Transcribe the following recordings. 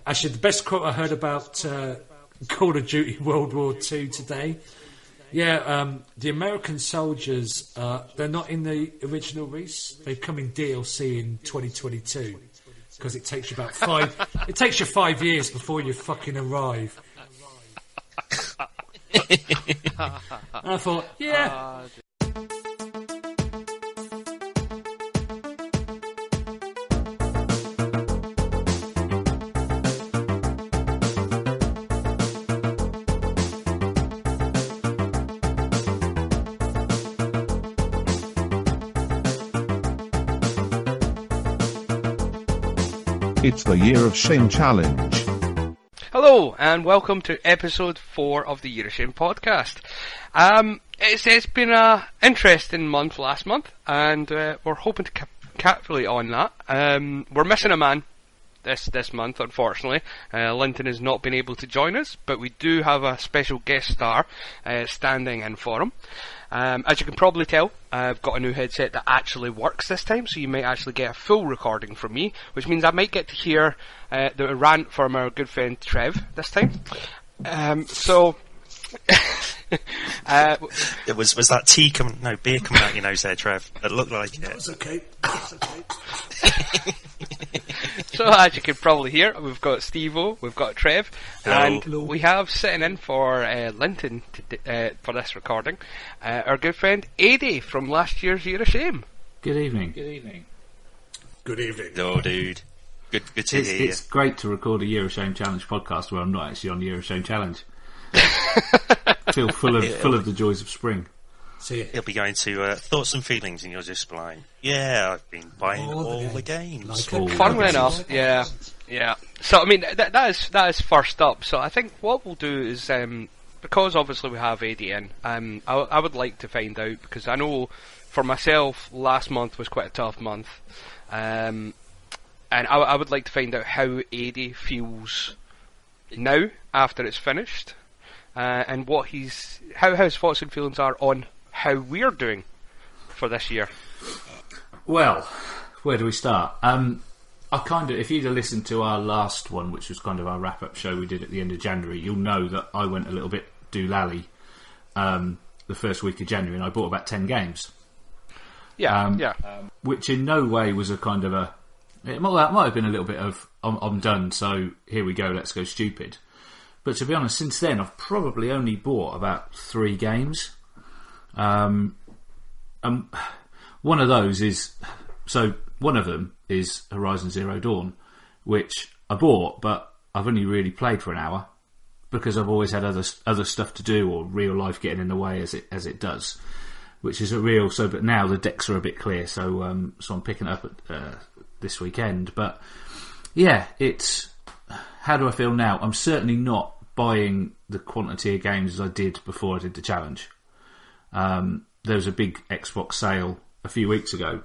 Actually, the best quote I heard about Call of Duty World War II today. Yeah, the American soldiers, they're not in the original release. They've come in DLC in 2022 because it takes you about 5 years before you fucking arrive. And I thought, yeah. It's the Year of Shame Challenge. Hello, and welcome to episode 4 of the Year of Shame podcast. It's been an interesting month last month, and we're hoping to capitulate on that. We're missing a man this month, unfortunately. Linton has not been able to join us, but we do have a special guest star standing in for him. As you can probably tell, I've got a new headset that actually works this time, so you might actually get a full recording from me, which means I might get to hear the rant from our good friend Trev this time. Was that beer coming out your nose there, Trev? It looked like it. That's okay. That's okay. So as you can probably hear, we've got Steve-O, we've got Trev, and we have sitting in for Linton for this recording, our good friend Eddie from last year's Year of Shame. Good evening. Good evening. Oh, dude. Good to hear you. It's great to record a Year of Shame Challenge podcast where I'm not actually on Year of Shame Challenge. Feel full of the joys of spring. He'll be going to thoughts and feelings, and you'll just be like, "Yeah, I've been buying all the games." Funnily enough, yeah. So I mean, that is first up. So I think what we'll do is because obviously we have AD in, I would like to find out, because I know for myself last month was quite a tough month, and I would like to find out how AD feels now after it's finished, and how his thoughts and feelings are on how we're doing for this year. Well, where do we start? If you'd have listened to our last one, which was kind of our wrap-up show we did at the end of January, you'll know that I went a little bit doolally the first week of January, and I bought about 10 games. Which in no way was a kind of that might have been a little bit of I'm done, so here we go, let's go stupid. But to be honest, since then I've probably only bought about 3 games. One of those is one of them is Horizon Zero Dawn, which I bought, but I've only really played for an hour because I've always had other stuff to do, or real life getting in the way as it does, which is but now the decks are a bit clear, so I'm picking it up this weekend. But yeah, it's how do I feel now? I'm certainly not buying the quantity of games as I did before I did the challenge. There was a big Xbox sale a few weeks ago,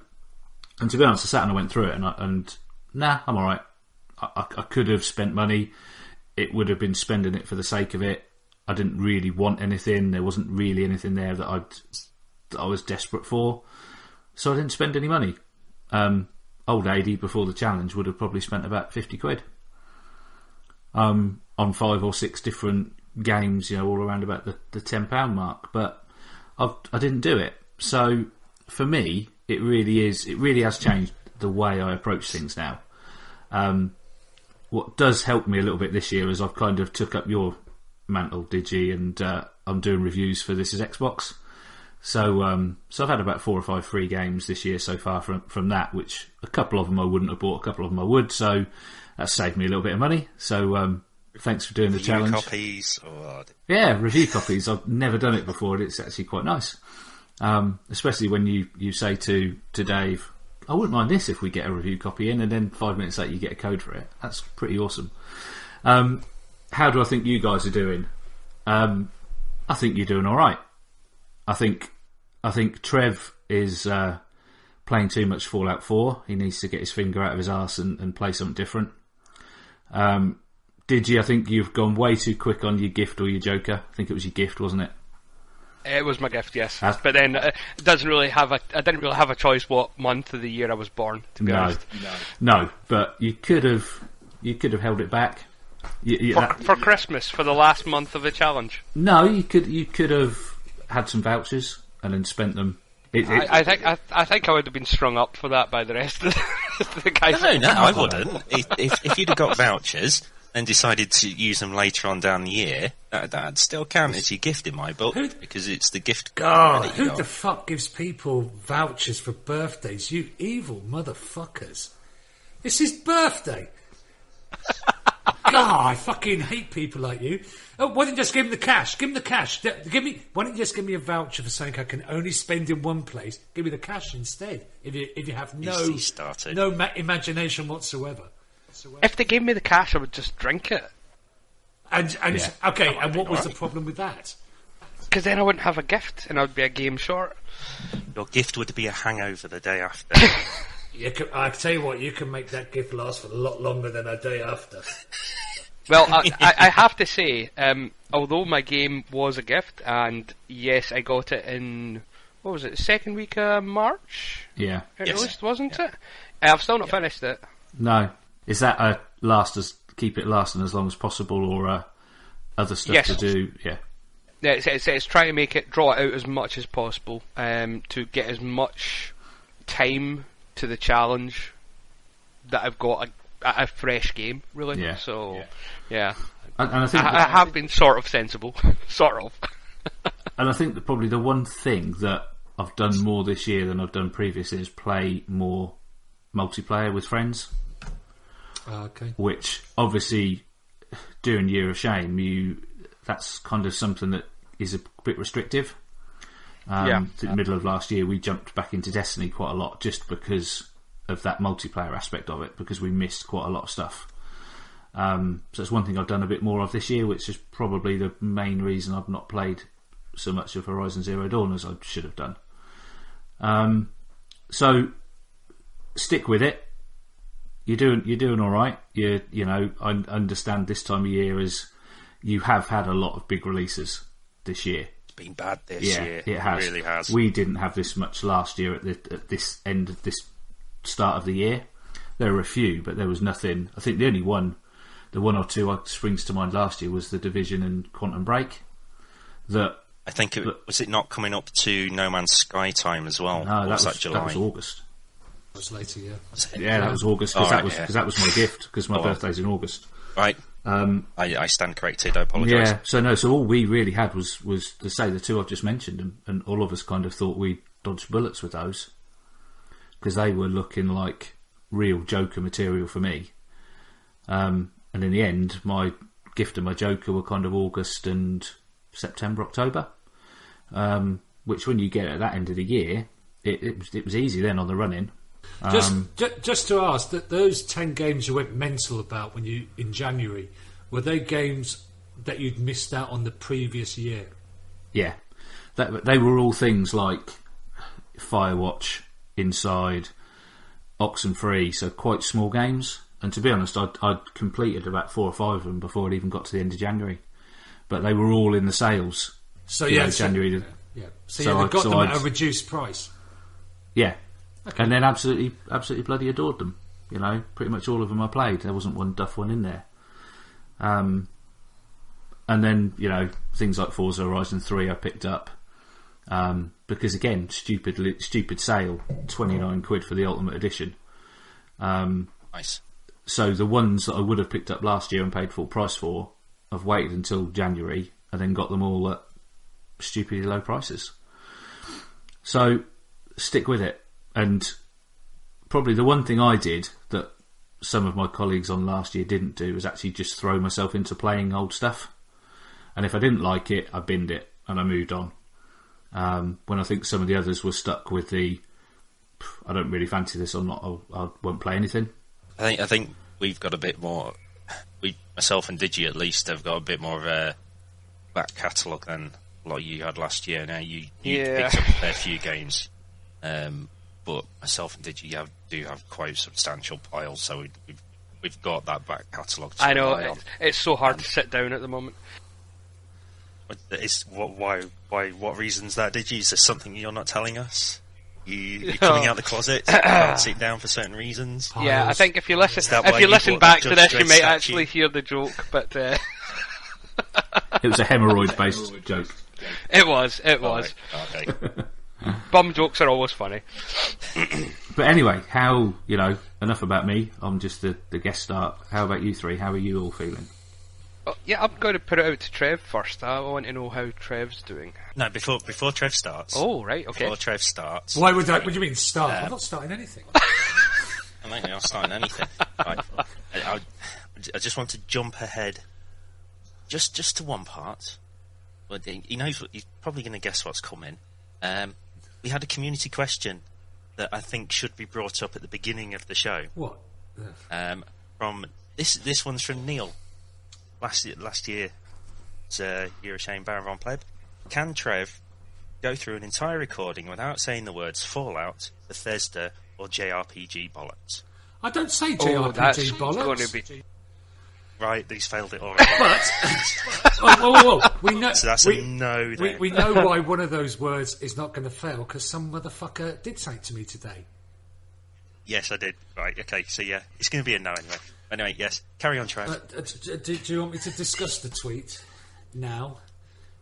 and to be honest, I sat and I went through it, and I'm alright. I could have spent money. It would have been spending it for the sake of it. I didn't really want anything. There wasn't really anything there that I was desperate for, so I didn't spend any money. Old AD before the challenge would have probably spent about 50 quid on 5 or 6 different games, all around about the £10 mark, but I didn't do it. So for me, it really has changed the way I approach things now. What does help me a little bit this year is I've kind of took up your mantle, Digi, and I'm doing reviews for This Is Xbox. So I've had about 4 or 5 free games this year so far from that, which a couple of them I wouldn't have bought, a couple of them I would, so that's saved me a little bit of money. So thanks for doing the challenge. Copies? Yeah, review copies. I've never done it before, and it's actually quite nice. Especially when you say to Dave, I wouldn't mind this if we get a review copy in, and then 5 minutes later you get a code for it. That's pretty awesome. How do I think you guys are doing? I think you're doing alright. I think Trev is playing too much Fallout 4. He needs to get his finger out of his arse and play something different. Digi, I think you've gone way too quick on your gift or your Joker. I think it was your gift, wasn't it? It was my gift, yes. But then I didn't really have a choice what month of the year I was born, to be honest. No, but you could have You could have held it back. For Christmas, for the last month of the challenge. No, you could have had some vouchers and then spent them. I think I would have been strung up for that by the rest of the guys. No, I wouldn't. If you'd have got vouchers and decided to use them later on down the year, that'd still count as your gift in my book, because it's the gift. God, who the fuck gives people vouchers for birthdays? You evil motherfuckers! It's his birthday. God, I fucking hate people like you. Oh, why didn't you just give him the cash? Give him the cash. Why don't you just give me a voucher for something I can only spend in one place? Give me the cash instead. If you have no imagination whatsoever. If they gave me the cash, I would just drink it. Okay, and what was the problem with that? Because then I wouldn't have a gift, and I would be a game short. Your gift would be a hangover the day after. I tell you what, you can make that gift last for a lot longer than a day after. Well, I have to say, although my game was a gift, and yes, I got it in, what was it, the second week of March? Yeah. Wasn't it? I've still not finished it. No. Is that keep it lasting as long as possible, or other stuff to do? Yeah. Yeah, it's trying to draw it out as much as possible, to get as much time to the challenge that I've got a fresh game, really. Yeah. So, yeah. And I think I have been sort of sensible, sort of. And I think that probably the one thing that I've done more this year than I've done previously is play more multiplayer with friends. Okay. Which obviously, during Year of Shame, that's kind of something that is a bit restrictive. In the middle of last year, we jumped back into Destiny quite a lot just because of that multiplayer aspect of it, because we missed quite a lot of stuff. So it's one thing I've done a bit more of this year, which is probably the main reason I've not played so much of Horizon Zero Dawn as I should have done. So stick with it. You're doing all right. I understand this time of year is you have had a lot of big releases this year. Been bad this year. It has. Really has. We didn't have this much last year at this end of this start of the year. There were a few, but there was nothing. I think the only one, the one or two that springs to mind last year was The Division and Quantum Break. I think was it not coming up to No Man's Sky time as well? No, that was July. That was August. That was later, yeah. Yeah, that was August because that was my gift because my birthday's in August. Right. I stand corrected. I apologise. Yeah. So all we really had was to say the two I've just mentioned, and all of us kind of thought we dodged bullets with those because they were looking like real Joker material for me. And in the end, my gift and my Joker were kind of August and September, October. Which, when you get at that end of the year, it was easy then on the run-in. Just to ask, that those 10 games you went mental about in January, were they games that you'd missed out on the previous year? Yeah, they were all things like Firewatch, Inside, Oxenfree, so quite small games. And to be honest, I'd completed about 4 or 5 of them before it even got to the end of January. But they were all in the sales. So January. So they got them at a reduced price. Yeah. Okay. And then absolutely bloody adored them. Pretty much all of them I played. There wasn't one duff one in there. And then, things like Forza Horizon 3 I picked up. Because again, stupid sale, 29 quid for the Ultimate Edition. Nice. So the ones that I would have picked up last year and paid full price for, I've waited until January and then got them all at stupidly low prices. So stick with it. And probably the one thing I did that some of my colleagues on last year didn't do was actually just throw myself into playing old stuff. And if I didn't like it, I binned it and I moved on. When I think some of the others were stuck with I don't really fancy this or not, I won't play anything. I think we've got a bit more. Myself and Digi at least have got a bit more of a back catalogue than like you had last year. Now you picked up a fair few games. But myself and Digi do have quite a substantial pile, so we've got that back catalogue. I know it's so hard to sit down at the moment. Why? What reasons that Digi? Is there something you're not telling us? You're coming out the closet, can't sit down for certain reasons. Yeah, I think if you listen bought back that to Judge this, you Dredd may statue? actually hear the joke. But It was a hemorrhoid-based joke. it was. Okay. Bum jokes are always funny. But anyway, enough about me. I'm just the guest star. How about you three? How are you all feeling? Oh, yeah, I'm going to put it out to Trev first. I want to know how Trev's doing. No, before Trev starts. Oh, right, okay. Before Trev starts. Why would what do you mean start? I'm not starting anything. I'm not starting anything. Right. I just want to jump ahead, just to one part. Well, he knows he's probably going to guess what's coming. We had a community question that I think should be brought up at the beginning of the show. What? From this one's from Neil. Last year, it's Year of Shame, Baron Von Pleb. Can Trev go through an entire recording without saying the words Fallout, Bethesda, or JRPG bollocks? I don't say Oh, that's JRPG bollocks. going to be... Right, he's failed it already. But whoa. We know. So that's a no. Then. We know why one of those words is not going to fail because some motherfucker did say it to me today. Yes, I did. Right, okay. So yeah, it's going to be a no anyway. Anyway, yes. Carry on, Trev. Do you want me to discuss the tweet now?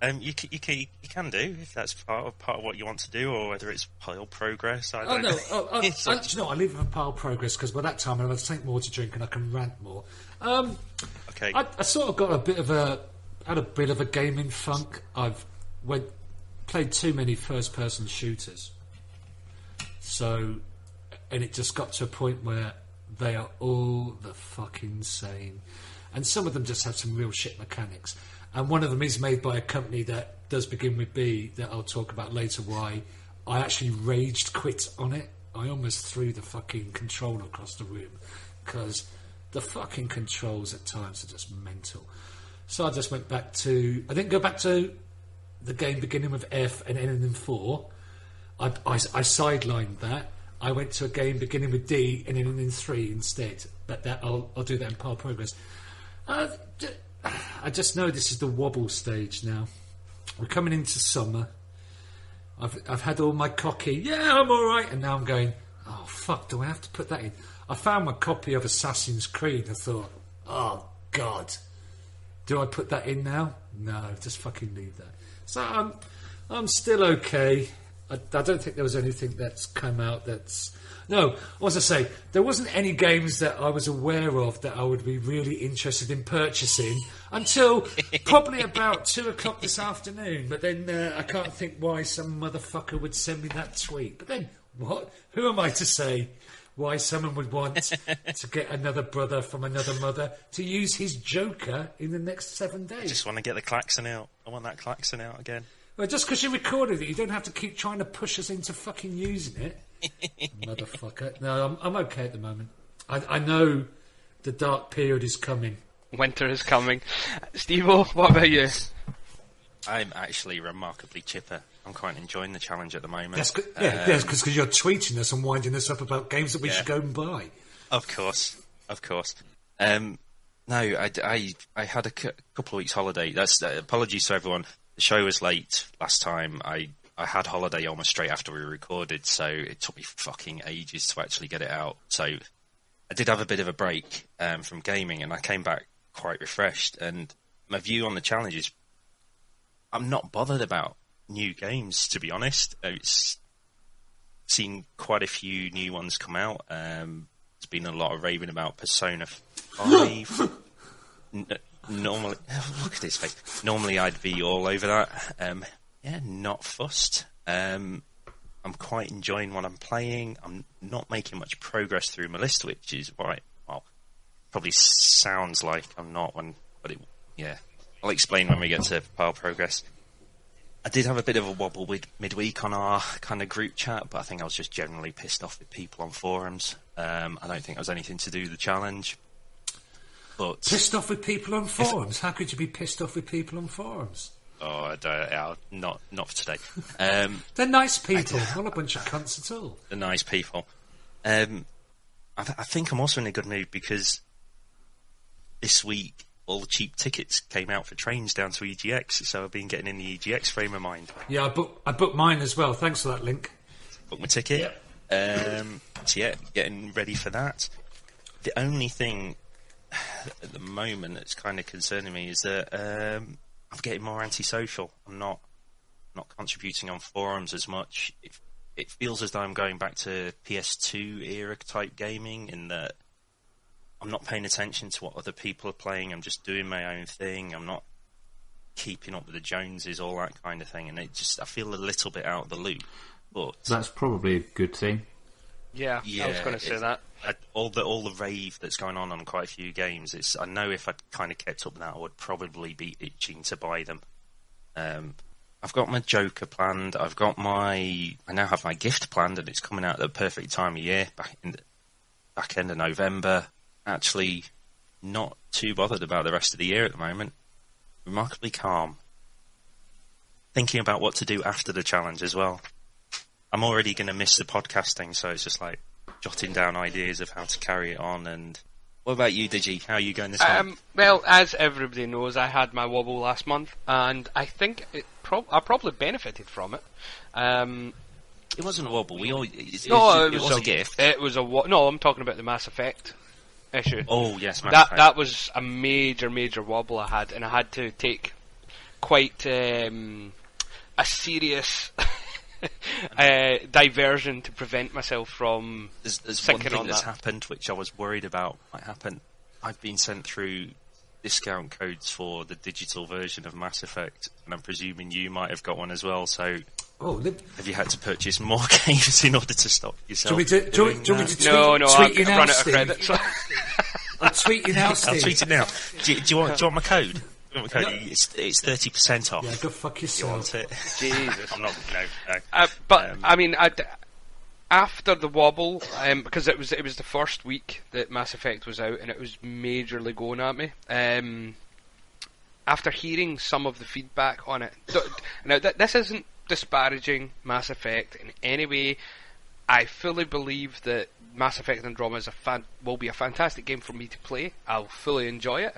You can do if that's part of what you want to do, or whether it's pile progress. I don't No. know. Do you know what? I leave it for pile progress because by that time I'll have to take more to drink and I can rant more. Okay. I sort of got a bit of a gaming funk. I've played too many first-person shooters, and it just got to a point where they are all the fucking same, and some of them just have some real shit mechanics. And one of them is made by a company that does begin with B, that I'll talk about later. Why I actually raged quit on it. I almost threw the fucking controller across the room because the fucking controls at times are just mental. So I just went back to... I didn't go back to the game beginning with F and ending in 4. I sidelined that. I went to a game beginning with D and ending in 3 instead. But I'll do that in pile progress. I just know this is the wobble stage now. We're coming into summer. I've had all my cocky, yeah, I'm alright, and now I'm going, oh fuck, do I have to put that in? I found my copy of Assassin's Creed. I thought, oh god, do I put that in now? No, just fucking leave that. So I'm still okay. I don't think there was anything that's come out that's... No, as I say, there wasn't any games that I was aware of that I would be really interested in purchasing until probably about 2 o'clock this afternoon. But then I can't think why some motherfucker would send me that tweet. But then, what? Who am I to say why someone would want to get another brother from another mother to use his Joker in the next 7 days? I just want to get the klaxon out. I want that klaxon out again. Well, just because you recorded it, you don't have to keep trying to push us into fucking using it. Motherfucker. No, I'm okay at the moment. I know the dark period is coming. Winter is coming. Steve-O, what about you? I'm actually remarkably chipper. I'm quite enjoying the challenge at the moment. That's because you're tweeting us and winding us up about games that we should go and buy. Of course. No, I had a couple of weeks holiday. That's apologies to everyone. The show was late last time. I had holiday almost straight after we recorded, so it took me fucking ages to actually get it out. So I did have a bit of a break from gaming, and I came back quite refreshed. And my view on the challenge is I'm not bothered about new games, to be honest. It's seen quite a few new ones come out. There's been a lot of raving about Persona 5. Normally, look at his face. Normally, I'd be all over that. Not fussed. I'm quite enjoying what I'm playing. I'm not making much progress through my list, which is why, well, probably sounds like I'm not. I'll explain when we get to pile progress. I did have a bit of a wobble with midweek on our kind of group chat, but I think I was just generally pissed off with people on forums. I don't think it was anything to do with the challenge. But pissed off with people on forums? How could you be pissed off with people on forums? Oh, I don't, not for today. They're nice people, not a bunch of cunts at all. They're nice people. I think I'm also in a good mood because this week all the cheap tickets came out for trains down to EGX, so I've been getting in the EGX frame of mind. Yeah, I booked mine as well. Thanks for that link. booked my ticket. So yeah, getting ready for that. The only thing at the moment that's kind of concerning me is that I'm getting more antisocial. I'm not contributing on forums as much. It feels as though I'm going back to PS2 era type gaming, in that I'm not paying attention to what other people are playing. I'm just doing my own thing. I'm not keeping up with the Joneses, all that kind of thing, and I feel a little bit out of the loop. But that's probably a good thing. Yeah, I was going to say that. All the rave that's going on quite a few games. I know if I'd kind of kept up with that, I would probably be itching to buy them. I've got my Joker planned. I now have my gift planned, and it's coming out at the perfect time of year, back end of November. Actually, not too bothered about the rest of the year at the moment. Remarkably calm. Thinking about what to do after the challenge as well. I'm already going to miss the podcasting, so it's just like jotting down ideas of how to carry it on. And what about you, Digi? How are you going this month? Well, as everybody knows, I had my wobble last month, and I think I probably benefited from it. It wasn't a wobble. It was a gift. It was no, I'm talking about the Mass Effect issue. Oh yes, Mass Effect. That was a major wobble I had, and I had to take quite a serious diversion to prevent myself from there's sinking one thing on that's that. happened which I was worried about might happen. I've been sent through discount codes for the digital version of Mass Effect, and I'm presuming you might have got one as well. So, have you had to purchase more games in order to stop yourself? No, I've run out of credits. I'll tweet you now, Steve. I'll tweet it now. Do you want my code? It's 30% off. Yeah, go fuck yourself. You want it? Jesus. I'm not. No. But I mean, after the wobble, because it was the first week that Mass Effect was out, and it was majorly going at me. After hearing some of the feedback on it, now this isn't disparaging Mass Effect in any way. I fully believe that Mass Effect Andromeda will be a fantastic game for me to play. I'll fully enjoy it.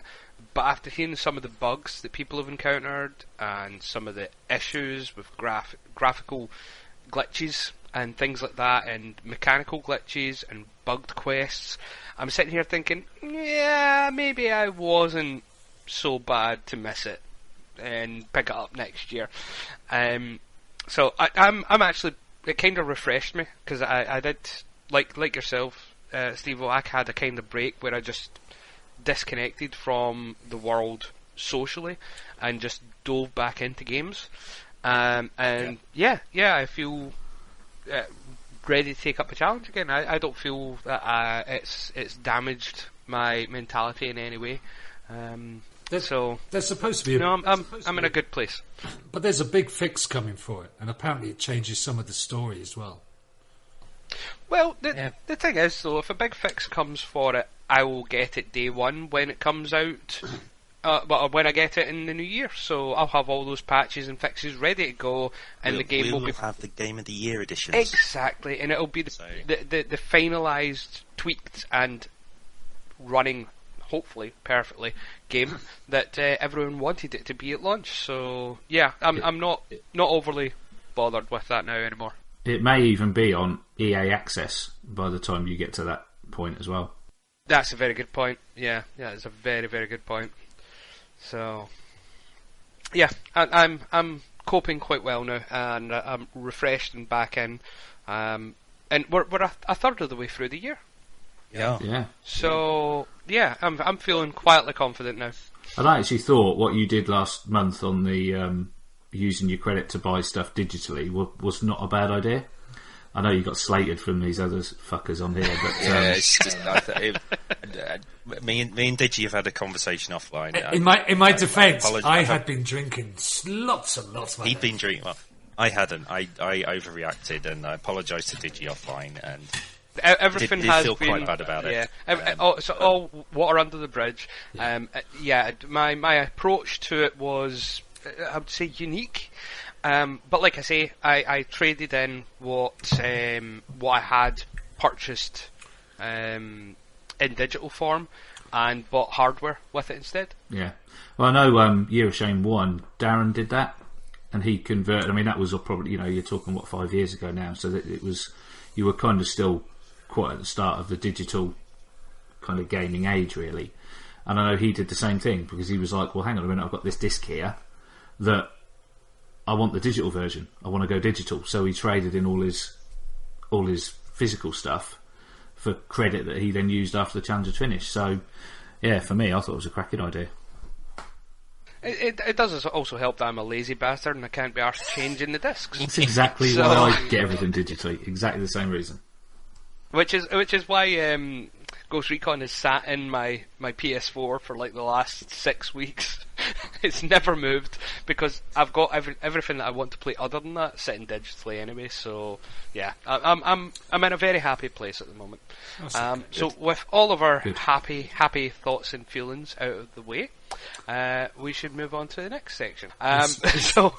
But after hearing some of the bugs that people have encountered, and some of the issues with graphical glitches and things like that, and mechanical glitches and bugged quests, I'm sitting here thinking, yeah, maybe I wasn't so bad to miss it and pick it up next year. So I'm actually, it kind of refreshed me, because I did, like yourself, Steve-O, I had a kind of break where I just disconnected from the world socially and just dove back into games, and I feel ready to take up a challenge again. I don't feel that it's damaged my mentality in any way. There's supposed to be I'm in a good place. But there's a big fix coming for it, and apparently it changes some of the story as well. Well, the thing is, though, if a big fix comes for it, I will get it day one when it comes out, when I get it in the new year. So I'll have all those patches and fixes ready to go, and the game will have the Game of the Year editions. Exactly, and it'll be the finalised, tweaked, and running, hopefully perfectly, game that everyone wanted it to be at launch. So yeah, I'm not overly bothered with that now anymore. It may even be on EA Access by the time you get to that point as well. That's a very good point. Yeah, it's a very, very good point. So, yeah, I'm coping quite well now, and I'm refreshed and back in. And we're a third of the way through the year. Yeah. So yeah, I'm feeling quietly confident now. I actually thought what you did last month on the using your credit to buy stuff digitally was not a bad idea. I know you got slated from these other fuckers on here, but it's just, me and Digi have had a conversation offline. In my defence, I had been drinking lots and lots. He'd been drinking. Well, I hadn't. I overreacted, and I apologised to Digi offline, and everything did has feel been quite bad about it. Yeah, so all water under the bridge. My approach to it was, I would say, unique. But like I say, I traded in what I had purchased in digital form and bought hardware with it instead. Yeah. Well, I know Year of Shame 1, Darren did that. and he converted. I mean, that was probably, you're talking 5 years ago now, so that it was, you were kind of still quite at the start of the digital kind of gaming age, really. And I know he did the same thing, because he was like, well, hang on a minute, I've got this disc here that I want the digital version. I want to go digital. So he traded in all his physical stuff for credit that he then used after the challenge had finished. So, yeah, for me, I thought it was a cracking idea. It does also help that I'm a lazy bastard and I can't be arsed changing the discs. That's exactly why I get everything digitally. Exactly the same reason. Which is why Ghost Recon has sat in my PS4 for like the last 6 weeks. It's never moved because I've got everything that I want to play other than that sitting digitally anyway. So yeah, I'm in a very happy place at the moment. So with all of our happy thoughts and feelings out of the way, we should move on to the next section. So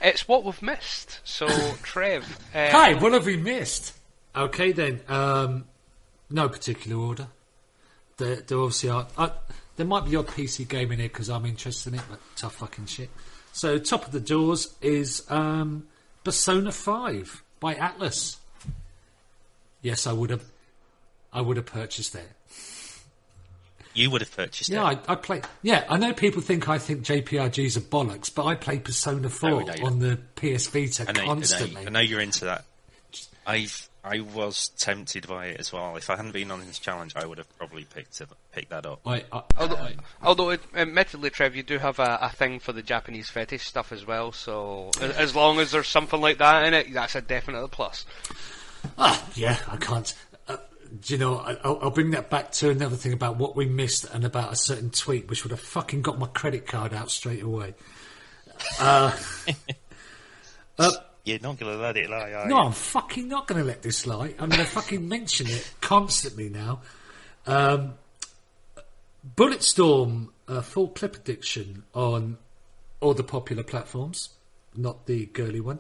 it's what we've missed. So Trev, hi, what have we missed? Okay then, no particular order. There obviously are. There might be your PC game in here because I'm interested in it, but tough fucking shit. So top of the doors is Persona 5 by Atlas. Yes, I would have purchased it. You would have purchased it. Yeah, I play. Yeah, I know people think I think JPRGs are bollocks, but I play Persona 4 on the PS Vita constantly. I know you're into that. I was tempted by it as well. If I hadn't been on this challenge, I would have probably picked that up. Although admittedly, Trev, you do have a thing for the Japanese fetish stuff as well. So as long as there's something like that in it, that's a definite plus. Yeah, I can't. Do you know, I'll bring that back to another thing about what we missed and about a certain tweet, which would have fucking got my credit card out straight away. You're not going to let it lie, are you? No, I'm fucking not going to let this lie. I'm going to fucking mention it constantly now. Bulletstorm, full clip addiction on all the popular platforms, not the girly one.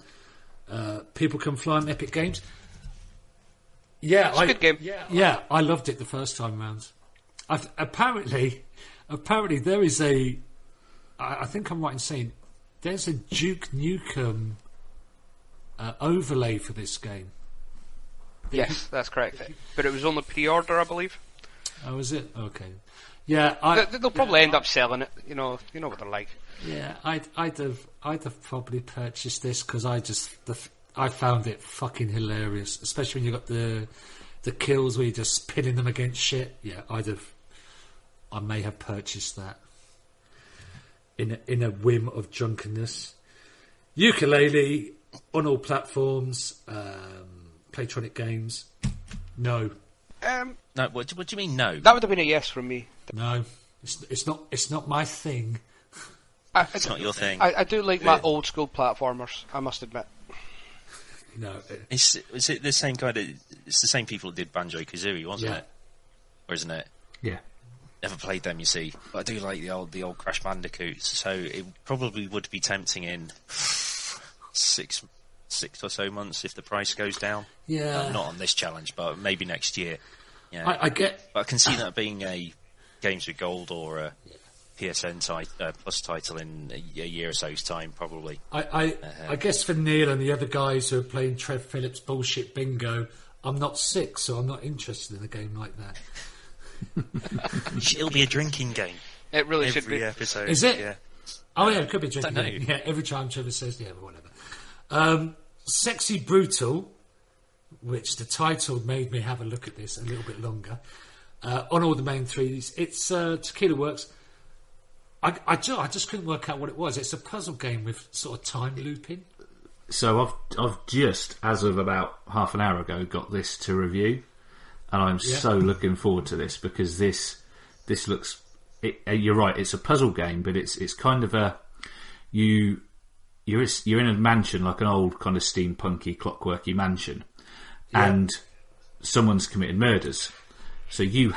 People Can Fly on Epic Games. Yeah, it's a good game. Yeah, I loved it the first time round. Apparently there is a. I think I'm right in saying there's a Duke Nukem overlay for this game. Yes, that's correct. But it was on the pre-order, I believe. Oh, is it? Okay. Yeah, they'll probably end up selling it. You know what they're like. Yeah, I'd have probably purchased this because I found it fucking hilarious, especially when you got the kills where you're just pinning them against shit. Yeah, I may have purchased that in a whim of drunkenness. Ukulele on all platforms. Playtronic Games. No. No. What do you mean? No. That would have been a yes from me. No, it's not. It's not my thing. It's not your thing. I do like my old school platformers, I must admit. No. Is it the same guy it's the same people that did Banjo-Kazooie, wasn't it? Or isn't it? Yeah. Never played them, you see. But I do like the old Crash Bandicoots, so it probably would be tempting in 6 or so months if the price goes down. Yeah. Not on this challenge, but maybe next year. Yeah. I get. But I can see that being a Games with Gold or a PSN plus title in a year or so's time, probably. I guess for Neil and the other guys who are playing Trev Phillips bullshit bingo, I'm not sick, so I'm not interested in a game like that. It'll be a drinking game. It really should be. Every episode. Is it? Yeah. Oh yeah, it could be a drinking game. Yeah, every time Trevor says, yeah, but whatever. Sexy Brutal, which the title made me have a look at this a little bit longer. On all the main threes, it's Tequila Works. I just couldn't work out what it was. It's a puzzle game with sort of time looping. So I've just, as of about half an hour ago, got this to review, and I'm so looking forward to this because this looks. You're right. It's a puzzle game, but it's kind of a you're in a mansion, like an old kind of steampunky, clockworky mansion, and someone's committed murders. So you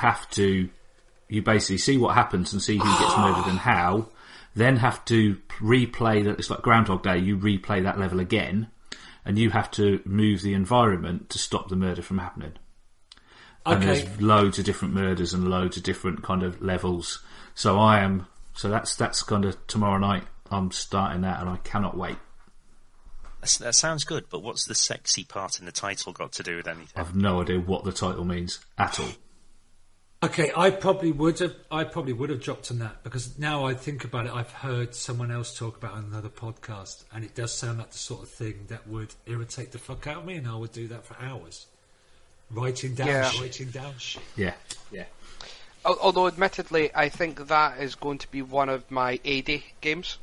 basically see what happens and see who gets murdered and how, then have to replay that. It's like Groundhog Day. You replay that level again, and you have to move the environment to stop the murder from happening. Okay. And there's loads of different murders and loads of different kind of levels. So that's kind of tomorrow night. I'm starting that, and I cannot wait. That sounds good, but what's the sexy part in the title got to do with anything? I've no idea what the title means at all. Okay, I probably would have dropped on that because now I think about it, I've heard someone else talk about it on another podcast, and it does sound like the sort of thing that would irritate the fuck out of me, and I would do that for hours, writing down shit. Yeah. Although, admittedly, I think that is going to be one of my AD games.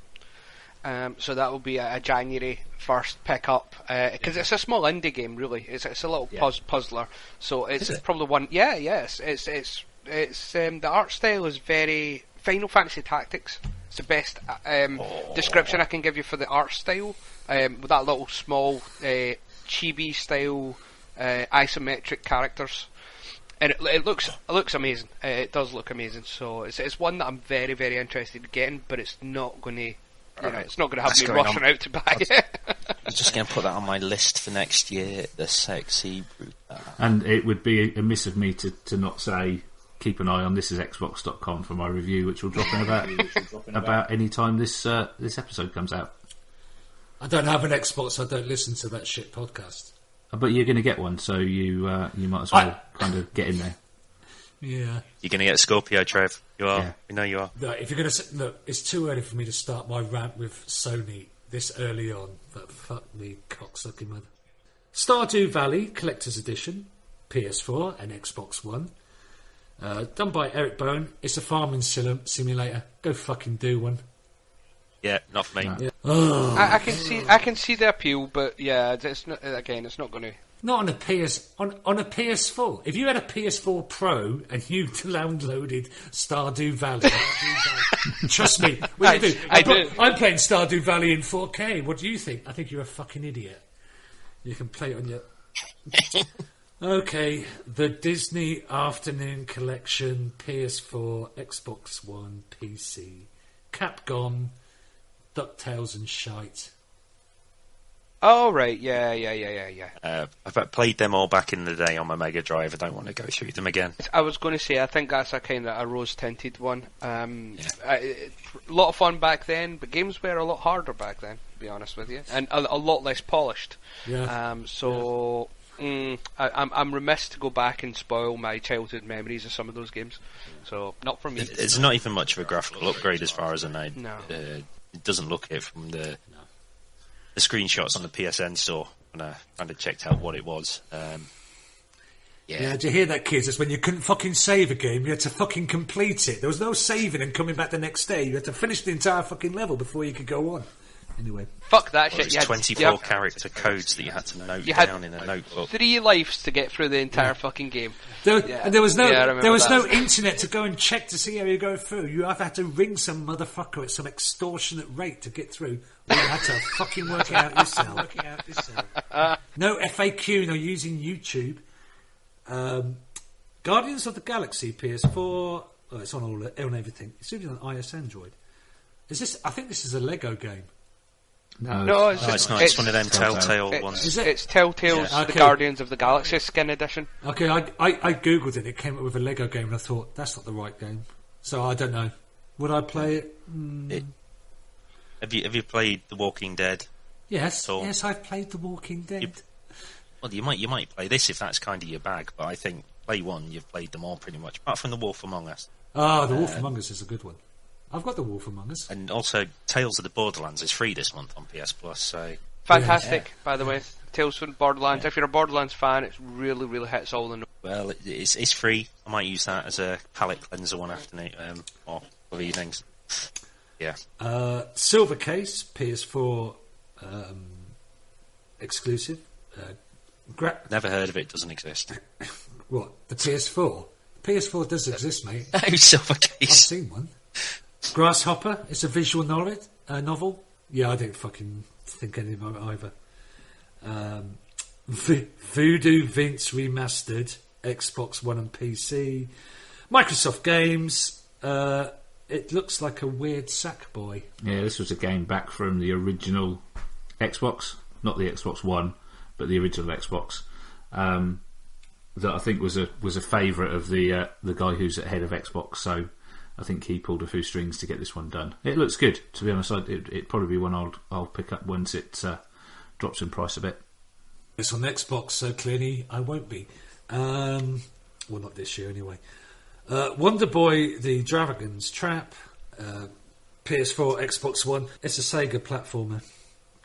So that will be a January 1st pick-up, because it's a small indie game, really. It's a little puzzler. So it's probably one... Yes. It's the art style is very Final Fantasy Tactics. It's the best description I can give you for the art style, with that little small chibi style isometric characters, and it looks amazing. It does look amazing. So it's one that I'm very, very interested in getting, but it's not going to. It's not going to have me rushing out to buy it. I'm just going to put that on my list for next year. The sexy brute. And it would be amiss of me to not say, keep an eye on thisisxbox.com for my review, which will drop in about any time this episode comes out. I don't have an Xbox, so I don't listen to that shit podcast. But you're going to get one, so you might as well kind of get in there. Yeah. You're going to get Scorpio, Trev. You are. Yeah. We know you are. No, if you're going to look, it's too early for me to start my rant with Sony this early on. But fuck me, cocksucking mother. Stardew Valley Collector's Edition, PS4 and Xbox One. Done by Eric Bowen. It's a farming simulator. Go fucking do one. Yeah, not for me. No. Yeah. I can see the appeal, but yeah, it's not going to. Not on a on a PS4. If you had a PS4 Pro and you downloaded Stardew Valley, trust me, what do you do? I'm playing Stardew Valley in 4K. What do you think? I think you're a fucking idiot. You can play it on your. Okay, the Disney Afternoon Collection, PS4, Xbox One, PC, Capcom, DuckTales and shite. Oh, right, yeah. I've played them all back in the day on my Mega Drive. I don't want to go through them again. I was going to say, I think that's a kind of a rose-tinted one. A lot of fun back then, but games were a lot harder back then, to be honest with you, and a lot less polished. Yeah. I'm remiss to go back and spoil my childhood memories of some of those games. So, not for me. It's not even much of a graphical upgrade as far as I know. No. It doesn't look it from the screenshots on the PSN store when I kind of checked out what it was. Yeah, did you hear that, kids? It's when you couldn't fucking save a game, you had to fucking complete it. There was no saving and coming back the next day. You had to finish the entire fucking level before you could go on. Anyway. Fuck that shit. shit. You had 24 character codes that you had to note down in a notebook. 3 lives to get through the entire fucking game. And there was no internet to go and check to see how you go through. You either had to ring some motherfucker at some extortionate rate to get through, or you had to fucking work it out yourself. No FAQ, no using YouTube. Guardians of the Galaxy PS4. Oh, it's on on everything. It's even on iOS Android. I think this is a Lego game. No, it's not. It's one of them Telltale ones. Is it? It's Telltale's The Guardians of the Galaxy skin edition. Okay, I googled it. It came up with a Lego game, and I thought that's not the right game. So I don't know. Would I play it? Have you played The Walking Dead? Yes, I've played The Walking Dead. You might play this if that's kind of your bag, but I think play one. You've played them all pretty much, apart from The Wolf Among Us. The Wolf Among Us is a good one. I've got The Wolf Among Us. And also, Tales of the Borderlands is free this month on PS Plus. So fantastic, by the way. Tales from Borderlands. If you're a Borderlands fan, it really, really hits all the notes. Well, it's free. I might use that as a palate cleanser one afternoon or for evenings. Yeah. Silver Case, PS4 exclusive. Never heard of it. Doesn't exist. What? The PS4? The PS4 does exist, mate. Oh, Silver Case. I've seen one. Grasshopper. It's a visual novel. Yeah, I don't fucking think anything about it either. Voodoo Vince Remastered, Xbox One and PC. Microsoft Games. It looks like a weird Sackboy. Yeah, this was a game back from the original Xbox, not the Xbox One, but the original Xbox. That I think was a favourite of the guy who's at head of Xbox. So I think he pulled a few strings to get this one done. It looks good, to be honest. It probably be one I'll pick up once it drops in price a bit. It's on Xbox, so clearly I won't be. Well, not this year anyway. Wonder Boy, The Dragon's Trap, PS4, Xbox One. It's a Sega platformer.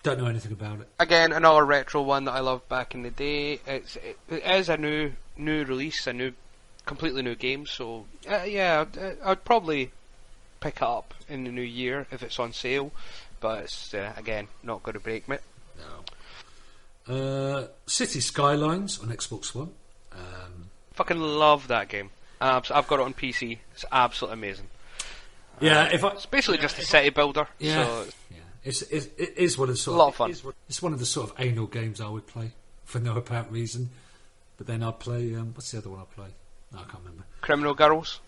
Don't know anything about it. Again, another retro one that I loved back in the day. It is a new release, completely new game. So I'd probably pick it up in the new year if it's on sale. But it's again not going to break me. No. City Skylines on Xbox One. Fucking love that game. I've got it on PC. It's absolutely amazing. Yeah, it's basically just a city builder. Yeah, So it is one of the sort a lot of fun. It's one of the sort of anal games I would play for no apparent reason. But then I'd play. What's the other one I play? No, I can't remember. Criminal Girls.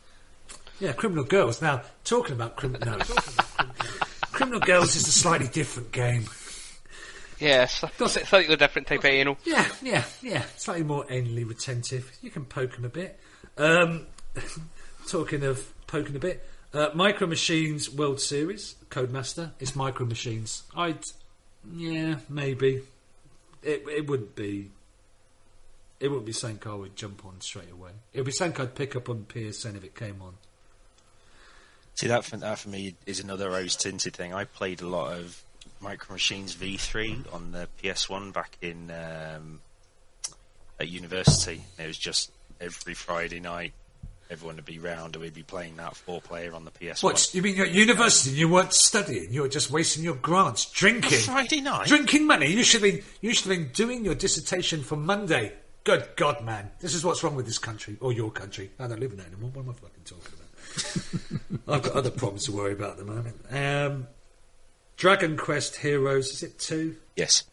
Yeah, Criminal Girls. Now talking about Criminal Girls is a slightly different game. Yeah, slightly different type of anal. Yeah. Slightly more anally retentive. You can poke them a bit. Talking of poking a bit, Micro Machines World Series Codemaster. It's Micro Machines. Maybe it wouldn't be. It wouldn't be something I would jump on straight away. It would be something I'd pick up on PSN if it came on. See, that for me is another rose-tinted thing. I played a lot of Micro Machines V3 on the PS1 back in at university. It was just every Friday night, everyone would be round and we'd be playing that 4-player on the PS1. What, you mean you're at university and you weren't studying? You were just wasting your grants, drinking. Friday night? Drinking money. You should have been doing your dissertation for Monday. Good God, man. This is what's wrong with this country, or your country. I don't live in that anymore. What am I fucking talking about? I've got other problems to worry about at the moment. Dragon Quest Heroes, is it 2? Yes.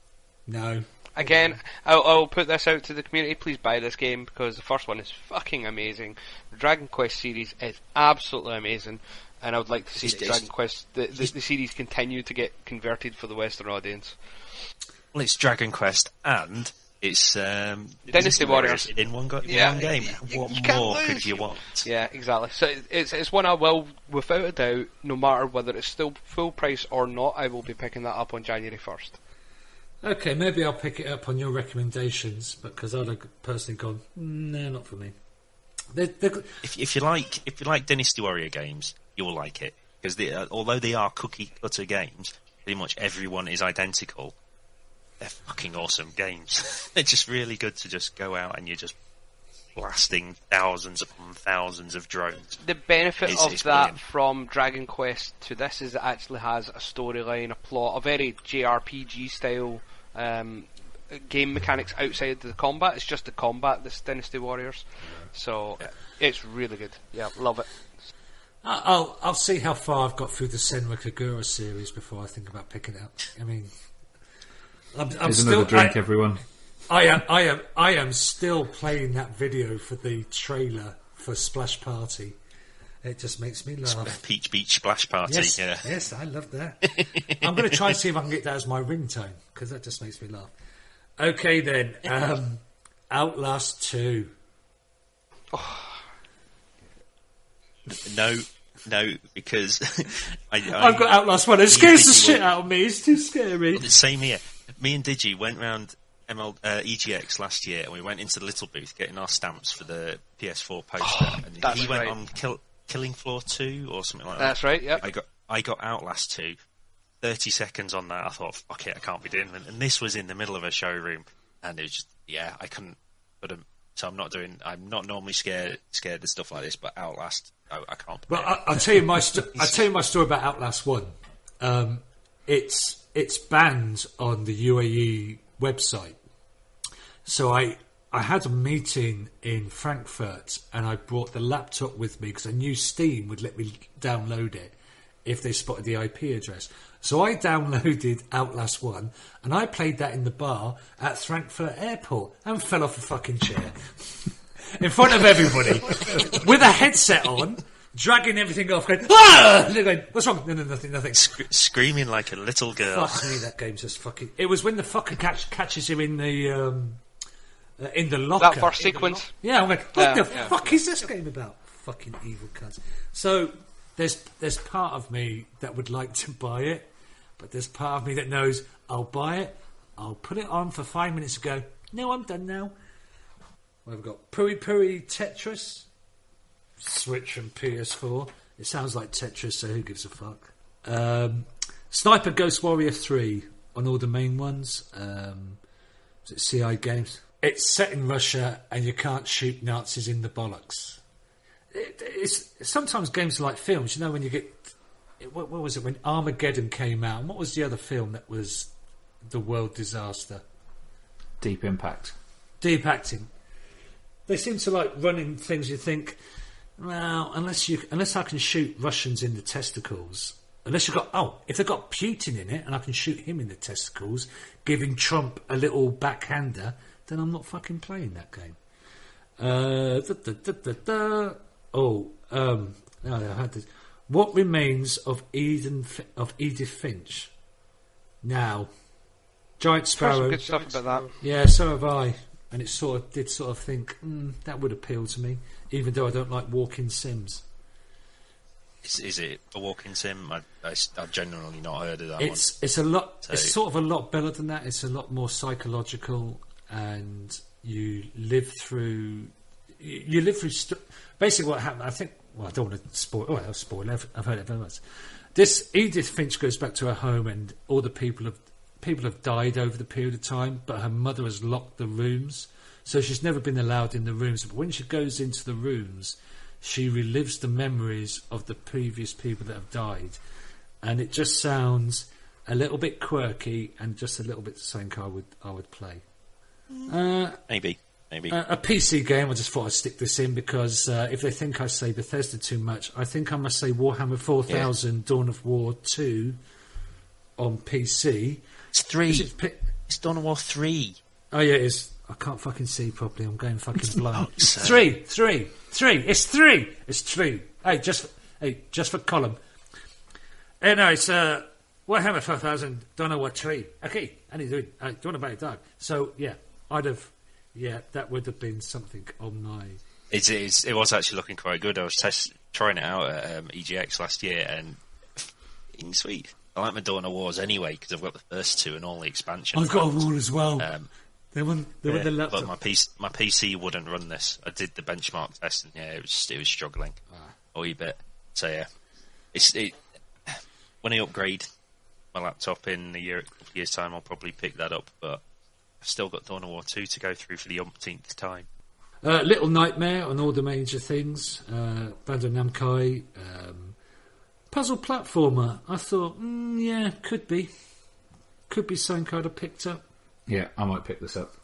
No. Again, I'll put this out to the community. Please buy this game because the first one is fucking amazing. The Dragon Quest series is absolutely amazing, and I would like to see the Dragon Quest the series continue to get converted for the Western audience. Well, it's Dragon Quest and it's Dynasty Warriors in one game. What more could you want? Yeah, exactly. So it's one I will, without a doubt, no matter whether it's still full price or not, I will be picking that up on January 1st. Okay, maybe I'll pick it up on your recommendations, because I'd have personally gone, no, not for me. If you like Dynasty Warrior games, you'll like it, because although they are cookie cutter games, pretty much everyone is identical. They're fucking awesome games. They're just really good to just go out and you're just blasting thousands upon thousands of drones. The benefit of that brilliant. From Dragon Quest to this is it actually has a storyline, a plot, a very JRPG style game mechanics outside the combat. It's just the combat, this Dynasty Warriors. So it's really good. Yeah, love it. I'll see how far I've got through the Senwa Kagura series before I think about picking it up. I mean, I'm Here's still another drink, everyone. I am still playing that video for the trailer for Splash Party. It just makes me laugh. Peach Beach Splash Party. Yes, yeah. yes, I love that. I'm going to try and see if I can get that as my ringtone, because that just makes me laugh. Okay then, Outlast 2. No, because I've got Outlast 1. It scares the shit out of me. It's too scary. Same here. Me and Digi went round EGX last year, and we went into the little booth getting our stamps for the PS4 poster. And he went on Killing Floor 2 or something like that. That's right. Yeah. I got Outlast 2. 30 seconds on that. I thought, fuck it, I can't be doing it. And this was in the middle of a showroom, and it was just, I couldn't. So I'm not normally scared of stuff like this, but Outlast, I can't. Well, I'll tell you my story about Outlast 1. It's banned on the UAE website. So I had a meeting in Frankfurt, and I brought the laptop with me because I knew Steam would let me download it if they spotted the IP address. So I downloaded Outlast 1, and I played that in the bar at Frankfurt Airport and fell off a fucking chair in front of everybody with a headset on, dragging everything off, going, ah! And they're going, what's wrong? No, nothing. Screaming like a little girl. Fuck me, that game's just fucking... It was when the fucker catches him in the locker. That first sequence. Yeah, I'm like, what the fuck is this game about? Fucking evil cunts. So there's part of me that would like to buy it, but there's part of me that knows I'll buy it, I'll put it on for 5 minutes ago. No, I'm done now. We've got Puri Puri Tetris. Switch from PS4. It sounds like Tetris, so who gives a fuck? Sniper Ghost Warrior 3 on all the main ones. Is it CI Games? It's set in Russia and you can't shoot Nazis in the bollocks. It's sometimes games are like films. You know when you get... What was it when Armageddon came out? And what was the other film that was the world disaster? Deep Impact. Deep Acting. They seem to like running things you think, well, unless I can shoot Russians in the testicles, unless you've got, if they've got Putin in it and I can shoot him in the testicles, giving Trump a little backhander, then I'm not fucking playing that game. I had this. What remains of Edith Finch? Now, Giant Sparrow. Some good stuff about that. Yeah, so have I. And it did think, that would appeal to me, even though I don't like walking sims. Is it a walking sim? I've generally not heard of that one. It's a lot. So, it's sort of a lot better than that. It's a lot more psychological, and you live through. Basically, what happened? I think. Well, I don't want to spoil. Oh, I'll spoil. I've heard it very much. This Edith Finch goes back to her home, and all the people have died over the period of time, but her mother has locked the rooms, so she's never been allowed in the rooms. But when she goes into the rooms, she relives the memories of the previous people that have died, and it just sounds a little bit quirky and just a little bit something I would play. Maybe. A PC game. I just thought I'd stick this in because if they think I say Bethesda too much, I think I must say Warhammer 4000 Dawn of War 2 on PC. It's 3. It's Dawn of War 3. Oh yeah, it is. I can't fucking see properly. I'm going fucking blind. It's 3. It's 3. It's 3. Hey, just for column. No, it's Warhammer 4000 Dawn of War 3. Okay, and he's doing. Do you want to buy it, dog? So yeah, that would have been something on my. It was actually looking quite good. I was trying it out at EGX last year, and it's sweet. I like my Dawn of Wars anyway because I've got the first 2 and all the expansions. I've got a war as well. They want the laptop. But my PC wouldn't run this. I did the benchmark test, and it was struggling a wee bit. So yeah, when I upgrade my laptop in a year's time, I'll probably pick that up. But I've still got Dawn of War 2 to go through for the umpteenth time. Little Nightmare on all the major things. Bandai Namco. Puzzle platformer. I thought, could be something I'd have picked up. Yeah, I might pick this up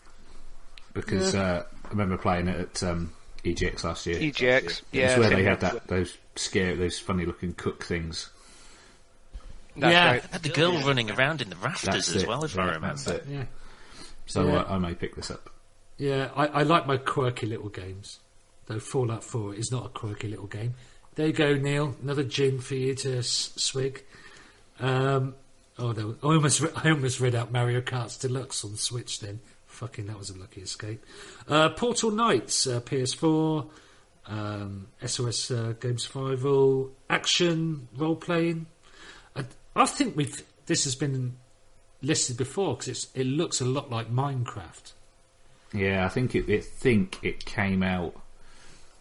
because I remember playing it at EGX last year. EGX, yeah. It's where they had those funny looking cook things. That's right. Had the girl running around in the rafters as well, if I remember. That's it. Yeah. So I may pick this up. Yeah, I like my quirky little games. Though Fallout 4 is not a quirky little game. There you go, Neil. Another gin for you to swig. I almost read out Mario Kart Deluxe on Switch then. Fucking, that was a lucky escape. Portal Knights, PS4, SOS Game Survival, action, role-playing. I think this has been listed before because it looks a lot like Minecraft. Yeah, I think it came out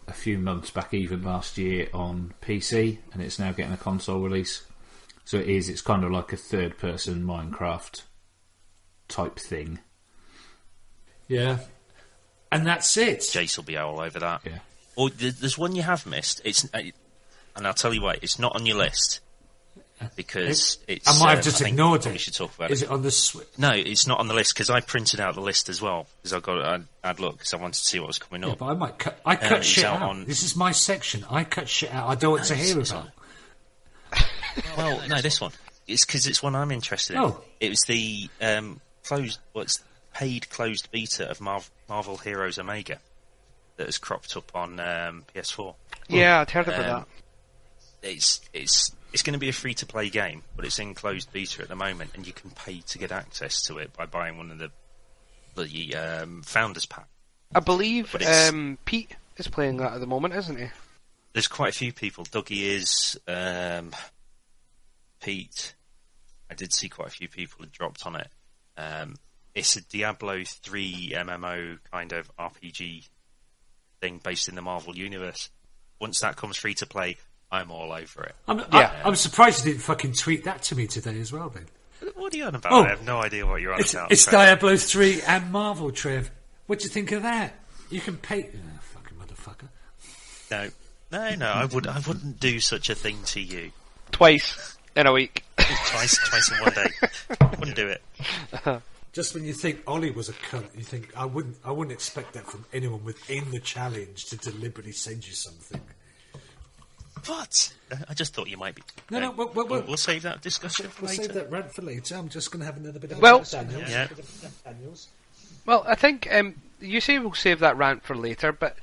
a few months back, even last year on PC, and it's now getting a console release. So it's kind of like a third-person Minecraft type thing. Yeah, and that's it. Jace will be all over that. Yeah. Or there's one you have missed. And I'll tell you why. It's not on your list because it's. I might have just ignored it. We should talk about Is it on the Switch? No, it's not on the list because I printed out the list as well because I'd look because I wanted to see what was coming Yeah, up. but I cut shit out. on- This is my section. I cut shit out. I don't want to hear about. Well, no, this one. It's because it's one I'm interested in. Oh. It was the paid closed beta of Marvel Heroes Omega that has cropped up on PS4. Yeah, I'd heard about that. It's going to be a free to play game, but it's in closed beta at the moment, and you can pay to get access to it by buying one of the founders pack. I believe But it's- Pete is playing that at the moment, isn't he? There's quite a few people. Dougie is, Pete. I did see quite a few people had dropped on it. it's a Diablo 3 MMO kind of RPG thing based in the Marvel universe. Once that comes free to play, I'm all over it. I'm surprised you didn't fucking tweet that to me today as well, then. What are you on about? Oh, I have no idea what you're on about. It's Diablo 3 and Marvel, Trev. What do you think of that? You can pay... Oh, fucking motherfucker. No, I wouldn't do such a thing to you. Twice in a week. Twice in one day. Wouldn't do it. Just when you think Ollie was a cunt, you think, I wouldn't expect that from anyone within the challenge to deliberately send you something. What? I just thought you might be. No, we'll save that discussion for later. later. Save that rant for later. I'm just going to have another bit of Daniels. Yeah. Well, I think you say we'll save that rant for later, but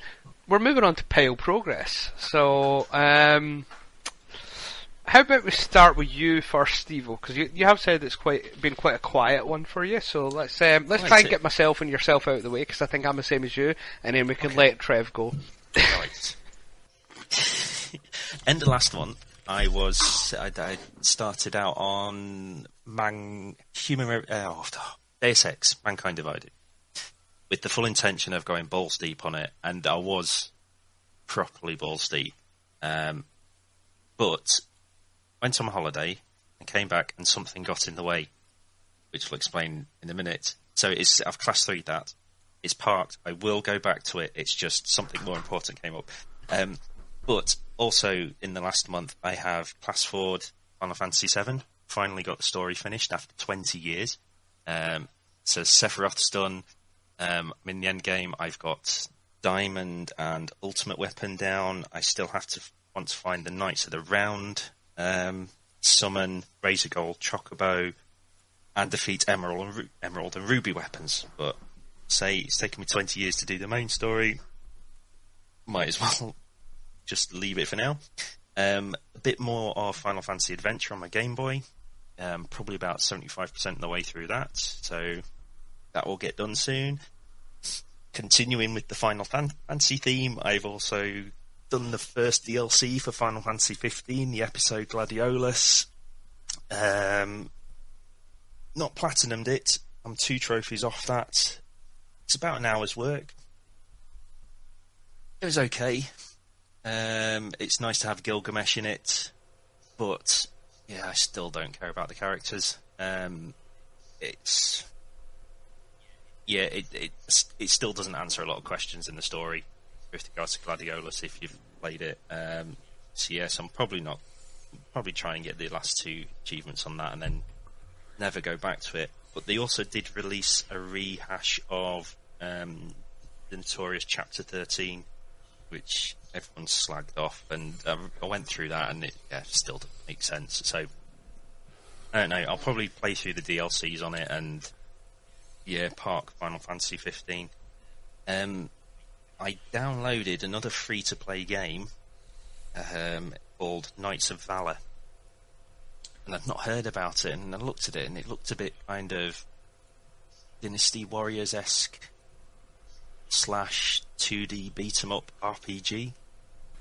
we're moving on to pale progress. So, how about we start with you first, Steve-O? Because you have said it's been quite a quiet one for you. So let's try and get myself and yourself out of the way, because I think I'm the same as you, and then we can let Trev go. Right. End of last month, I started out on Deus Ex, Mankind Divided, with the full intention of going balls deep on it, and I was properly balls deep. But went on holiday and came back, and something got in the way, which we'll explain in a minute. So I've class 3'd that. It's parked. I will go back to it. It's just something more important came up. But also in the last month, I have class 4'd Final Fantasy VII. Finally got the story finished after 20 years. So Sephiroth's done. I'm in the end game. I've got Diamond and Ultimate Weapon down. I still want to find the Knights of the Round, summon Razor Gold, Chocobo, and defeat Emerald and Ruby weapons. But say it's taken me 20 years to do the main story. Might as well just leave it for now. A bit more of Final Fantasy Adventure on my Game Boy. Probably about 75% of the way through that. So that will get done soon. Continuing with the Final Fantasy theme, I've also done the first DLC for Final Fantasy 15, the episode Gladiolus. Not platinumed it. I'm 2 trophies off that. It's about an hour's work. It was okay. It's nice to have Gilgamesh in it, but yeah, I still don't care about the characters. It still doesn't answer a lot of questions in the story with regards to Gladiolus if you've played it. So I'm probably try and get the last 2 achievements on that and then never go back to it. But they also did release a rehash of the notorious Chapter 13, which everyone slagged off, and I went through that, and it still doesn't make sense. So I don't know. I'll probably play through the DLCs on it, and park Final Fantasy 15. I downloaded another free-to-play game called Knights of Valor, and I'd not heard about it, and I looked at it, and it looked a bit kind of Dynasty Warriors-esque / 2D beat-em-up RPG.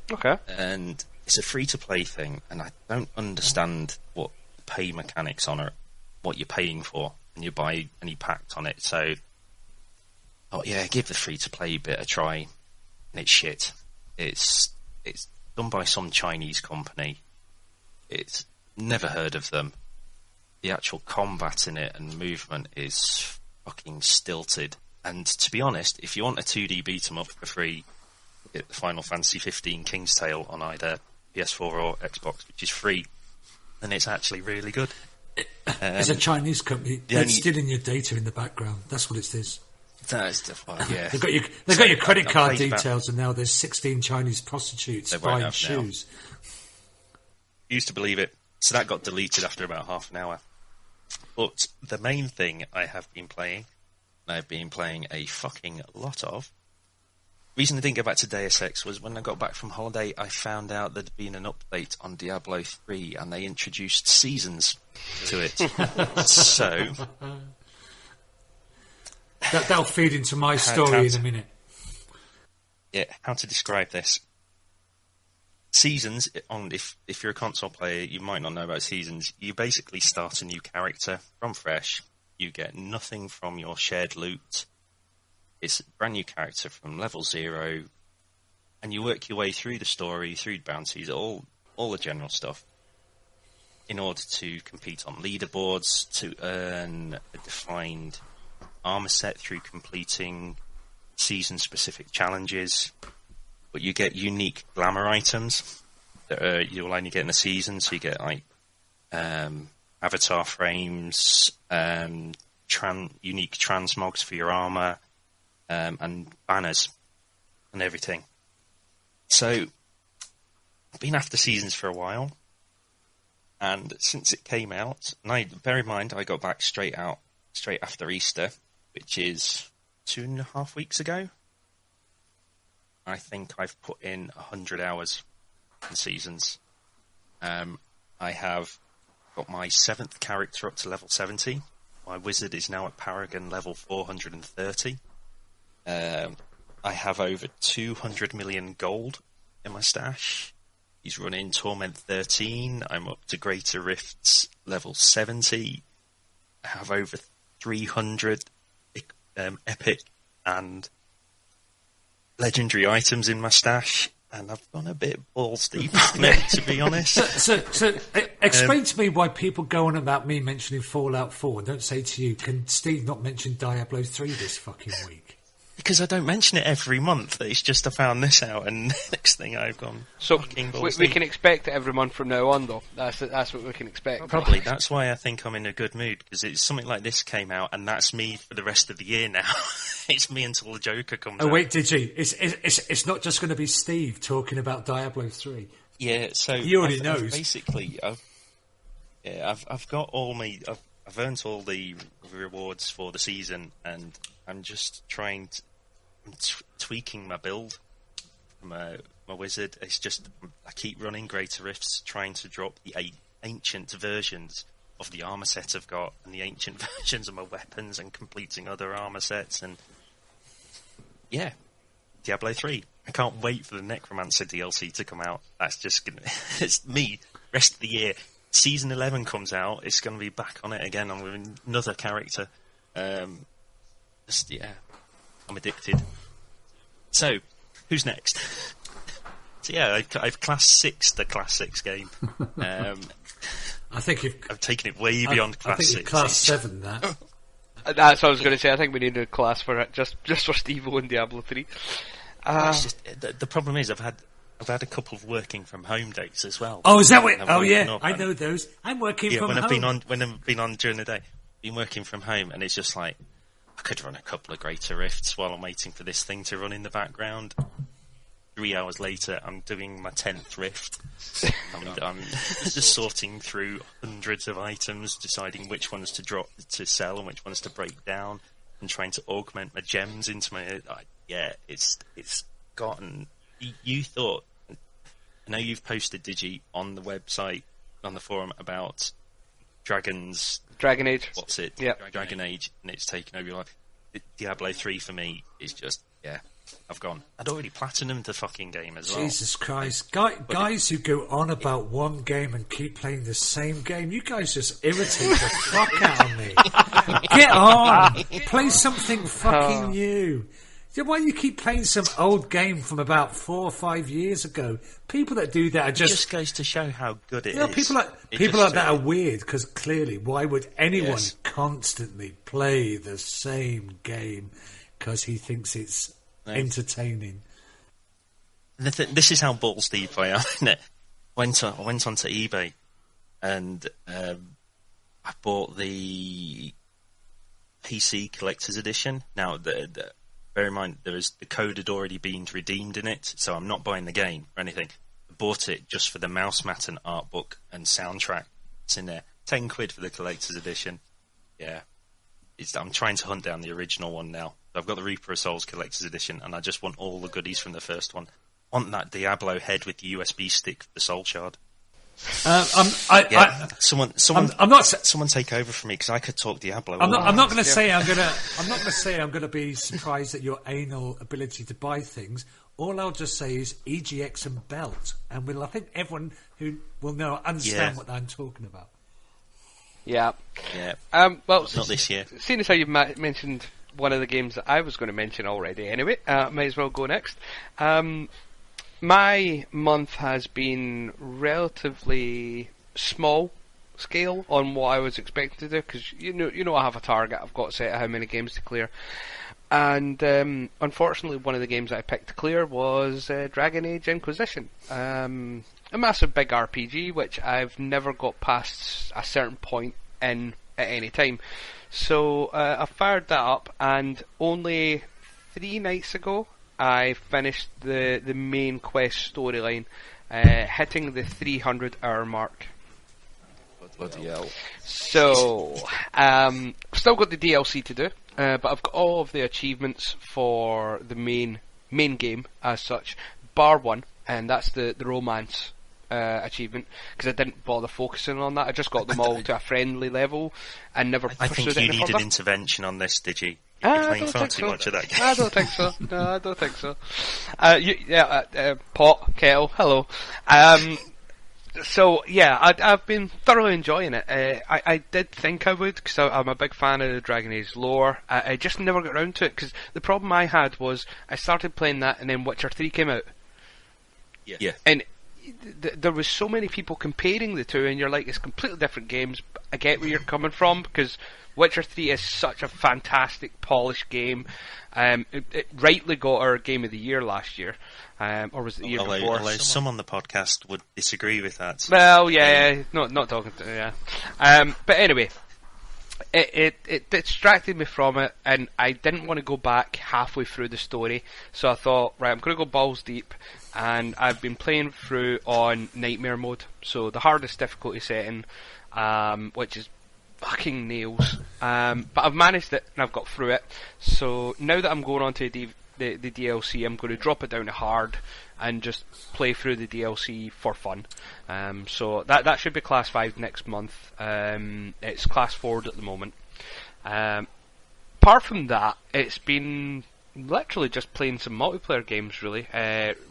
Okay. And it's a free-to-play thing, and I don't understand what the pay mechanics on it, what you're paying for, and you buy any packs on it. So, give the free-to-play bit a try, and it's shit. It's done by some Chinese company. It's never heard of them. The actual combat in it and movement is fucking stilted. And to be honest, if you want a 2D beat-em-up for free, get the Final Fantasy 15 King's Tale on either PS4 or Xbox, which is free, and it's actually really good. It's a Chinese company. They're stealing your data in the background. That's what it is. Yeah. They've got your credit card details, and now there's 16 Chinese prostitutes buying shoes. Used to believe it, so that got deleted after about half an hour. But the main thing I've been playing a fucking lot of. The reason I didn't go back to Deus Ex was when I got back from holiday, I found out there'd been an update on Diablo 3, and they introduced seasons to it. So that'll feed into my story in a minute. Yeah, how to describe this? Seasons, if you're a console player, you might not know about seasons. You basically start a new character from fresh. You get nothing from your shared loot. It's a brand new character from level 0, and you work your way through the story, through bounties, all the general stuff, in order to compete on leaderboards, to earn a defined armor set through completing season-specific challenges. But you get unique glamour items that you'll only get in the season, so you get like avatar frames, unique transmogs for your armor, and banners and everything. So I've been after seasons for a while, and since it came out, and bear in mind I got back straight after Easter, which is 2.5 weeks ago. I think I've put in 100 hours in seasons. I have got my 7th character up to level 70. My wizard is now at Paragon level 430. I have over 200 million gold in my stash. He's running Torment 13. I'm up to Greater Rifts level 70. I have over 300 epic and legendary items in my stash, and I've gone a bit balls deep on it, to be honest. So explain to me why people go on about me mentioning Fallout 4 and don't say to you, can Steve not mention Diablo 3 this fucking week? Because I don't mention it every month. It's just I found this out, and next thing I've gone. So fucking balls we deep. can expect it every month from now on, though. That's what we can expect. Probably. That's why I think I'm in a good mood, because it's something like this came out, and that's me for the rest of the year now. It's me until the Joker comes out. Oh wait, did you? It's not just going to be Steve talking about Diablo 3. Yeah, so he already knows. I've got all my. I've earned all the rewards for the season, and I'm just trying to. I'm tweaking my build. My wizard. It's just I keep running Greater Rifts, trying to drop the ancient versions of the armor set I've got, and the ancient versions of my weapons, and completing other armor sets, and yeah, Diablo 3. I can't wait for the Necromancer DLC to come out. That's just gonna. It's me. Rest of the year. Season 11 comes out. It's going to be back on it again. I'm with another character. I'm addicted. So, who's next? So yeah, I've class 6 the class 6 game. I think I've taken it way beyond class 6. I think class 7 that. That's what I was going to say. I think we need a class for it, just for Steve-O and Diablo 3. The problem is I've had a couple of working from home days as well. Oh, is that what? Oh yeah, I know those. I'm working from home. When I've been on during the day, been working from home, and it's just like I could run a couple of Greater Rifts while I'm waiting for this thing to run in the background. 3 hours later, I'm doing my 10th Rift. I'm just sorting through hundreds of items, deciding which ones to drop to sell and which ones to break down, and trying to augment my gems into my. It's gotten. You thought. I know you've posted Digi on the website, on the forum about Dragon Age. What's it? Yeah. Dragon Age, and it's taken over your life. Diablo 3 for me is just I've gone. I'd already platinumed the fucking game as well. Jesus Christ. Guys who go on about one game and keep playing the same game, you guys just irritate the fuck out of me. Get on! Play something fucking new. Why do you keep playing some old game from about 4 or 5 years ago? People that do that are just... It just goes to show how good it is. People like that are weird, because clearly, why would anyone Yes. constantly play the same game? Because he thinks it's entertaining. This is how balls deep I am, isn't it? I went onto eBay, and I bought the PC Collector's Edition. Now, bear in mind, the code had already been redeemed in it, so I'm not buying the game or anything. I bought it just for the mouse mat and art book and soundtrack. It's in there. £10 for the Collector's Edition. Yeah. I'm trying to hunt down the original one now. I've got the Reaper of Souls Collector's Edition, and I just want all the goodies from the first one. I want that Diablo head with the USB stick for the Soul Shard. Someone take over for me, because I could talk Diablo. I'm not going to say I'm going to be surprised at your anal ability to buy things. All I'll just say is EGX and belt, and I think everyone who will know understand what I'm talking about. Yeah. Yeah. Well, Not this year. Seeing as how you've mentioned one of the games that I was going to mention already anyway, might as well go next. My month has been relatively small scale on what I was expecting to do, because you know I have a target. I've got set of how many games to clear. And unfortunately, one of the games that I picked to clear was Dragon Age Inquisition. A massive big RPG, which I've never got past a certain point in at any time. So I fired that up, and only 3 nights ago I finished the main quest storyline, hitting the 300-hour mark. Bloody hell. So, still got the DLC to do, but I've got all of the achievements for the main game as such, bar one, and that's the romance achievement, because I didn't bother focusing on that. I just got them all to a friendly level and never I pursued think it you any needed further. intervention on this, did you? I You're playing don't far think too so. much of that game. I don't think so. No, I don't think so. Pot, kettle, hello. So yeah, I've been thoroughly enjoying it. I did think I would, because I'm a big fan of the Dragon Age lore. I just never got around to it, because the problem I had was I started playing that and then Witcher 3 came out. Yeah. And there was so many people comparing the two, and you're like, it's completely different games. I get where you're coming from, because Witcher 3 is such a fantastic, polished game. It rightly got our Game of the Year last year. Or was it the year before? Although some on the podcast would disagree with that. Well, yeah, not talking to, yeah. But anyway, it distracted me from it, and I didn't want to go back halfway through the story, so I thought, right, I'm going to go balls deep, and I've been playing through on Nightmare mode, so the hardest difficulty setting, which is fucking nails. But I've managed it, and I've got through it, so now that I'm going on to the DLC, I'm going to drop it down to hard and just play through the DLC for fun. So that should be Class 5 next month. It's Class 4 at the moment. Apart from that, it's been literally just playing some multiplayer games, really.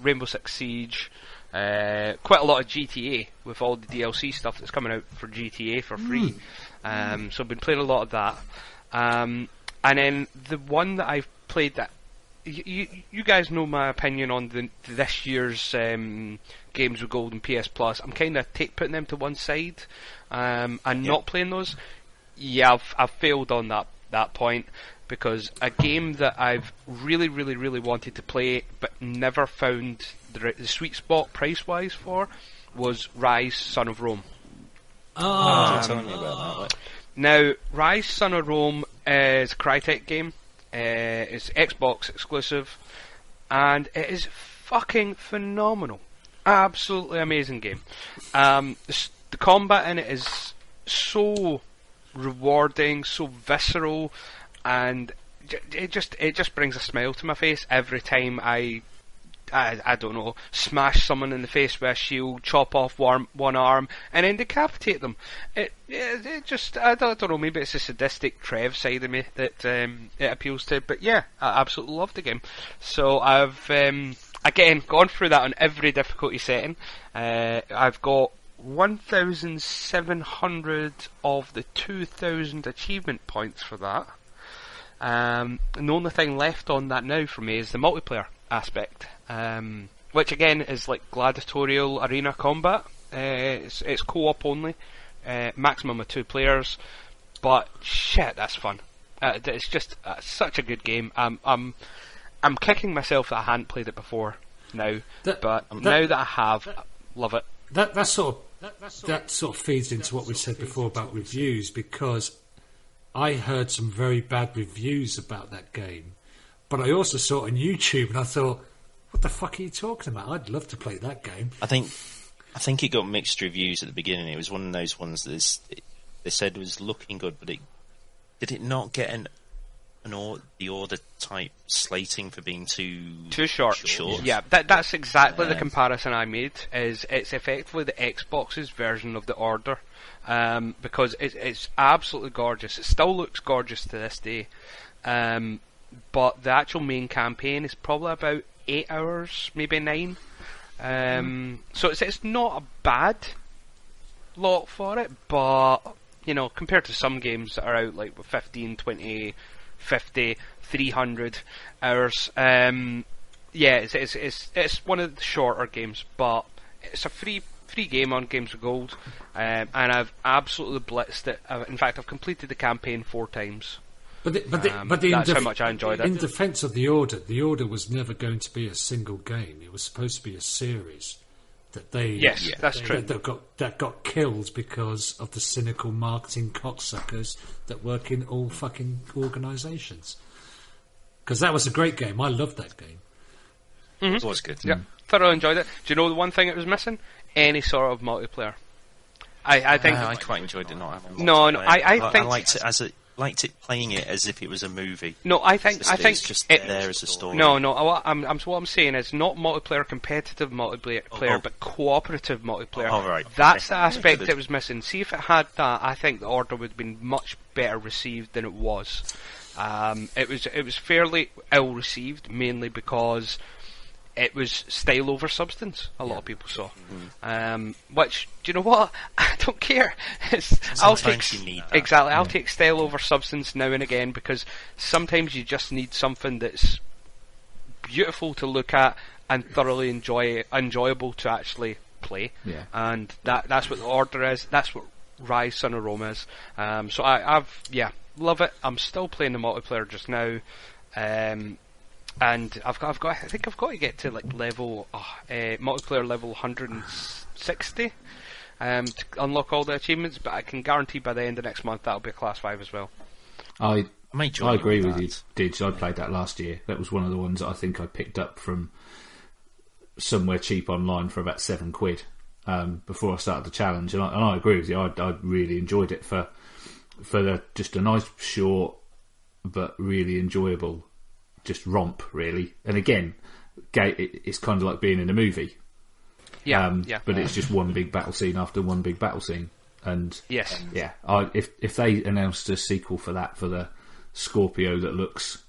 Rainbow Six Siege, quite a lot of GTA with all the DLC stuff that's coming out for GTA for free. So I've been playing a lot of that. And then the one that I've played that you guys know my opinion on this year's games with Gold and PS Plus. I'm kind of putting them to one side and not playing those. Yeah, I've failed on that point, because a game that I've really, really, really wanted to play but never found the sweet spot price-wise for was Rise, Son of Rome. Tell me about that. Now, Rise, Son of Rome is a Crytek game. It's Xbox exclusive, and it is fucking phenomenal. Absolutely amazing game. The combat in it is so rewarding, so visceral, and it just brings a smile to my face every time I don't know, smash someone in the face with a shield, chop off one arm, and then decapitate them. It just, I don't know, maybe it's a sadistic Trev side of me that it appeals to, but yeah, I absolutely love the game. So I've, again, gone through that on every difficulty setting. I've got 1,700 of the 2,000 achievement points for that. And the only thing left on that now for me is the multiplayer aspect, which again is like gladiatorial arena combat. It's co-op only, maximum of 2 players, but shit, that's fun. It's just such a good game. I'm kicking myself that I hadn't played it before now, but now that I have, I love it. That sort of feeds into what we said before about reviews, because I heard some very bad reviews about that game. But I also saw it on YouTube, and I thought, what the fuck are you talking about? I'd love to play that game. I think it got mixed reviews at the beginning. It was one of those ones that they said was looking good, but did it not get the order type slating for being too short? Yeah, that's exactly the comparison I made. Is it's effectively the Xbox's version of the order, because it's absolutely gorgeous. It still looks gorgeous to this day. But the actual main campaign is probably about 8 hours, maybe 9. So it's not a bad lot for it, but compared to some games that are out like with 15, 20, 50, 300 hours. It's one of the shorter games, but it's a free game on Games with Gold, and I've absolutely blitzed it. In fact, I've completed the campaign 4 times. That's how much I enjoyed it. In defence of the Order was never going to be a single game. It was supposed to be a series that that's true. That got killed because of the cynical marketing cocksuckers that work in all fucking organisations. Because that was a great game. I loved that game. Mm-hmm. It was good. Yeah, thoroughly enjoyed it. Do you know the one thing it was missing? Any sort of multiplayer. I think I quite enjoyed it not having multiplayer. I think I liked it playing it as if it was a movie. No, I think it's just there as a story. No. What I'm saying is not multiplayer, competitive multiplayer, but cooperative multiplayer. Oh, right. That's the aspect that was missing. See, if it had that, I think the Order would have been much better received than it was. It was fairly ill received, mainly because it was style over substance. A lot of people saw, which, do you know what? I don't care. I'll take style over substance now and again, because sometimes you just need something that's beautiful to look at and thoroughly enjoyable to actually play. Yeah. And that's what the Order is. That's what Rise Son of Rome is. So I've love it. I'm still playing the multiplayer just now. And I think I've got to get to like level multiplayer level 160 to unlock all the achievements. But I can guarantee by the end of next month that'll be a class 5 as well. I agree with you, Didge. I played that last year. That was one of the ones that I think I picked up from somewhere cheap online for about £7 before I started the challenge. And I agree with you. I really enjoyed it for just a nice, short but really enjoyable. Just romp, really. And again, it's kind of like being in a movie. But it's just one big battle scene after one big battle scene. And yes, if they announced a sequel for that, for the Scorpio that looks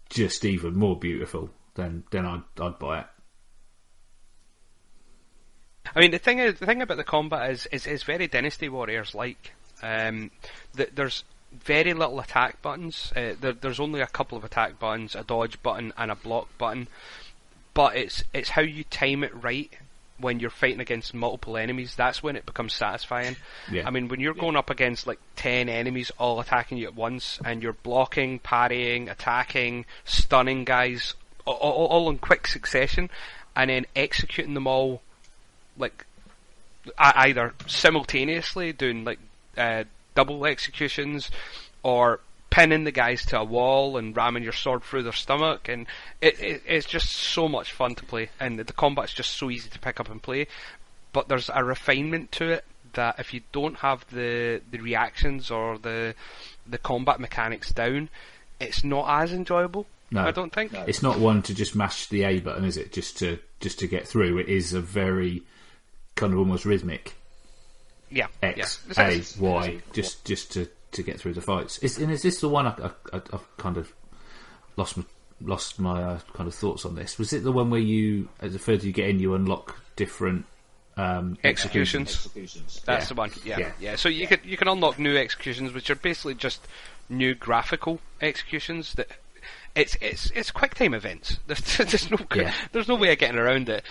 just even more beautiful, then I'd buy it. I mean, the thing about the combat is it's very Dynasty Warriors like. There's very little attack buttons. There's only a couple of attack buttons, a dodge button and a block button. But it's how you time it right when you're fighting against multiple enemies. That's when it becomes satisfying. Yeah. I mean, when you're going up against like 10 enemies all attacking you at once, and you're blocking, parrying, attacking, stunning guys all in quick succession, and then executing them all like either simultaneously doing like double executions, or pinning the guys to a wall and ramming your sword through their stomach, and it's just so much fun to play, and the combat's just so easy to pick up and play. But there's a refinement to it that if you don't have the reactions or the combat mechanics down, it's not as enjoyable. No, I don't think it's not one to just mash the A button, is it? Just to get through. It is a very kind of almost rhythmic. Yeah, X, A, Y, just to get through the fights. Is this the one I've kind of lost my kind of thoughts on this? Was it the one where you, as the further you get in, you unlock different executions? That's the one. Yeah. So you can unlock new executions, which are basically just new graphical executions. That it's quick time events. There's no way of getting around it.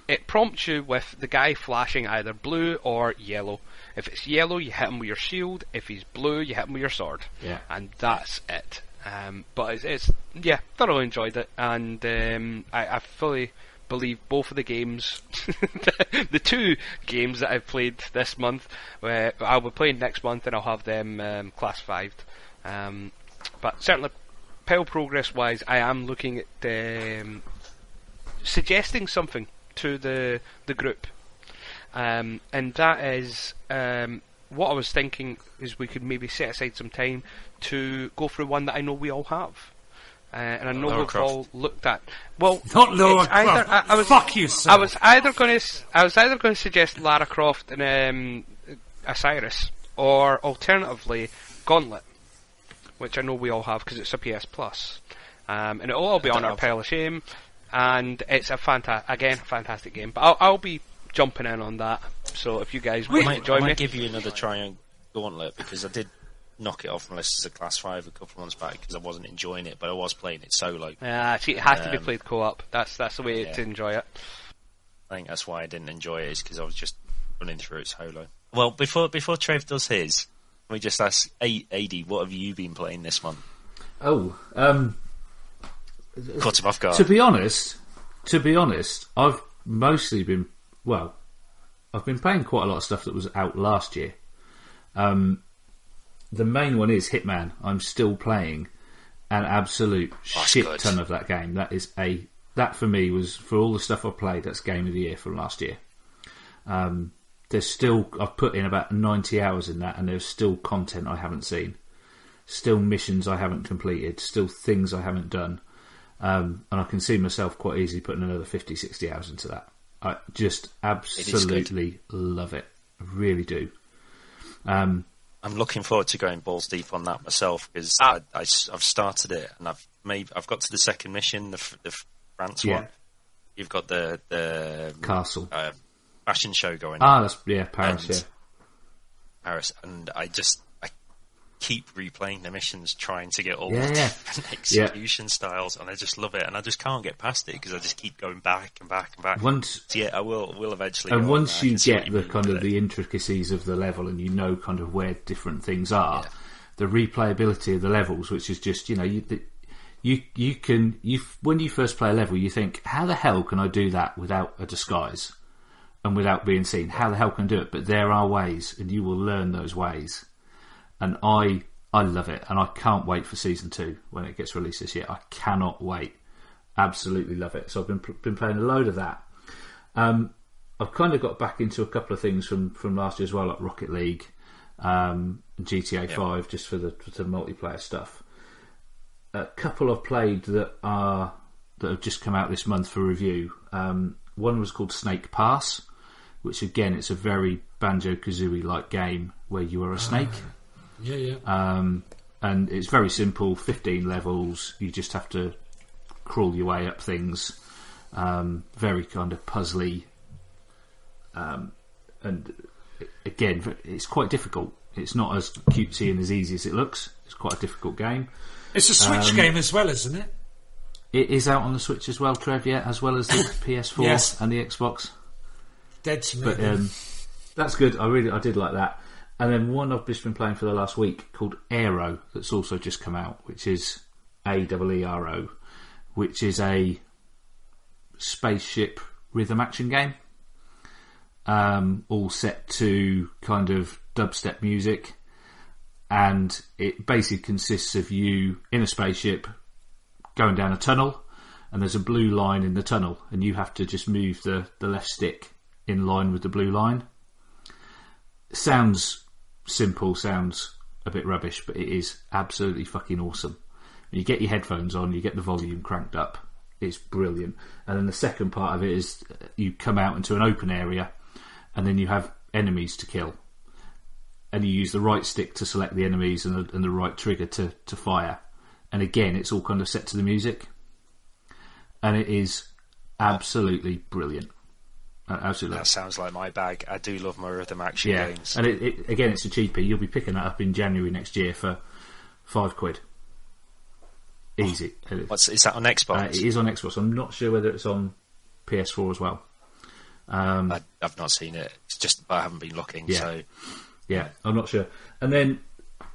It prompts you with the guy flashing either blue or yellow. If it's yellow, you hit him with your shield. If he's blue, you hit him with your sword. Yeah. And that's it. But it's thoroughly enjoyed it, and I fully believe both of the games, the 2 games that I've played this month, I'll be playing next month, and I'll have them class 5'd. But certainly, pile progress wise, I am looking at suggesting something to the group, and that is what I was thinking is we could maybe set aside some time to go through one that I know we all have, and I know we've all looked at. Well, not Lara Croft. Fuck yourself. I was either going to suggest Lara Croft and Osiris, or alternatively Gauntlet, which I know we all have because it's a PS Plus, and it'll all be on our pile of shame. And it's a fantastic game, but I'll be jumping in on that So if you guys I want might, to join I me, might give you another try on Gauntlet, because I did knock it off my list as a Class 5 a couple of months back because I wasn't enjoying it, but I was playing it solo. see, it has to be played co-op. That's the way to enjoy it. I think that's why I didn't enjoy it, is because I was just running through it solo. Well, before Trev does his, let me just ask, AD, what have you been playing this month? Oh, Caught him off guard. to be honest, I've mostly been I've been playing quite a lot of stuff that was out last year. The main one is Hitman. I'm still playing an absolute shit ton of that game. That for me was, for all the stuff I've played, that's Game of the Year from last year. I've put in about 90 hours in that, and there's still content I haven't seen, still missions I haven't completed, still things I haven't done, and I can see myself quite easily putting another 50, 60 hours into that. I just absolutely love it. I really do. I'm looking forward to going balls deep on that myself, because I've started it, and I've got to the second mission, the France one. You've got the castle fashion show going on. That's Paris. Paris, and I keep replaying the missions, trying to get all the different execution styles, and I just love it, and I just can't get past it because I just keep going back and back and back. I will eventually. And once you get the kind of the intricacies of the level, and you know kind of where different things are, the replayability of the levels, which is just you can when you first play a level, you think, how the hell can I do that without a disguise and without being seen? How the hell can I do it? But there are ways, and you will learn those ways. And I love it, and I can't wait for Season 2 when it gets released this year. I cannot wait. Absolutely love it. So I've been playing a load of that. I've kind of got back into a couple of things from last year as well, like Rocket League, and GTA 5, just for the multiplayer stuff. A couple I've played that have just come out this month for review. One was called Snake Pass, which again, it's a very Banjo-Kazooie-like game where you are a snake. And it's very simple, 15 levels. You just have to crawl your way up things. Very kind of puzzly. And again, it's quite difficult. It's not as cutesy and as easy as it looks. It's quite a difficult game. It's a Switch game as well, isn't it? It is out on the Switch as well, Trev, as well as the PS4 and the Xbox. Dead to me. But that's good. I did like that. And then one I've just been playing for the last week called Aero, that's also just come out, which is AEERO, which is a spaceship rhythm action game, all set to kind of dubstep music, and it basically consists of you in a spaceship going down a tunnel, and there's a blue line in the tunnel, and you have to just move the left stick in line with the blue line. Sounds simple, sounds a bit rubbish, but it is absolutely fucking awesome. You get your headphones on, you get the volume cranked up, it's brilliant. And then the second part of it is you come out into an open area, and then you have enemies to kill, and you use the right stick to select the enemies and the right trigger to fire. And again, it's all kind of set to the music, and it is absolutely brilliant. Absolutely. That sounds like my bag. I do love my rhythm action games. And again, it's a cheapie. You'll be picking that up in January next year for £5. Easy. Is that on Xbox? It is on Xbox. I'm not sure whether it's on PS4 as well. I've not seen it. It's just I haven't been looking. So I'm not sure. And then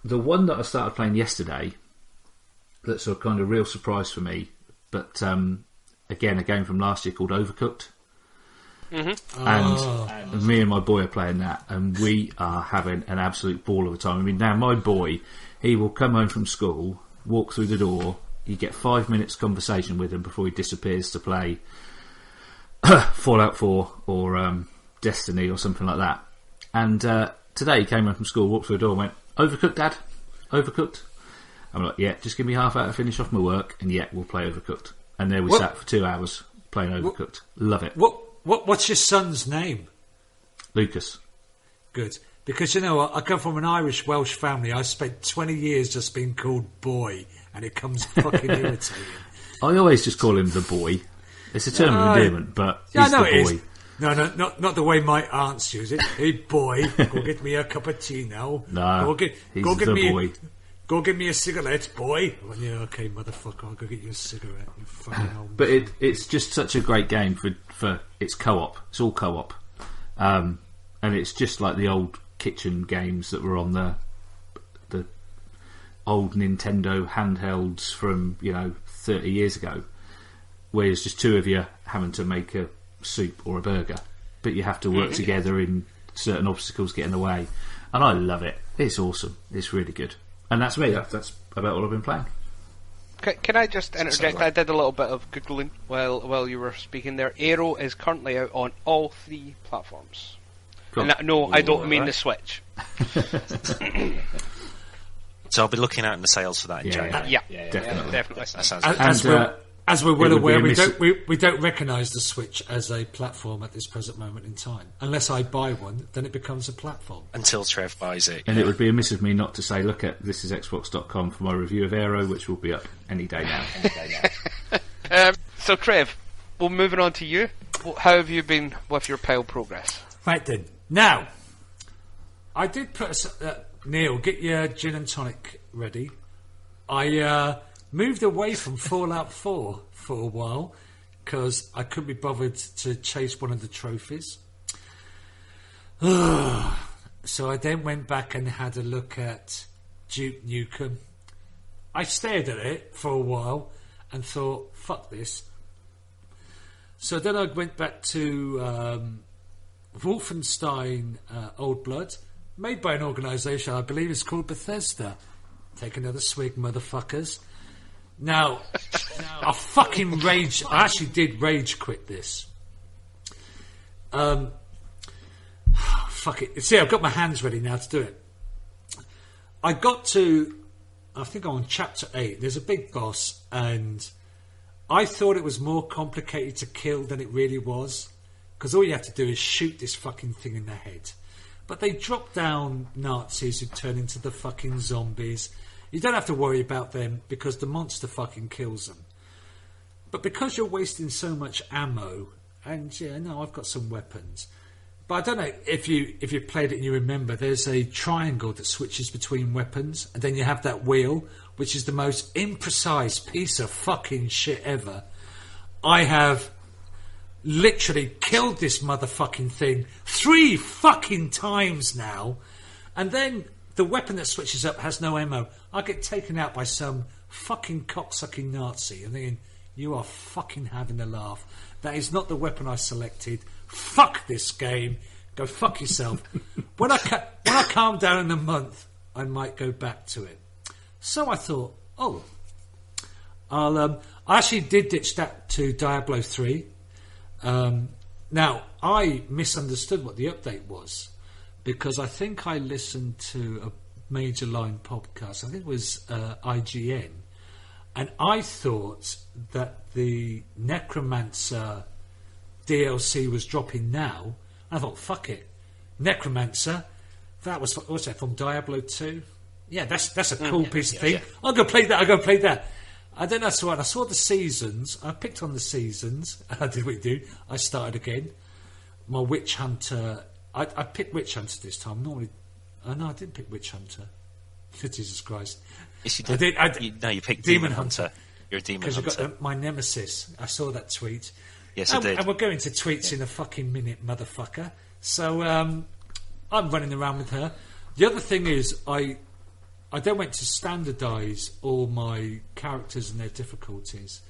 the one that I started playing yesterday, that's a kind of real surprise for me, but again, a game from last year called Overcooked. Mm-hmm. And me and my boy are playing that, and we are having an absolute ball of a time. I mean, now my boy, he will come home from school, walk through the door, you get 5 minutes conversation with him before he disappears to play Fallout 4 or Destiny or something like that. And today he came home from school, walked through the door and went, "Overcooked, Dad? Overcooked?" I'm like, "Yeah, just give me half hour to finish off my work, and we'll play Overcooked." And there we sat for 2 hours playing Overcooked. Love it. What's your son's name? Lucas. Good. Because you know what? I come from an Irish-Welsh family. I spent 20 years just being called boy, and it comes fucking irritating. I always just call him the boy. It's a term of endearment, but he's the boy. No, not the way my aunts use it. Hey, boy, go get me a cup of tea now. No, he's the boy. Go get me a cigarette, boy. Well, yeah, okay, motherfucker, I'll go get you a cigarette. You fucking old But it's just such a great game for its co-op. It's all co-op. And it's just like the old kitchen games that were on the old Nintendo handhelds from 30 years ago, where it's just two of you having to make a soup or a burger, but you have to work together in certain obstacles get in the way, and I love it. It's awesome. It's really good, and that's me. That's about all I've been playing. Can I just interject? I did a little bit of googling while you were speaking there. Aero is currently out on all 3 platforms. Cool. And no, I don't mean the Switch. So I'll be looking out in the sales for that in January. Yeah, definitely. That sounds As we're well It would aware, be we don't recognise the Switch as a platform at this present moment in time. Unless I buy one, then it becomes a platform. until Trev buys it. And it would be amiss of me not to say, look at thisisxbox.com for my review of Aero, which will be up any day now. So Trev, well, moving on to you. How have you been with your pile progress? Right then. Now, I did put Neil, get your gin and tonic ready. I moved away from Fallout 4 for a while because I couldn't be bothered to chase one of the trophies. So I then went back and had a look at Duke Nukem. I stared at it for a while and thought, fuck this. So then I went back to Wolfenstein Old Blood, made by an organisation I believe is called Bethesda. Take another swig, motherfuckers. Now, I fucking rage. I actually did rage quit this. Fuck it. See, I've got my hands ready now to do it. I got to, I think I'm on chapter 8. There's a big boss, and I thought it was more complicated to kill than it really was, because all you have to do is shoot this fucking thing in the head. But they drop down Nazis who turn into the fucking zombies. You don't have to worry about them because the monster fucking kills them. But because you're wasting so much ammo, and yeah, no, I've got some weapons. But I don't know if you played it and you remember, there's a triangle that switches between weapons, and then you have that wheel, which is the most imprecise piece of fucking shit ever. I have literally killed this motherfucking thing 3 fucking times now, and then the weapon that switches up has no ammo. I get taken out by some fucking cocksucking Nazi. I'm thinking, you are fucking having a laugh. That is not the weapon I selected. Fuck this game. Go fuck yourself. When I calm down in a month, I might go back to it. So I thought, I actually did ditch that to Diablo 3. Now, I misunderstood what the update was, because I think I listened to a Major Line podcast. I think it was IGN, and I thought that the Necromancer DLC was dropping now. I thought, fuck it, Necromancer. That was, what's that, from Diablo 2? Yeah, that's a cool piece of thing. Yeah. I'll go play that. I don't know. So I saw the seasons. I picked on the seasons. I did what you do. I started again. My Witch Hunter. I picked Witch Hunter this time. Normally, no, I didn't pick Witch Hunter. Jesus Christ! Yes, you did. You picked Demon Hunter. You're a Demon Hunter. Because you've got my nemesis. I saw that tweet. Yes, I did. And we're going to tweets in a fucking minute, motherfucker. So I'm running around with her. The other thing is, I then went to standardise all my characters and their difficulties,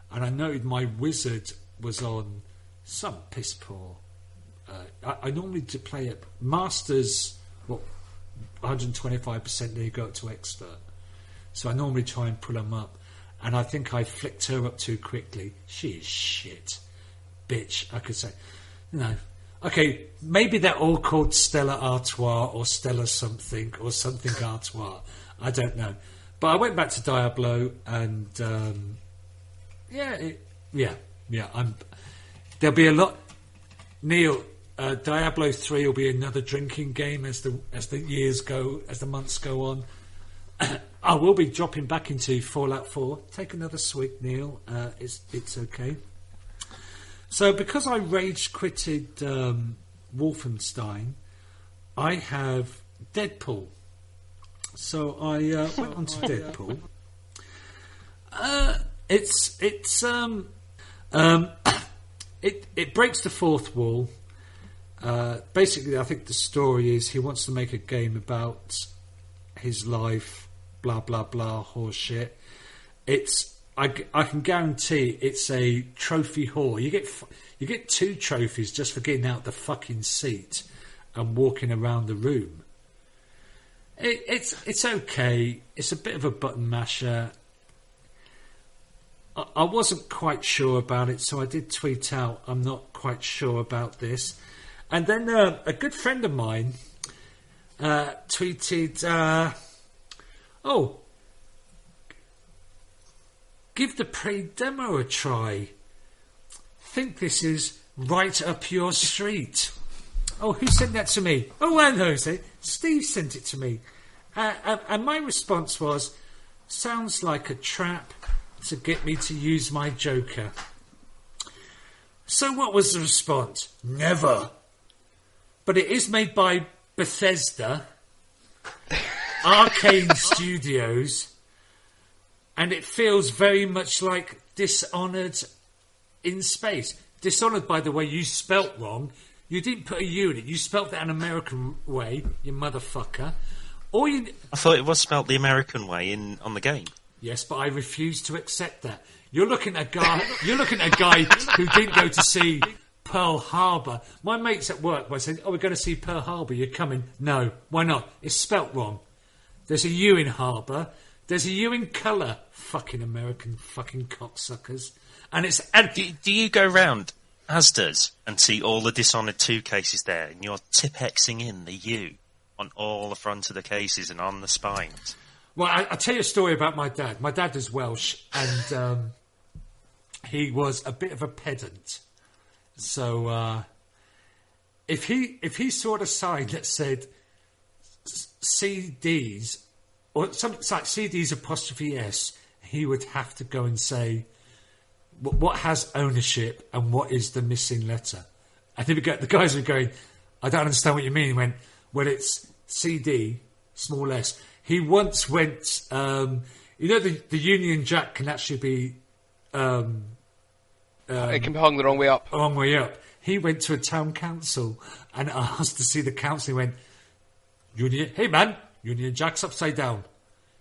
and I noted my wizard was on some piss poor. I normally do play at masters, 125%, then you go up to expert. So I normally try and pull them up, and I think I flicked her up too quickly. She is shit, bitch. I could say, no. Okay, maybe they're all called Stella Artois or Stella something or something Artois. I don't know. But I went back to Diablo, and there'll be a lot. Neil, Diablo 3 will be another drinking game as the years go, as the months go on. I will be dropping back into Fallout 4. Take another swig, Neil. It's okay. So because I rage quitted Wolfenstein, I have Deadpool. So I went on to Deadpool. It breaks the fourth wall. Basically, I think the story is he wants to make a game about his life, blah blah blah, horse shit. I can guarantee it's a trophy whore. You get 2 trophies just for getting out the fucking seat and walking around the room. It's okay. It's a bit of a button masher. I wasn't quite sure about it, so I did tweet out, I'm not quite sure about this. And then a good friend of mine tweeted, give the Prey demo a try. Think this is right up your street. Oh, who sent that to me? Oh, I know. Steve sent it to me. And my response was, sounds like a trap to get me to use my Joker. So what was the response? Never. But it is made by Bethesda, Arcane Studios, and it feels very much like Dishonored in space. Dishonored, by the way, you spelt wrong. You didn't put a U in it. You spelt that an American way, you motherfucker. I thought it was spelt the American way on the game. Yes, but I refuse to accept that. You're looking at a guy. You're looking at a guy who didn't go to see Pearl Harbor. My mates at work were saying, "Oh, we're going to see Pearl Harbor. You're coming?" No, why not? It's spelt wrong. There's a U in Harbor. There's a U in colour. Fucking American fucking cocksuckers. And it's do you go round Asda's and see all the Dishonored 2 cases there, and you're Tipexing in the U on all the front of the cases and on the spines? Well, I'll tell you a story about my dad. My dad is Welsh, and he was a bit of a pedant. So if he saw a sign that said CDs or something like CDs apostrophe S, he would have to go and say what has ownership and what is the missing letter. And the guys were going, I don't understand what you mean. He went, well, it's CD, small s. He once went, the Union Jack can actually be... it can be hung the wrong way up. Wrong way up. He went to a town council and asked to see the council. He went, hey man, Union Jack's upside down.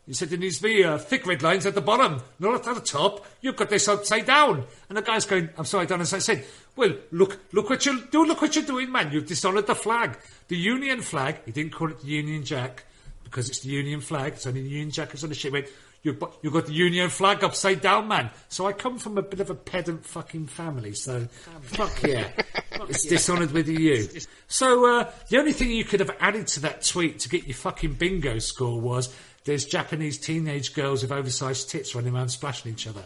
He said there needs to be thick red lines at the bottom, not at the top. You've got this upside down. And the guy's going, I'm sorry, I don't understand. I said, well, look what you're doing, man. You've dishonoured the flag. The Union flag, he didn't call it the Union Jack because it's the Union flag. It's only the Union Jack is on the ship. He went, you've got the Union flag upside down, man. So I come from a bit of a pedant fucking family, so fuck yeah. It's dishonoured with the U. So the only thing you could have added to that tweet to get your fucking bingo score was there's Japanese teenage girls with oversized tits running around splashing each other.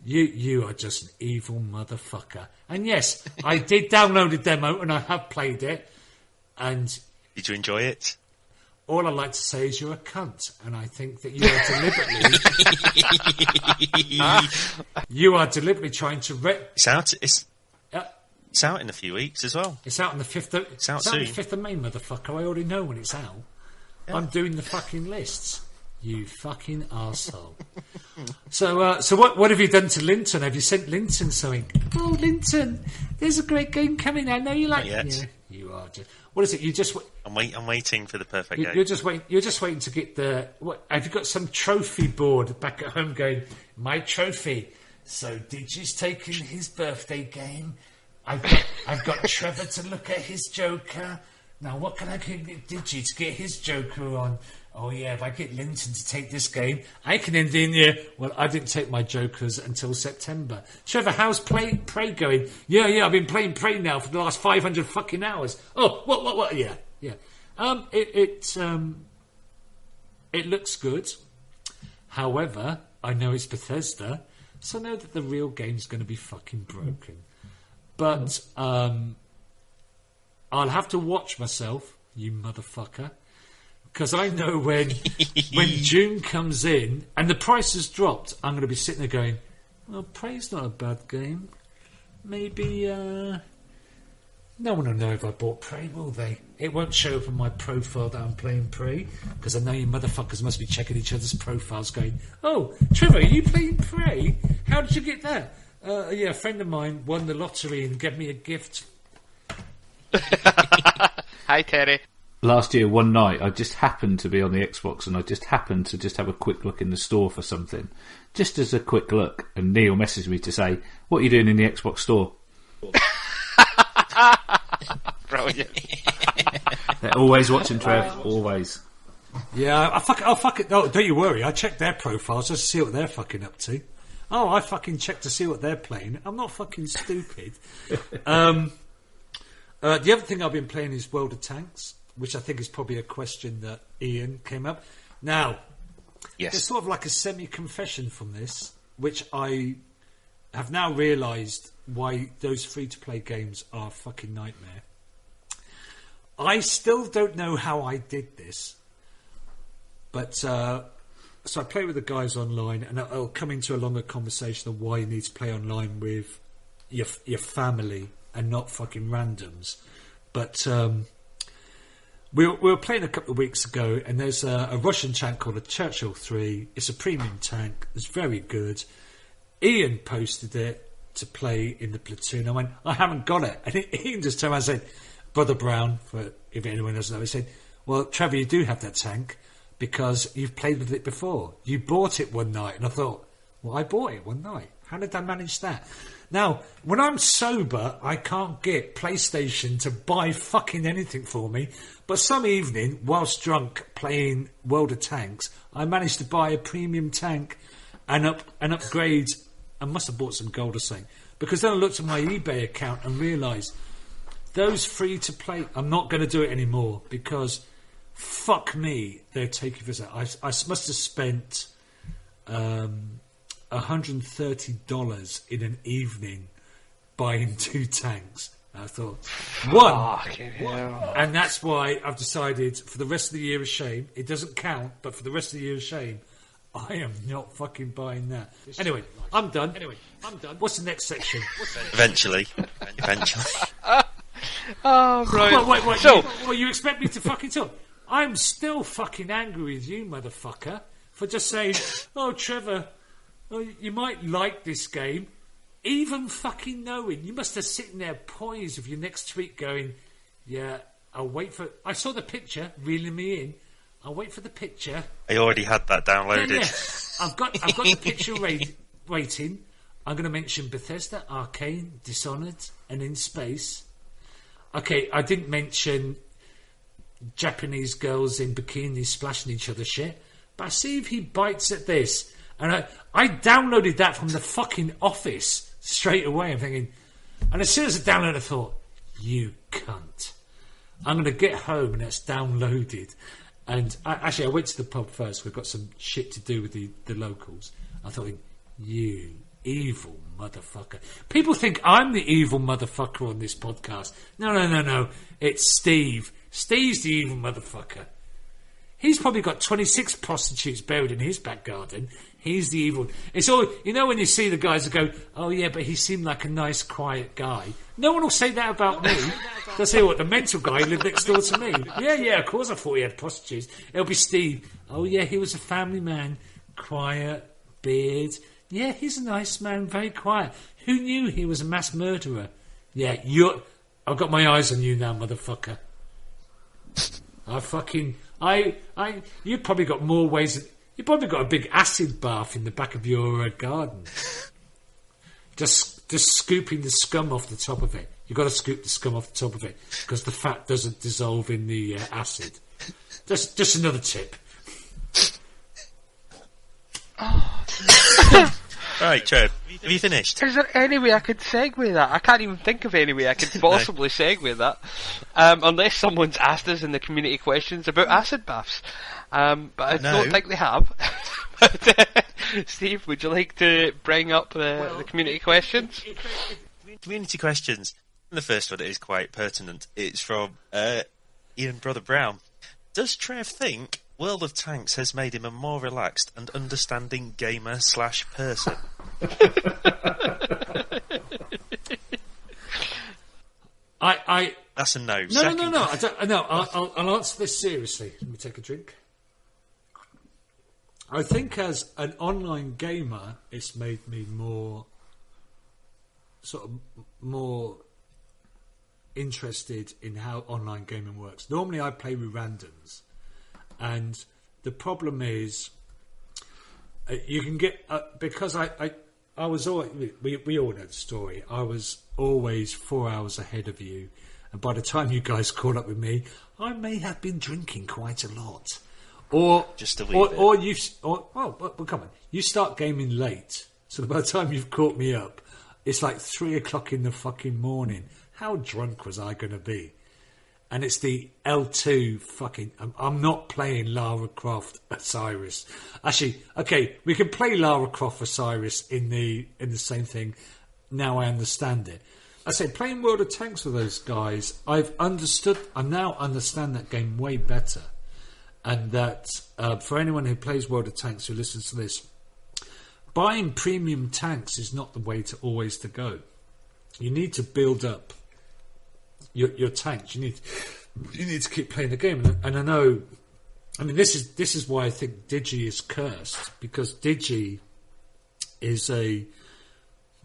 You are just an evil motherfucker. And yes, I did download the demo and I have played it. And did you enjoy it? All I'd like to say is you're a cunt, and I think that you are deliberately trying to... It's out in a few weeks as well. It's out on the 5th of... It's out soon. On the 5th of May, motherfucker. I already know when it's out. Yeah. I'm doing the fucking lists. You fucking arsehole. So what have you done to Linton? Have you sent Linton something? Oh, Linton, there's a great game coming. I know you like it. Yeah, you are just... What is it? You just... I'm waiting for the perfect game. You're just waiting to get the... What, have you got some trophy board back at home going, my trophy? So Digi's taking his birthday game. I've got Trevor to look at his Joker. Now what can I get Digi to get his Joker on? Oh yeah, if I get Linton to take this game, I can end in here. Well, I didn't take my Jokers until September. Trevor, how's Prey going? Yeah, I've been playing Prey now for the last 500 fucking hours. Oh, what? Yeah. It looks good. However, I know it's Bethesda, so I know that the real game's going to be fucking broken. But I'll have to watch myself, you motherfucker. Because I know when June comes in and the price has dropped, I'm going to be sitting there going, well, Prey's not a bad game. maybe no one will know if I bought Prey, will they? It won't show up on my profile that I'm playing Prey, because I know you motherfuckers must be checking each other's profiles going, oh, Trevor, are you playing Prey? How did you get that? Yeah, a friend of mine won the lottery and gave me a gift. Hi, Terry. Last year, one night, I just happened to be on the Xbox and I just happened to just have a quick look in the store for something. Just as a quick look. And Neil messaged me to say, what are you doing in the Xbox store? Brilliant. They're always watching, Trev. Always. Yeah, I'll fuck it. Oh, don't you worry. I check their profiles just to see what they're fucking up to. Oh, I fucking check to see what they're playing. I'm not fucking stupid. The other thing I've been playing is World of Tanks, which I think is probably a question that Ian came up. Now, Yes. there's sort of like a semi-confession from this, which I have now realised why those free-to-play games are a fucking nightmare. I still don't know how I did this, but so I play with the guys online, and I'll come into a longer conversation of why you need to play online with your family and not fucking randoms. But we were playing a couple of weeks ago, and there's a Russian tank called a Churchill 3. It's a premium tank. It's very good. Ian posted it to play in the platoon. I went, I haven't got it. And Ian just turned around and said, Brother Brown, for if anyone doesn't know, he said, well, Trevor, you do have that tank because you've played with it before. You bought it one night. And I thought, well, I bought it one night. How did I manage that? Now, when I'm sober, I can't get PlayStation to buy fucking anything for me. But some evening, whilst drunk playing World of Tanks, I managed to buy a premium tank and upgrade. I must have bought some gold or something. Because then I looked at my eBay account and realised those free-to-play, I'm not going to do it anymore because, fuck me, they're taking for that. I must have spent $130 in an evening buying 2 tanks. I thought, one, and that's why I've decided for the rest of the year of shame, it doesn't count, but for the rest of the year of shame, I am not fucking buying that. Anyway, I'm done. What's the next section? Eventually. Oh, right. Wait. So, you expect me to fucking talk? I'm still fucking angry with you, motherfucker, for just saying, oh, Trevor, you might like this game. Even fucking knowing, you must have sitting there poised with your next tweet going, yeah, I'll wait for... I saw the picture, reeling me in. I'll wait for the picture. I already had that downloaded. Yeah. I've got the picture waiting. I'm going to mention Bethesda, Arcane, Dishonored, and In Space. Okay, I didn't mention Japanese girls in bikinis splashing each other shit, but I see if he bites at this. And I downloaded that from the fucking office straight away. I'm thinking, and as soon as I downloaded, I thought, you cunt. I'm going to get home and it's downloaded. And I went to the pub first. We've got some shit to do with the locals. I thought, you evil motherfucker. People think I'm the evil motherfucker on this podcast. No. It's Steve. Steve's the evil motherfucker. He's probably got 26 prostitutes buried in his back garden. He's the evil. It's all, you know, when you see the guys that go, oh yeah, but he seemed like a nice, quiet guy. No one will say that about me. They'll say, what, the mental guy lived next door to me. Yeah, of course I thought he had prostitutes. It'll be Steve. Oh yeah, he was a family man. Quiet, beard. Yeah, he's a nice man, very quiet. Who knew he was a mass murderer? Yeah, I've got my eyes on you now, motherfucker. You've probably got more ways. You've probably got a big acid bath in the back of your garden. Just scooping the scum off the top of it. You've got to scoop the scum off the top of it because the fat doesn't dissolve in the acid. Just another tip. Right, Trev, have you finished? Is there any way I could segue that? I can't even think of any way I could possibly segue that. Unless someone's asked us in the community questions about acid baths. But I don't think they have. But, Steve, would you like to bring up the community questions? Community questions. The first one is quite pertinent. It's from Ian Brother Brown. Does Trev think World of Tanks has made him a more relaxed and understanding gamer/person? That's a no. No. I don't. No, I'll answer this seriously. Let me take a drink. I think as an online gamer, it's made me more interested in how online gaming works. Normally, I play with randoms, and the problem is you can get because I was always we all know the story. I was always 4 hours ahead of you, and by the time you guys caught up with me, I may have been drinking quite a lot. Or just to leave well, come on. You start gaming late, so by the time you've caught me up, it's like 3 o'clock in the fucking morning. How drunk was I going to be? And it's the L2 fucking. I'm not playing Lara Croft Osiris. Actually, okay, we can play Lara Croft Osiris in the same thing. Now I understand it. I say playing World of Tanks with those guys. I now understand that game way better. And that for anyone who plays World of Tanks who listens to this, buying premium tanks is not the way to always to go. You need to build up your tanks. You need to keep playing the game. And I know, I mean, this is why I think Digi is cursed, because Digi is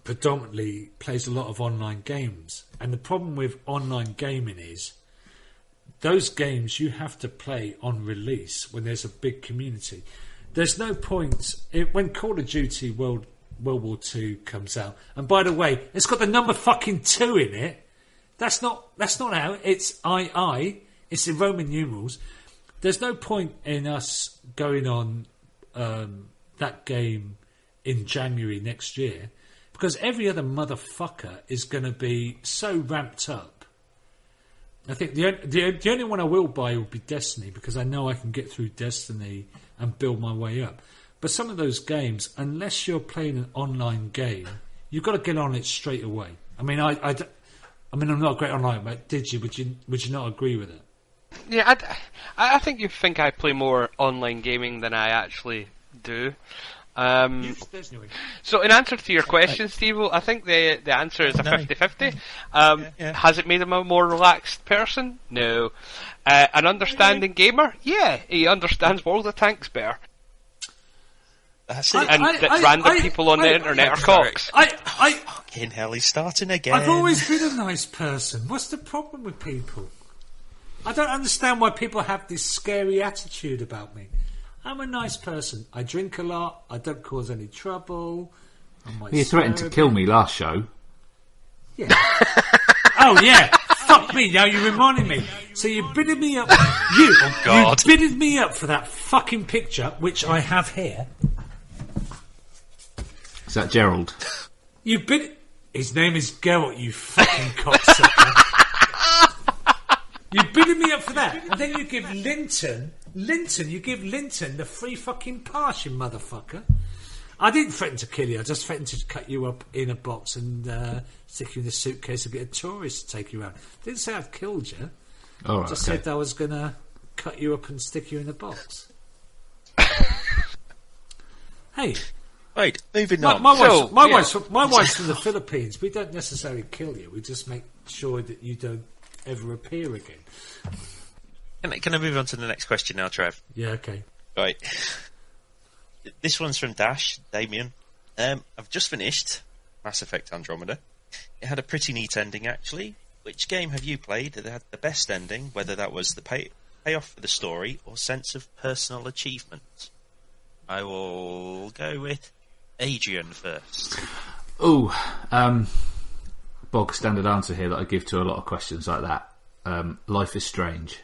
predominantly plays a lot of online games, and the problem with online gaming is those games you have to play on release when there's a big community. There's no point when Call of Duty World War II comes out. And by the way, it's got the number fucking 2 in it. That's not how it's II. It's in Roman numerals. There's no point in us going on that game in January next year, because every other motherfucker is going to be so ramped up. I think the only one I will buy will be Destiny, because I know I can get through Destiny and build my way up. But some of those games, unless you're playing an online game, you've got to get on it straight away. I mean, I'm not great online, but would you not agree with it? Yeah, I think you think I play more online gaming than I actually do. So in answer to your question, Steve, I think the answer is a 50-50. Has it made him a more relaxed person? No. An understanding gamer? Yeah, he understands World of Tanks better. That's it. And that random people on the internet are cocks. Fucking hell, he's starting again. I've always been a nice person. What's the problem with people? I don't understand why people have this scary attitude about me. I'm a nice person. I drink a lot. I don't cause any trouble. You threatened to kill me last show. Yeah. Oh, yeah. Fuck me. Now you reminded me. So you bidded me up. You bidded me up for that fucking picture, which I have here. Is that Gerald? You bid. His name is Geralt, you fucking cocksucker. You bidded me up for that. And then you give Linton, you give Linton the free fucking pass, you motherfucker. I didn't threaten to kill you. I just threatened to cut you up in a box and stick you in a suitcase and get a tourist to take you around. Didn't say I've killed you. All right, just said I was going to cut you up and stick you in a box. Hey. Wait, moving on. My wife's from the Philippines. We don't necessarily kill you. We just make sure that you don't ever appear again. Can I move on to the next question now, Trev? Yeah, okay. Right. This one's from Dash, Damien. I've just finished Mass Effect Andromeda. It had a pretty neat ending, actually. Which game have you played that had the best ending, whether that was the payoff for the story or sense of personal achievement? I will go with Adrian first. Bog standard answer here that I give to a lot of questions like that. Life is Strange.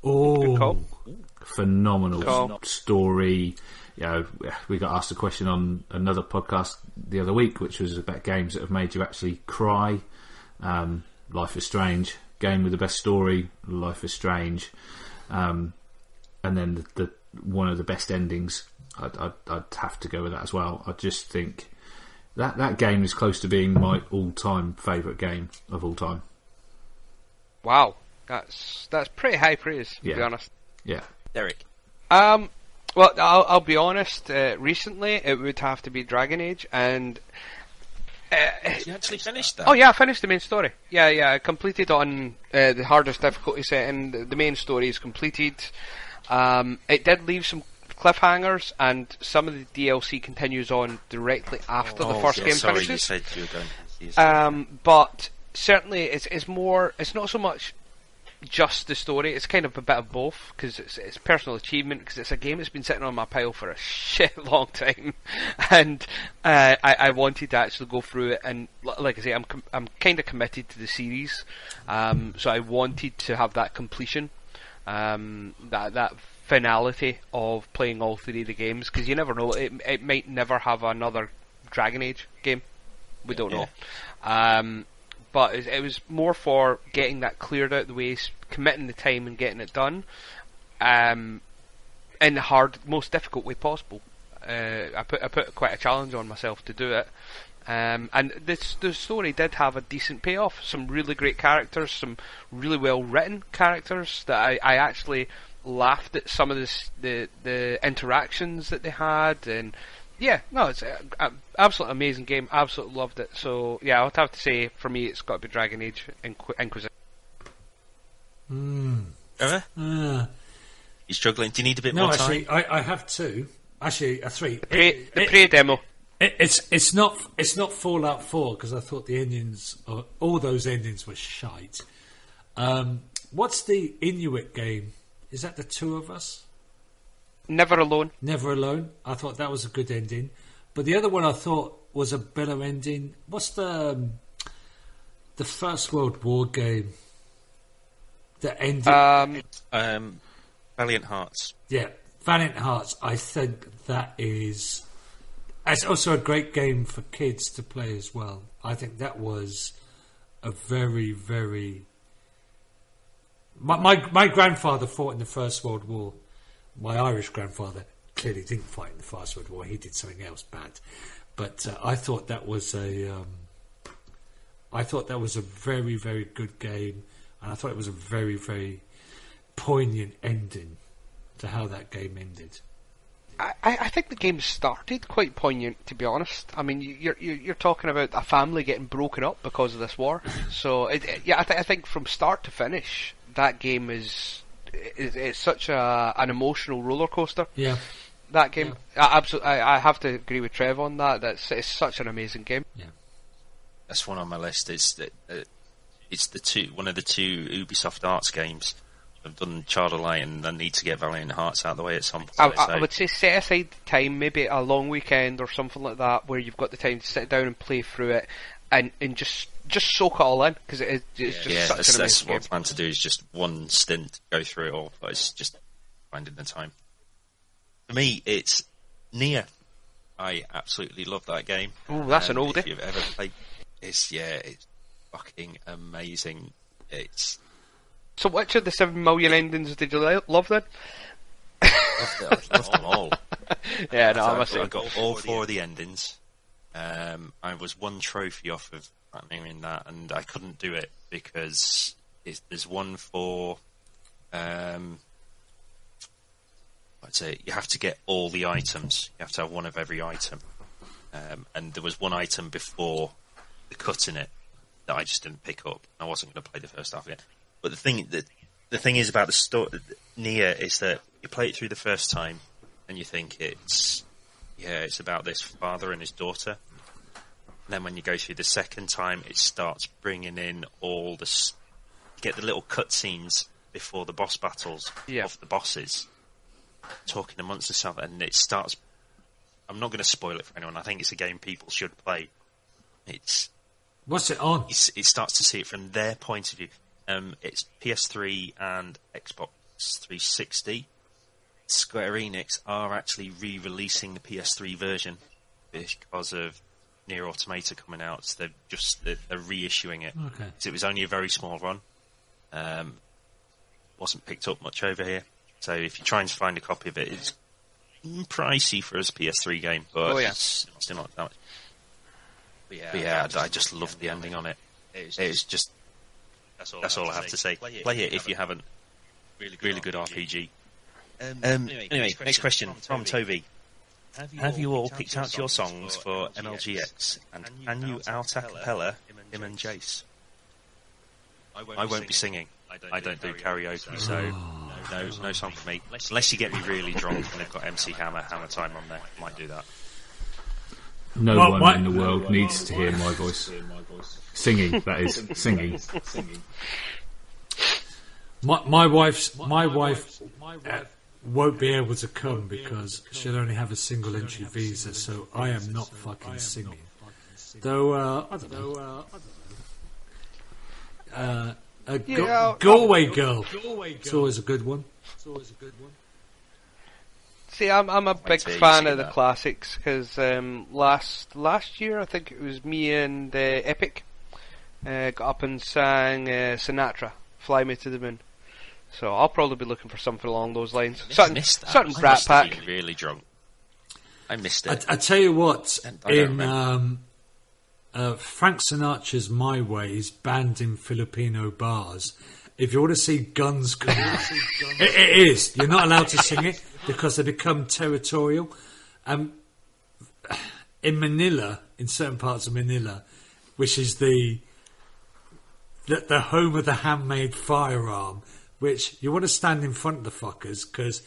Oh, phenomenal story. You know, we got asked a question on another podcast the other week, which was about games that have made you actually cry. Life is Strange. Game with the best story. Life is Strange. And then the one of the best endings. I'd have to go with that as well. I just think that game is close to being my all-time favourite game of all time. Wow, that's pretty high praise, to be honest. Yeah, Derek. Well, I'll be honest. Recently, it would have to be Dragon Age, and Did you actually finish that? Oh yeah, I finished the main story. Yeah, I completed on the hardest difficulty setting. The main story is completed. It did leave some cliffhangers, and some of the DLC continues on directly after the first game finishes. You said you were going. But certainly, it's more. It's not so much just the story. It's kind of a bit of both, because it's personal achievement, because it's a game that's been sitting on my pile for a shit long time, and I wanted to actually go through it. And like I say, I'm kind of committed to the series, so I wanted to have that completion, that finality of playing all three of the games, because you never know, it might never have another Dragon Age game. We don't know. But it was more for getting that cleared out of the way, committing the time and getting it done, in the most difficult way possible. I put quite a challenge on myself to do it, and the story did have a decent payoff. Some really great characters, some really well written characters that I actually laughed at some of the interactions that they had, and yeah, no, it's an absolutely amazing game. Absolutely loved it. So yeah, I would have to say, for me, it's got to be Dragon Age Inquisition. Trevor? You struggling? Do you need a bit more time? No, actually, I have two. Actually, a three. The pre-demo. It's not Fallout 4, because I thought the endings, all those endings were shite. What's the Inuit game? Is that the Two of Us? Never Alone. Never Alone. I thought that was a good ending. But the other one I thought was a better ending. What's the First World War game that ended? Valiant Hearts. Yeah, Valiant Hearts. I think that is. It's also a great game for kids to play as well. I think that was a very, very. My grandfather fought in the First World War. My Irish grandfather clearly didn't fight in the First World War. He did something else bad. But I thought that was a very, very good game, and I thought it was a very, very poignant ending to how that game ended. I think the game started quite poignant, to be honest. I mean, you're talking about a family getting broken up because of this war. So I think from start to finish, that game is. It's such an emotional roller coaster. Yeah, that game. Yeah. I have to agree with Trevor on that. It's such an amazing game. Yeah, that's one on my list. It's one of the two Ubisoft Arts games. I've done Child of Light, and I need to get Valiant Hearts out of the way at some point. I would say set aside time, maybe a long weekend or something like that, where you've got the time to sit down and play through it, and just soak it all in, because it's just such an amazing game. That's what I plan to do, is just one stint, go through it all, but it's just finding the time. For me, it's Nier. I absolutely love that game. Oh, that's an oldie. If you've ever played, it's fucking amazing. So which of the 7 million endings did you love then? I loved them all. Yeah, no, I got all 4 of the endings. I was 1 trophy off of in that, and I couldn't do it because there's one for I'd say you have to get all the items. You have to have one of every item, and there was one item before the cut in it that I just didn't pick up. I wasn't going to play the first half of it. But the thing is about the Nier is that you play it through the first time and you think it's about this father and his daughter. And then when you go through the second time, it starts bringing in all the... You get the little cutscenes before the boss battles of the bosses, talking amongst themselves, and it starts... I'm not going to spoil it for anyone. I think it's a game people should play. What's it on? It starts to see it from their point of view. It's PS3 and Xbox 360. Square Enix are actually re-releasing the PS3 version because of Nier Automata coming out. So they're reissuing it. Okay. So it was only a very small run. Wasn't picked up much over here. So if you're trying to find a copy of it, it's pricey for a PS3 game, but it's still not that much. But yeah, I just loved the ending on it. It's just... That's all I have to say. Play it if you haven't. Really good RPG. Anyway, next question from Toby. Have you all picked out your songs for MLGX? And can you out a cappella him and Jace? I won't be singing. I don't do karaoke, so no song for me. Unless you get me really drunk and they've got MC Hammer Time on there. Might do that. No one in the world needs to hear my voice. Singing, that is. Singing. My wife won't be able to come because she'll only have a single entry visa, so I am not fucking singing. Though, I don't know. Galway Girl. It's always a good one. See, I'm a big fan of the classics because last year I think it was me and Epic got up and sang Sinatra, "Fly Me to the Moon." So I'll probably be looking for something along those lines. Certain Brat Pack. Really drunk. I missed it. I tell you what, in Frank Sinatra's "My Way" is banned in Filipino bars. If you want to see guns come out, it is. You're not allowed to sing it because they become territorial. In Manila, in certain parts of Manila, which is the home of the handmade firearm, which you want to stand in front of the fuckers because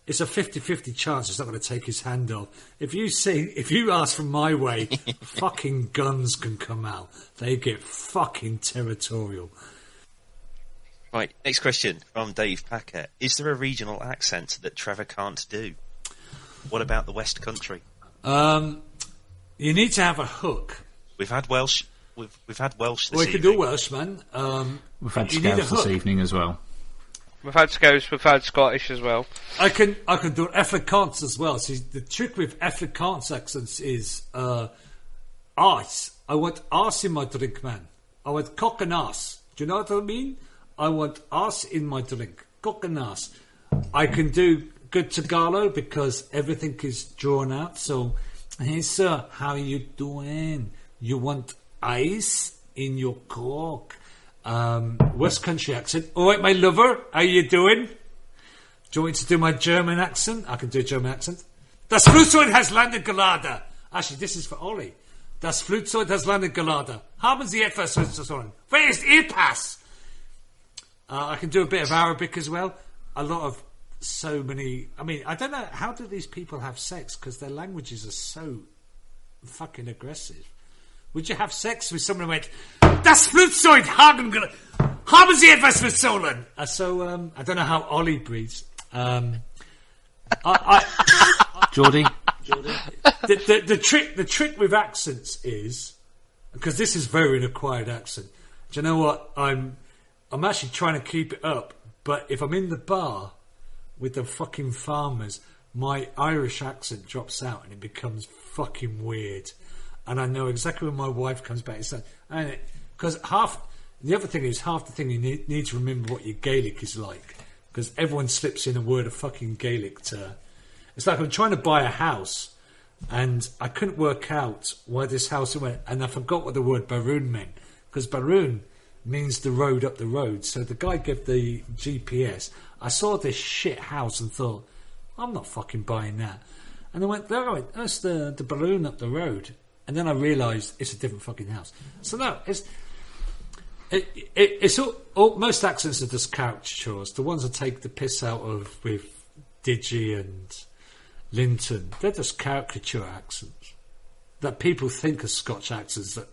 it's a 50-50 chance he's not going to take his hand off. If you ask for "My Way," fucking guns can come out. They get fucking territorial. Right, next question from Dave Packer. Is there a regional accent that Trevor can't do? What about the West Country? You need to have a hook. We've had Welsh. We've had Welsh this evening. We can do Welsh, man. We've had Scouse this evening as well. We've had Scouse. We've had Scottish as well. I can do Afrikaans as well. See, the trick with Afrikaans accents is arse. I want arse in my drink, man. I want cock and arse. Do you know what I mean? I want arse in my drink. Cock and arse. I can do good Tagalog because everything is drawn out. So, hey sir, how you doing? You want ice in your coke? West Country accent. All right, my lover, how you doing? Do you want me to do my German accent? I can do a German accent. Das Flugzeug has landed gerade. Actually, this is for Ollie. Das Flugzeug has landed gerade. Haben Sie etwas zu sagen? Where is Ihr Pass? I can do a bit of Arabic as well. I mean, I don't know, how do these people have sex? Because their languages are so fucking aggressive. Would you have sex with someone who went, Das Flugzeug haben Sie etwas verstohlen? I don't know how Ollie breathes. Geordie? The trick with accents is, because this is very an acquired accent. Do you know what? I'm actually trying to keep it up, but if I'm in the bar with the fucking farmers, my Irish accent drops out and it becomes fucking weird. And I know exactly when my wife comes back. Because the other thing is, half the thing you need to remember what your Gaelic is like. Because everyone slips in a word of fucking Gaelic to... It's like I'm trying to buy a house and I couldn't work out why this house went, and I forgot what the word Baroon meant. Because Baroon means the road up the road. So the guy gave the GPS. I saw this shit house and thought, I'm not fucking buying that. And I went, that's the balloon up the road. And then I realised it's a different fucking house. So no, it's all most accents are just caricatures. The ones I take the piss out of with Digi and Linton, they're just caricature accents that people think are Scotch accents that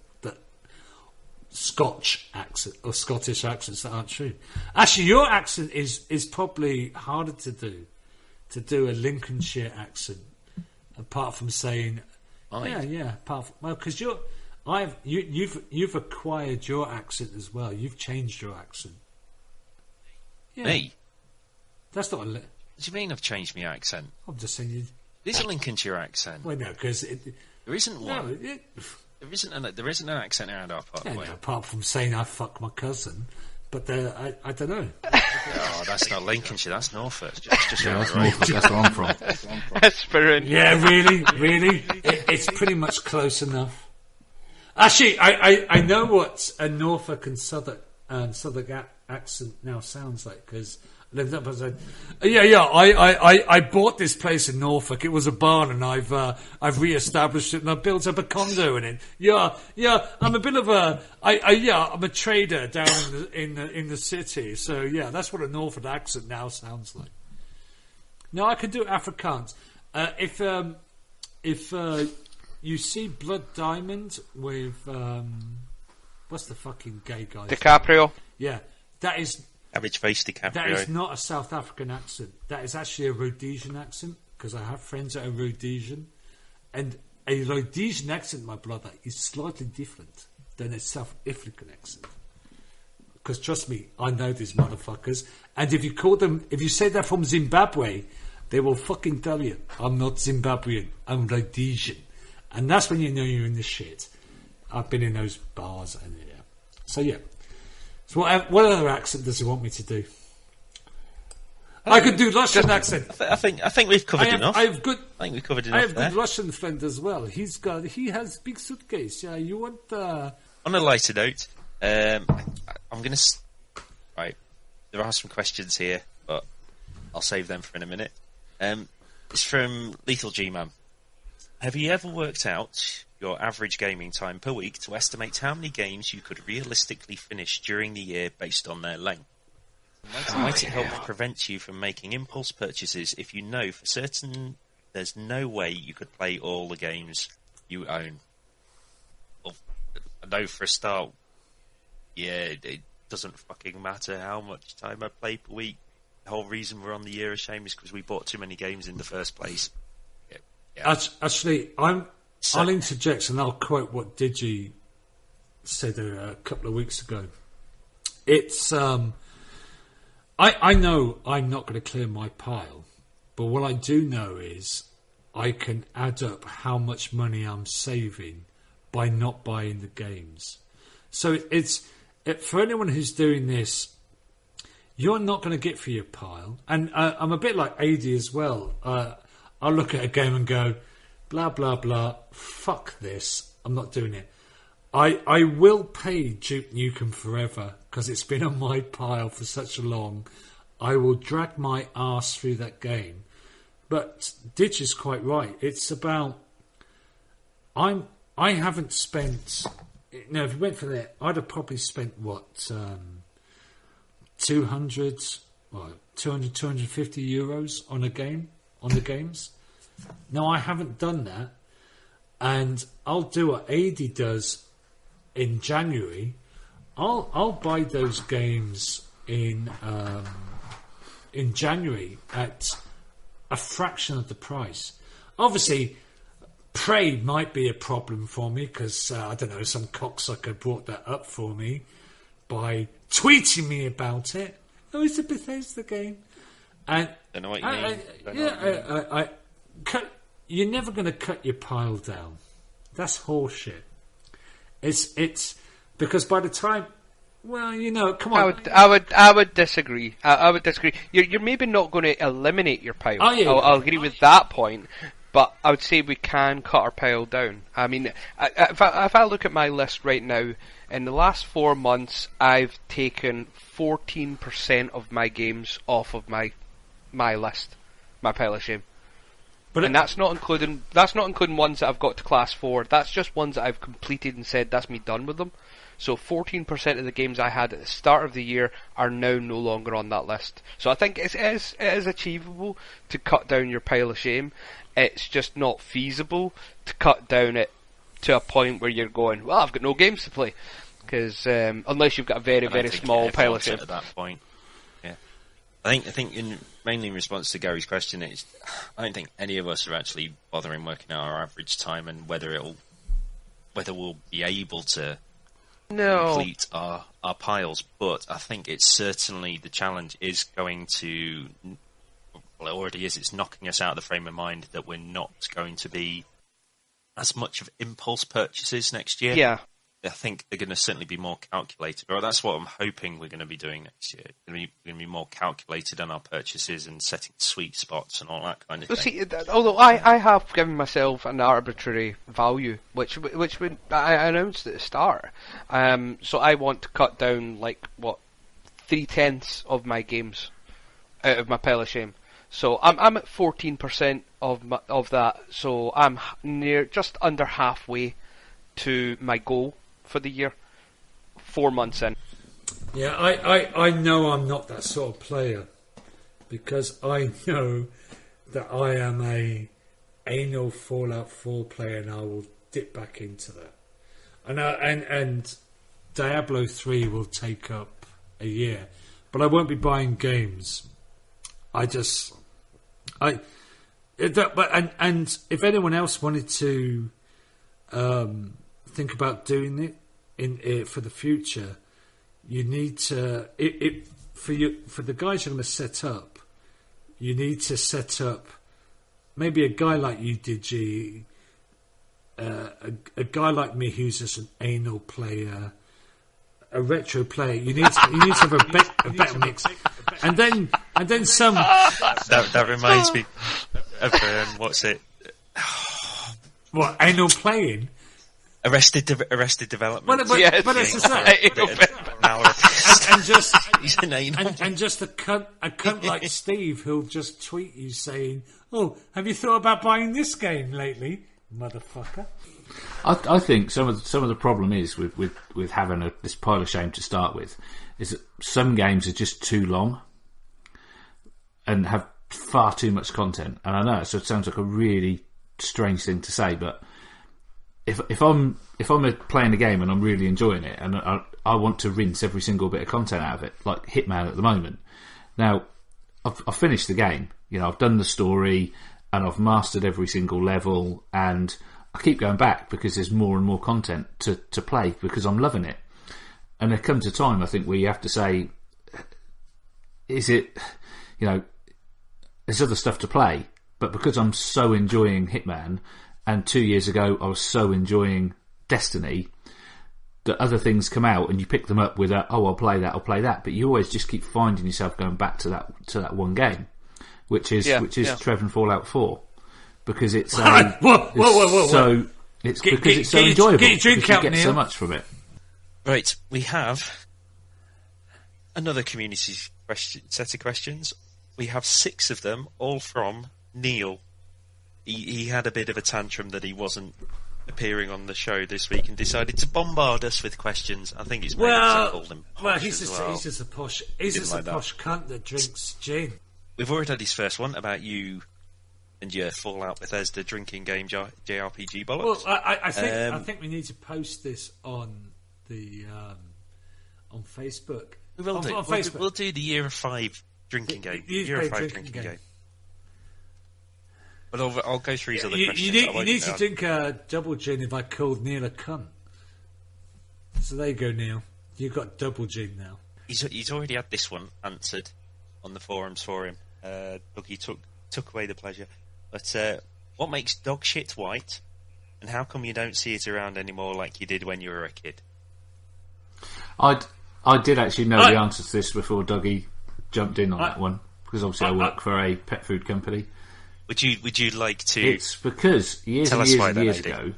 Scotch accent or Scottish accents that aren't true. Actually, your accent is probably harder to do a Lincolnshire accent, apart from saying, because you've acquired your accent as well. You've changed your accent. Yeah. Me? That's not a. What do you mean I've changed my accent? I'm just saying you. There's a Lincolnshire accent. Well, no, because there isn't one. No, there isn't an accent around our part. No, apart from saying I fuck my cousin, but I don't know. Oh, that's not Lincolnshire. That's Norfolk. That's Norfolk. That's where I'm from. Esperin. Yeah, really. It's pretty much close enough. Actually, I know what a Norfolk and Southwark accent now sounds like, because lived up and said, I bought this place in Norfolk. It was a barn, and I've re-established it, and I've built up a condo in it. I'm a bit of I'm a trader down in the city. So yeah, that's what a Norfolk accent now sounds like. No, I can do Afrikaans. If you see Blood Diamond with what's the fucking gay guy? DiCaprio. Yeah, that is. Average face DiCaprio. That is not a South African accent. That is actually a Rhodesian accent, because I have friends that are Rhodesian. And a Rhodesian accent, my brother, is slightly different than a South African accent. Because trust me, I know these motherfuckers. And if you say they're from Zimbabwe, they will fucking tell you, I'm not Zimbabwean, I'm Rhodesian. And that's when you know you're in the shit. I've been in those bars, and yeah. So yeah. So what other accent does he want me to do? I could do Russian accent. I think we've covered enough. I think we've covered enough. I have good Russian friend as well. He has big suitcase. Yeah, you want? On a lighter note, I'm gonna. Right, there are some questions here, but I'll save them for in a minute. It's from Lethal G-Man. Have you ever worked out your average gaming time per week to estimate how many games you could realistically finish during the year based on their length? Might it help prevent you from making impulse purchases if you know for certain there's no way you could play all the games you own? Well, I know for a start, yeah, it doesn't fucking matter how much time I play per week. The whole reason we're on the Year of Shame is because we bought too many games in the first place. Yeah. Actually, I'll interject and I'll quote what Digi said a couple of weeks ago. It's I know I'm not going to clear my pile, but what I do know is I can add up how much money I'm saving by not buying the games. So for anyone who's doing this, you're not going to get for your pile. And I'm a bit like AD as well. I'll look at a game and go, blah, blah, blah, fuck this, I'm not doing it. I will pay Duke Nukem Forever, because it's been on my pile for such a long. I will drag my arse through that game. But Ditch is quite right. It's about... I haven't spent... No, if you went for that, I'd have probably spent, 250 euros on a game, on the games. No, I haven't done that, and I'll do what AD does in January. I'll buy those games in January at a fraction of the price. Obviously, Prey might be a problem for me because I don't know, some cocksucker brought that up for me by tweeting me about it. Oh, it's a Bethesda game, and I know what you mean. You're never going to cut your pile down. That's horseshit. It's because by the time, come on. I would disagree. I would disagree. You're maybe not going to eliminate your pile. Oh, yeah. I'll agree with that point. But I would say we can cut our pile down. I mean, if I look at my list right now, in the last 4 months, I've taken 14% of my games off of my list, my pile of shame. And that's not including ones that I've got to class 4. That's just ones that I've completed and said that's me done with them. So 14% of the games I had at the start of the year are now no longer on that list. So I think it is achievable to cut down your pile of shame. It's just not feasible to cut down it to a point where you're going, well, I've got no games to play. Because unless you've got a very, very small pile of shame. At that point. Yeah. I think mainly in response to Gary's question, I don't think any of us are actually bothering working out our average time and whether we'll be able to complete our piles. But I think it's certainly the challenge is going to, well, it already is. It's knocking us out of the frame of mind that we're not going to be as much of impulse purchases next year. Yeah. I think they're going to certainly be more calculated, or that's what I'm hoping we're going to be doing next year. We're going to be more calculated on our purchases and setting sweet spots and all that kind of thing. See, although I have given myself an arbitrary value, which I announced at the start. So I want to cut down 3/10 of my games out of my pile of shame. So I'm at 14% of that. So I'm near just under halfway to my goal for the year. 4 months in. Yeah, I know I'm not that sort of player because I know that I am a anal Fallout 4 player, and I will dip back into that. And Diablo 3 will take up a year, but I won't be buying games. And if anyone else wanted to think about doing it for the future, you need to for the guys you're going to set up. You need to set up maybe a guy like you did, G. A guy like me who's just an anal player, a retro player. You need to have a better mix, and then some. That reminds me of what's it? What, anal playing? Arrested Development. But it's just and just a cunt like Steve who'll just tweet you saying, "Oh, have you thought about buying this game lately, motherfucker?" I think some of the problem is with having this pile of shame to start with, is that some games are just too long and have far too much content. And I know it sounds like a really strange thing to say, but if I'm playing a game and I'm really enjoying it, and I want to rinse every single bit of content out of it, like Hitman at the moment. Now, I've finished the game. You know, I've done the story and I've mastered every single level, and I keep going back because there's more and more content to play because I'm loving it. And there comes a time, I think, where you have to say, is it, you know, there's other stuff to play, but because I'm so enjoying Hitman, and 2 years ago I was so enjoying Destiny, that other things come out and you pick them up with I'll play that, but you always just keep finding yourself going back to that one game, which is Trevor and Fallout 4, because it's whoa. It's because it's so enjoyable. Get your drink out, you get Neil. so much from it. Right, we have another community set of questions. We have 6 of them, all from Neil. He had a bit of a tantrum that he wasn't appearing on the show this week and decided to bombard us with questions. I think it's maybe called him posh he's just a posh cunt that drinks gin. We've already had his first one about you and your Fallout Bethesda drinking game JRPG bollocks. Well, I think we need to post this on the on Facebook. We will do. Facebook. We'll do the Year of 5 drinking game. Year of 5 drinking game. But I'll go through his other questions. You need to drink a double gin if I called Neil a cunt. So there you go, Neil. You've got double gin now. He's already had this one answered on the forums for him. Dougie took away the pleasure. But what makes dog shit white, and how come you don't see it around anymore like you did when you were a kid? I did actually know the answer to this before Dougie jumped in on that one, because obviously I work for a pet food company. Would you like to? It's because years ago,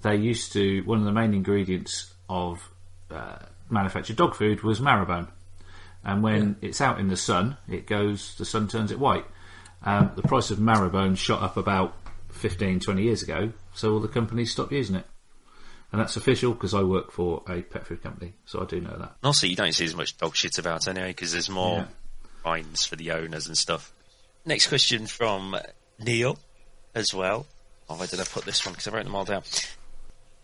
they used to, one of the main ingredients of manufactured dog food was marrowbone, and when it's out in the sun, the sun turns it white. The price of marrowbone shot up about 15-20 years ago, so all the companies stopped using it. And that's official because I work for a pet food company, so I do know that. Also, you don't see as much dog shit about anyway because there's more fines for the owners and stuff. Next question from Neil as well. Oh, where did I put this one? Because I wrote them all down.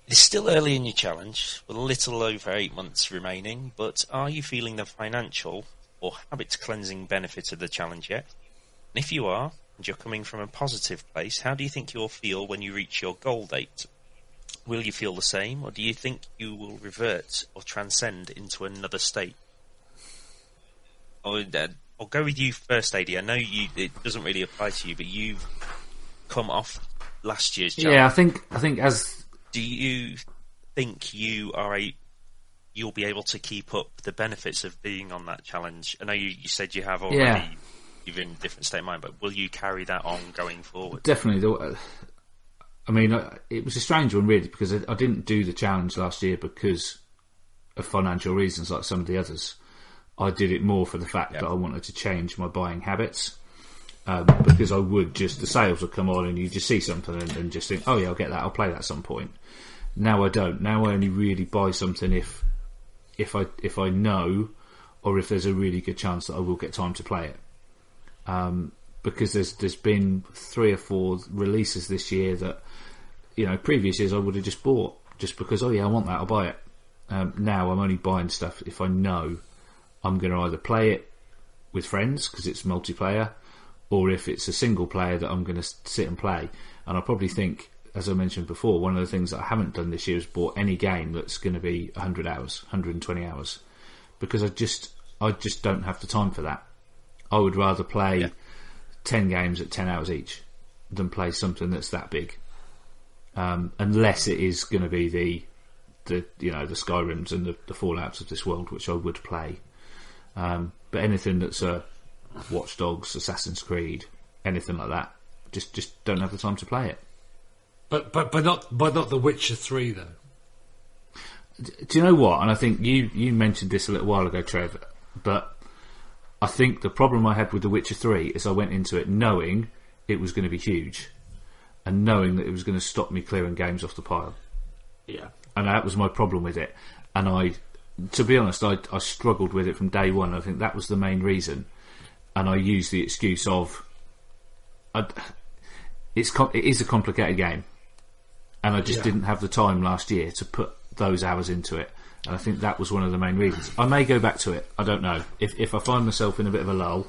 It's still early in your challenge, with a little over 8 months remaining, but are you feeling the financial or habit cleansing benefit of the challenge yet? And if you are, and you're coming from a positive place, how do you think you'll feel when you reach your goal date? Will you feel the same, or do you think you will revert or transcend into another state? I'll go with you first, AD. I know it doesn't really apply to you, but you've come off last year's challenge. Yeah, I think as... Do you think you'll be able to keep up the benefits of being on that challenge? I know you said you have already... Yeah. You're in a different state of mind, but will you carry that on going forward? Definitely. I mean, it was a strange one, really, because I didn't do the challenge last year because of financial reasons like some of the others. I did it more for the fact that I wanted to change my buying habits. Because I would the sales would come on and you just see something and just think, oh yeah, I'll get that, I'll play that at some point. Now I don't. Now I only really buy something if I know, or if there's a really good chance that I will get time to play it. Because there's been 3 or 4 releases this year that, previous years I would have just bought just because, oh yeah, I want that, I'll buy it. Now I'm only buying stuff if I know I'm going to either play it with friends because it's multiplayer, or if it's a single player that I'm going to sit and play. And I probably think, as I mentioned before, one of the things that I haven't done this year is bought any game that's going to be 100 hours, 120 hours, because I just don't have the time for that. I would rather play 10 games at 10 hours each than play something that's that big, unless it is going to be the Skyrims and the Fallouts of this world, which I would play. But anything that's a Watch Dogs, Assassin's Creed, anything like that, just don't have the time to play it. But not The Witcher 3 though. Do you know what? And I think you mentioned this a little while ago, Trevor, but I think the problem I had with The Witcher 3 is I went into it knowing it was going to be huge and knowing that it was going to stop me clearing games off the pile. Yeah. And that was my problem with it. And to be honest, I struggled with it from day one. I think that was the main reason. And I used the excuse of it is a complicated game, and I just didn't have the time last year to put those hours into it. And I think that was one of the main reasons. I may go back to it. I don't know. If I find myself in a bit of a lull,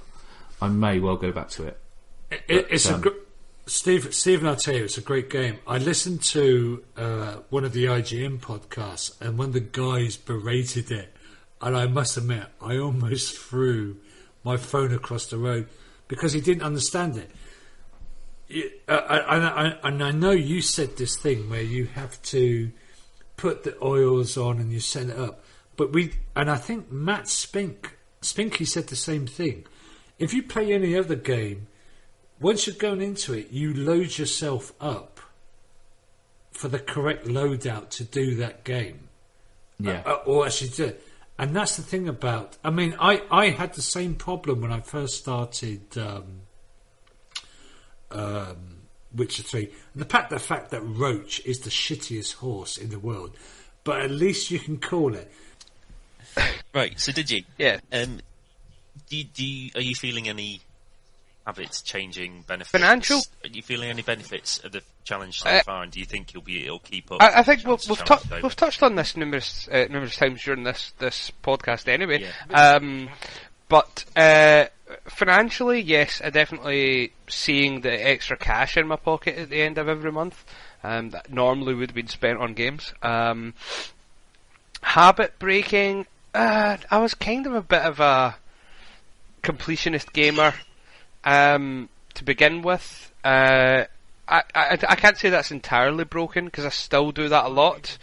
I may well go back to it. Stephen, I'll tell you, it's a great game. I listened to one of the IGN podcasts, and one of the guys berated it, and I must admit, I almost threw my phone across the road because he didn't understand it. And I know you said this thing where you have to put the oils on and you set it up, and I think Matt Spinky said the same thing. If you play any other game, once you're going into it, you load yourself up for the correct loadout to do that game. Yeah. Or actually do it. And that's the thing about... I mean, I had the same problem when I first started Witcher 3. And the fact that Roach is the shittiest horse in the world. But at least you can call it. Right, so did you? Yeah. Are you feeling any habits changing benefits? Financial? Are you feeling any benefits of the challenge so far, and do you think it'll keep up? I think we've touched on this numerous times during this podcast anyway. Yeah. But financially, yes, I definitely seeing the extra cash in my pocket at the end of every month that normally would have been spent on games. Habit breaking, I was kind of a bit of a completionist gamer to begin with. I can't say that's entirely broken because I still do that a lot.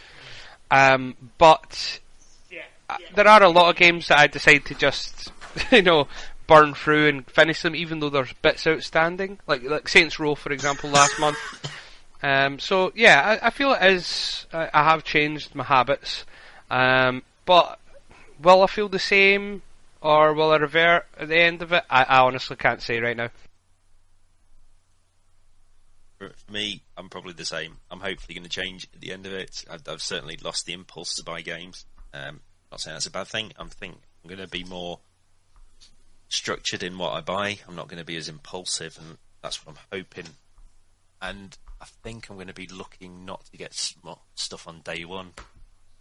But there are a lot of games that I decide to just, burn through and finish them, even though there's bits outstanding, like Saints Row, for example, last month. So yeah, I feel it is. I have changed my habits, but will I feel the same, or will I revert at the end of it? I honestly can't say right now. For me, I'm probably the same. I'm hopefully going to change at the end of it. I've certainly lost the impulse to buy games. Not saying that's a bad thing. I'm going to be more structured in what I buy. I'm not going to be as impulsive, and that's what I'm hoping. And I think I'm going to be looking not to get stuff on day one,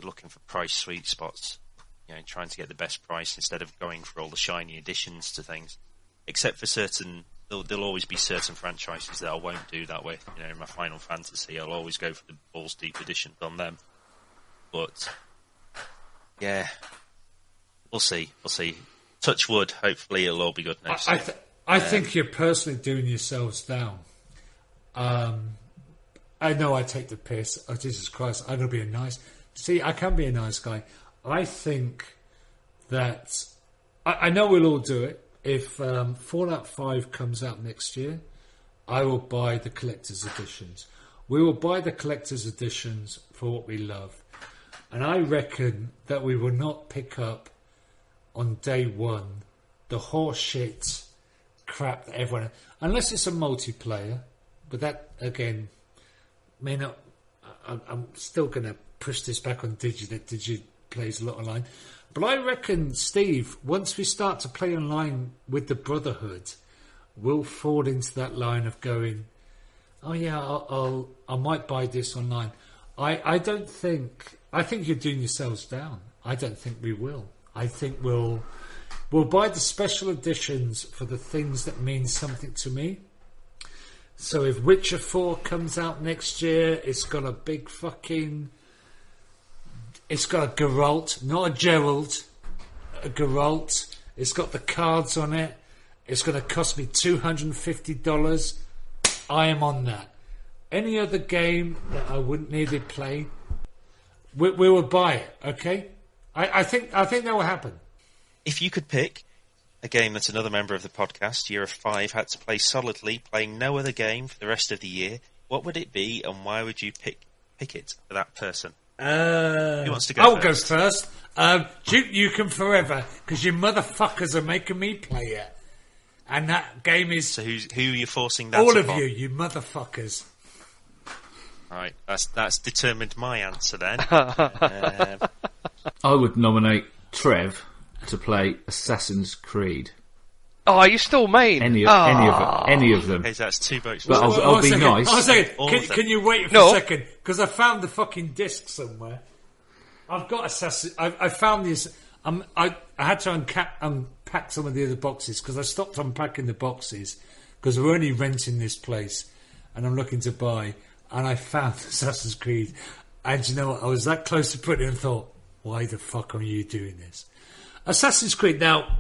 looking for price sweet spots, trying to get the best price instead of going for all the shiny additions to things. Except for certain, there'll always be certain franchises that I won't do that with. In my Final Fantasy, I'll always go for the balls deep editions on them. But yeah, we'll see. Touch wood. Hopefully, it'll all be good next year. I think you're personally doing yourselves down. I know I take the piss. Oh, Jesus Christ, I'm going to be a nice... See, I can be a nice guy. I think that... I know we'll all do it. If Fallout 5 comes out next year, I will buy the collector's editions. We will buy the collector's editions for what we love. And I reckon that we will not pick up on day one the horseshit crap that everyone, unless it's a multiplayer, but that again may not. I'm still going to push this back on Digi. That Digi plays a lot online, but I reckon, Steve, once we start to play online with the Brotherhood, we'll fall into that line of going, oh yeah, I might buy this online. I think you're doing yourselves down. I don't think we will. I think we'll buy the special editions for the things that mean something to me. So if Witcher 4 comes out next year, it's got a big fucking... It's got a Geralt, not a Gerald, a Geralt. It's got the cards on it. It's going to cost me $250. I am on that. Any other game that I wouldn't need to play, we will buy it, okay? I think that will happen. If you could pick a game that another member of the podcast, Year of 5, had to play solidly, playing no other game for the rest of the year, what would it be, and why would you pick it for that person? Who wants to go I'll first? go first. Duke Nukem Forever, because you motherfuckers are making me play it. And that game is... So who are you forcing that all upon? of you motherfuckers. Right, that's determined my answer then. I would nominate Trev to play Assassin's Creed. Oh, you stole mine. Any of them. Okay, so that's 2 votes. But I'll be nice. I was saying, All of them. can you wait for a second? Because I found the fucking disc somewhere. I've got Assassin. I found this. I had to unpack some of the other boxes because I stopped unpacking the boxes because we're only renting this place, and I'm looking to buy. And I found Assassin's Creed, and you know what? I was that close to putting it and thought, why the fuck are you doing this? Assassin's Creed. Now,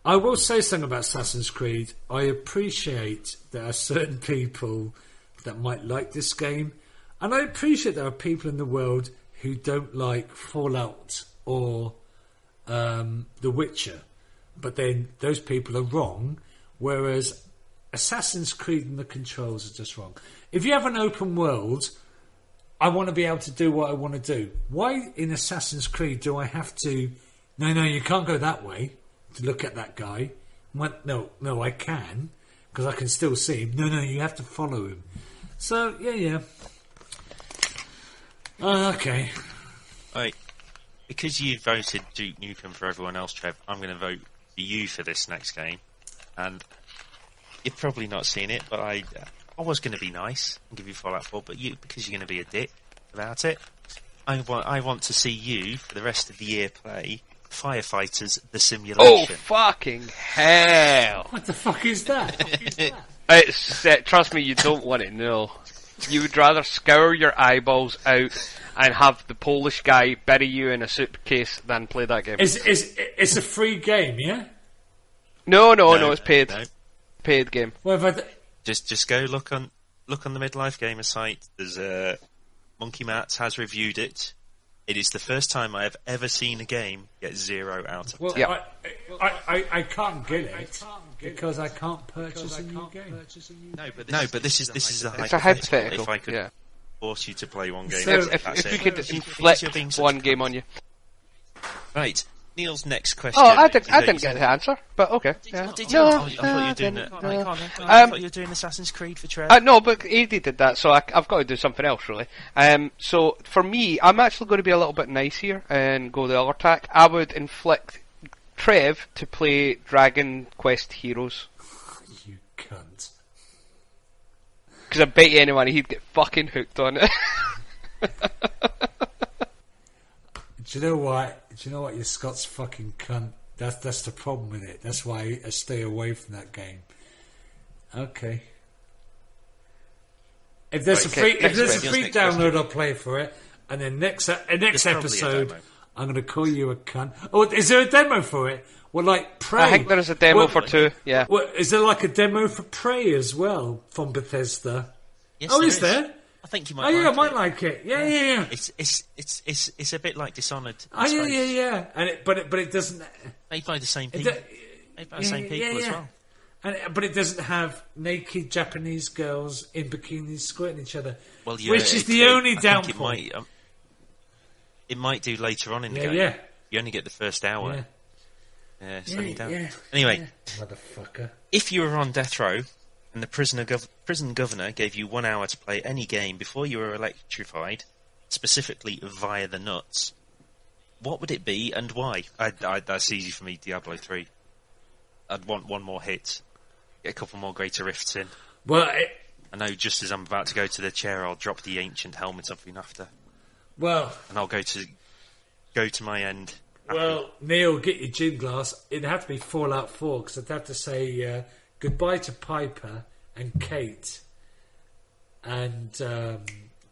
I will say something about Assassin's Creed. I appreciate there are certain people that might like this game, and I appreciate there are people in the world who don't like Fallout or The Witcher. But then those people are wrong, whereas Assassin's Creed and the controls are just wrong. If you have an open world, I want to be able to do what I want to do. Why in Assassin's Creed do I have to... No, you can't go that way to look at that guy. No, I can, because I can still see him. No, you have to follow him. So, yeah. Okay. Right. Because you voted Duke Nukem for everyone else, Trev, I'm going to vote for you for this next game. And you've probably not seen it, but I was going to be nice and give you Fallout 4, but because you're going to be a dick about it, I want to see you, for the rest of the year, play Firefighters The Simulation. Oh, fucking hell. What the fuck is that? It's, trust me, you don't want to know. You would rather scour your eyeballs out and have the Polish guy bury you in a suitcase than play that game. It's a free game, yeah? No, it's paid. No. Paid game. Well, if Just go look on the Midlife Gamer site. There's Monkey Mats has reviewed it. It is the first time I have ever seen a game get 0 out of 10. Well, Yeah. I can't get it because I can't purchase a new game. No, but this is a It's a hypothetical. hypothetical. If I could Yeah. force you to play one game, So- that's If you it. could Because you're inflict being such one a game cunt. on you. Right, Neil's next question. Oh, I didn't You get the answer, but okay. Yeah. Did you? No, I thought you were doing didn't, it. no. I thought you were doing Assassin's Creed for Trevor. No, but Edie did that, so I've got to do something else, really. So, for me, I'm actually going to be a little bit nice here and go the other tack. I would inflict Trev to play Dragon Quest Heroes. You cunt. Because I bet you anyone he'd get fucking hooked on it. Do you know what? You Scots fucking cunt. That's the problem with it. That's why I stay away from that game. Okay. If there's Right, a free, okay, if there's a next free question. download, I'll play for it. And then next probably a episode, demo. I'm going to call you a cunt. Oh, is there a demo for it? Well, like Prey. I think there is a demo Well, for 2, yeah. Well, is there like a demo for Prey as well from Bethesda? Yes, Oh, there is there? I think you might. Oh yeah, I like might it. like it. Yeah. It's a bit like Dishonored. Oh yeah. And but it doesn't. Made by the same It people. do- Made by the same people as well. But it doesn't have naked Japanese girls in bikinis squirting each other, Well, yeah, which is the only I think downfall. it might do later on in the game. Yeah. You only get the first hour. Yeah. Yeah, it's only down. Yeah. Anyway, Yeah. Motherfucker. if you were on death row and the prison governor gave you 1 hour to play any game before you were electrified, specifically via the nuts, what would it be and why? That's easy for me, Diablo 3. I'd want one more hit, get a couple more greater rifts in. Well, I know just as I'm about to go to the chair, I'll drop the ancient helmet up in after. well, And I'll go to my end. well, Neil, get your gin glass. It'd have to be Fallout 4 because I'd have to say goodbye to Piper and Kate and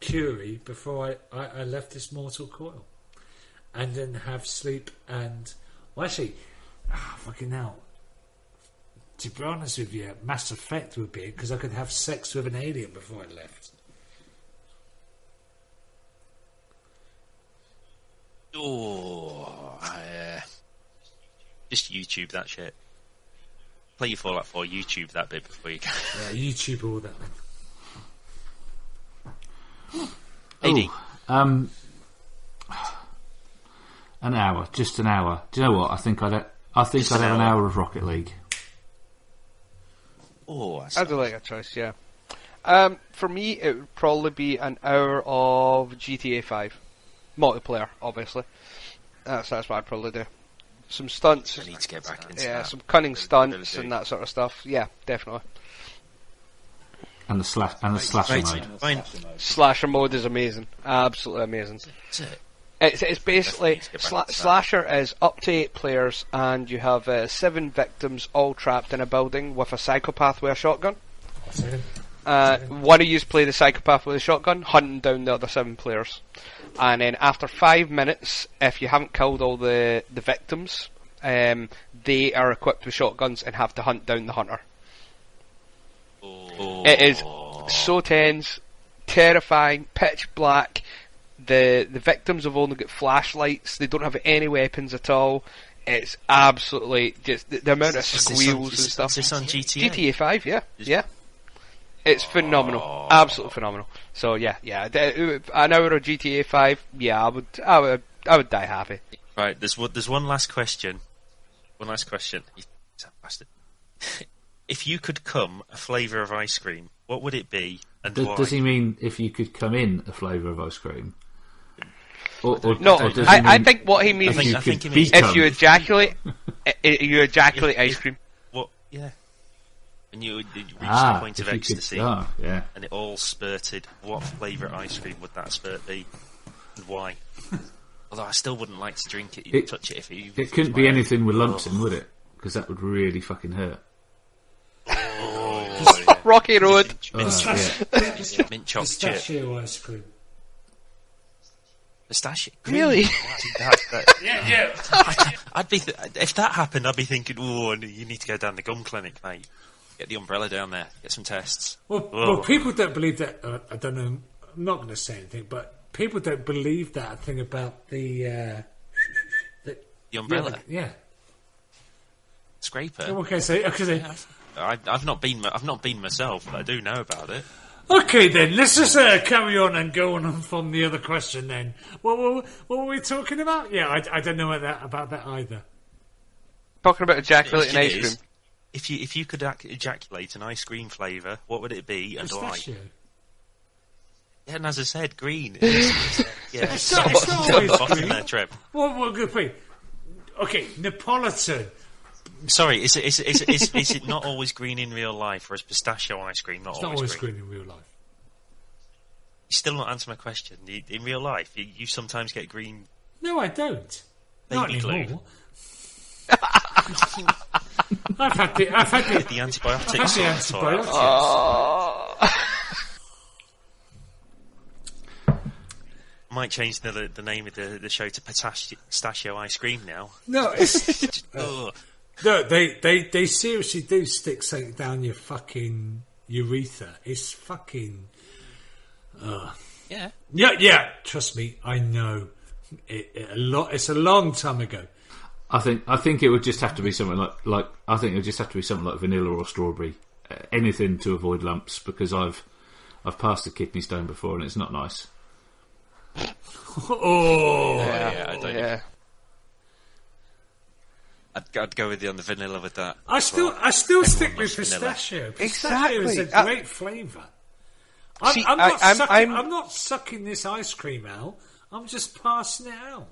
Curie before I left this mortal coil, and then have sleep and actually, fucking hell. To be honest with you, Mass Effect would be because I could have sex with an alien before I left. Oh, just YouTube that shit. Play your Fallout 4, YouTube that bit before you go. Yeah, YouTube all that. AD. An hour, just an hour. Do you know what? I think I'd have an hour of Rocket League. Oh, that's I do like that choice, yeah. For me, it would probably be an hour of GTA 5. Multiplayer, obviously. That's what I'd probably do. Some stunts. I need to get back into Yeah, that. some cunning stunts and that sort of stuff. Yeah, definitely. And the slasher mode. Fine. Slasher mode is amazing. Absolutely amazing. That's it. It's basically Slasher is up to 8 players, and you have 7 victims all trapped in a building with a psychopath with a shotgun. One of you play the psychopath with a shotgun, hunting down the other 7 players, and then after 5 minutes, if you haven't killed all the victims, they are equipped with shotguns and have to hunt down the hunter. Oh. It is so tense, terrifying, pitch black. The victims have only got flashlights. They don't have any weapons at all. It's absolutely just the amount of squeals and stuff. Is this on GTA? GTA 5, yeah. It's phenomenal, absolutely phenomenal. So yeah, an hour of GTA 5. Yeah, I would die happy. Right, there's one last question. You bastard. If you could come a flavour of ice cream, what would it be and why? Does he mean if you could come in a flavour of ice cream? No, I think what he means I think he means if you ejaculate, ice cream. What? Yeah. And you reach the point of ecstasy, yeah. and it all spurted. What flavour ice cream would that spurt be, and why? Although I still wouldn't like to drink it, touch it if you. It couldn't be anything with lumps in, would it? Because that would really fucking hurt. Rocky Road. Mint chocolate chip. Pistachio ice cream. Pistachio. Really? Yeah. I'd be if that happened, I'd be thinking, oh, you need to go down the gum clinic, mate. Get the umbrella down there. Get some tests. Well, people don't believe that. I don't know. I'm not going to say anything, but people don't believe that thing about the umbrella. Yeah. Scraper. Okay, so I've not been myself, but I do know about it. Okay, then let's just carry on and go on from the other question. Then, what were we talking about? Yeah, I don't know about that either. Talking about ejaculating ice cream. If you could ejaculate an ice cream flavour, what would it be and Pistachio. why? Yeah, and as I said, green. It's not always green. There, Trev. What could be? Okay, Neapolitan. Sorry, is it not always green in real life, or is pistachio ice cream not It's not always green in real life. You still not answer my question. In real life, you sometimes get green. No, I don't. Baby Not glue. anymore. I've had The antibiotics. Might change the name of the show to Pistachio Ice Cream now. No, it's no. They seriously do stick something down your fucking urethra. It's fucking. Yeah. Trust me, I know. It's a long time ago. I think it would just have to be something like I think it would just have to be something like vanilla or strawberry, anything to avoid lumps, because I've passed a kidney stone before and it's not nice. Oh, Yeah. I'd go with you on the vanilla with that. I still stick with pistachio. Pistachio is a great flavour. I'm not sucking this ice cream out. I'm just passing it out.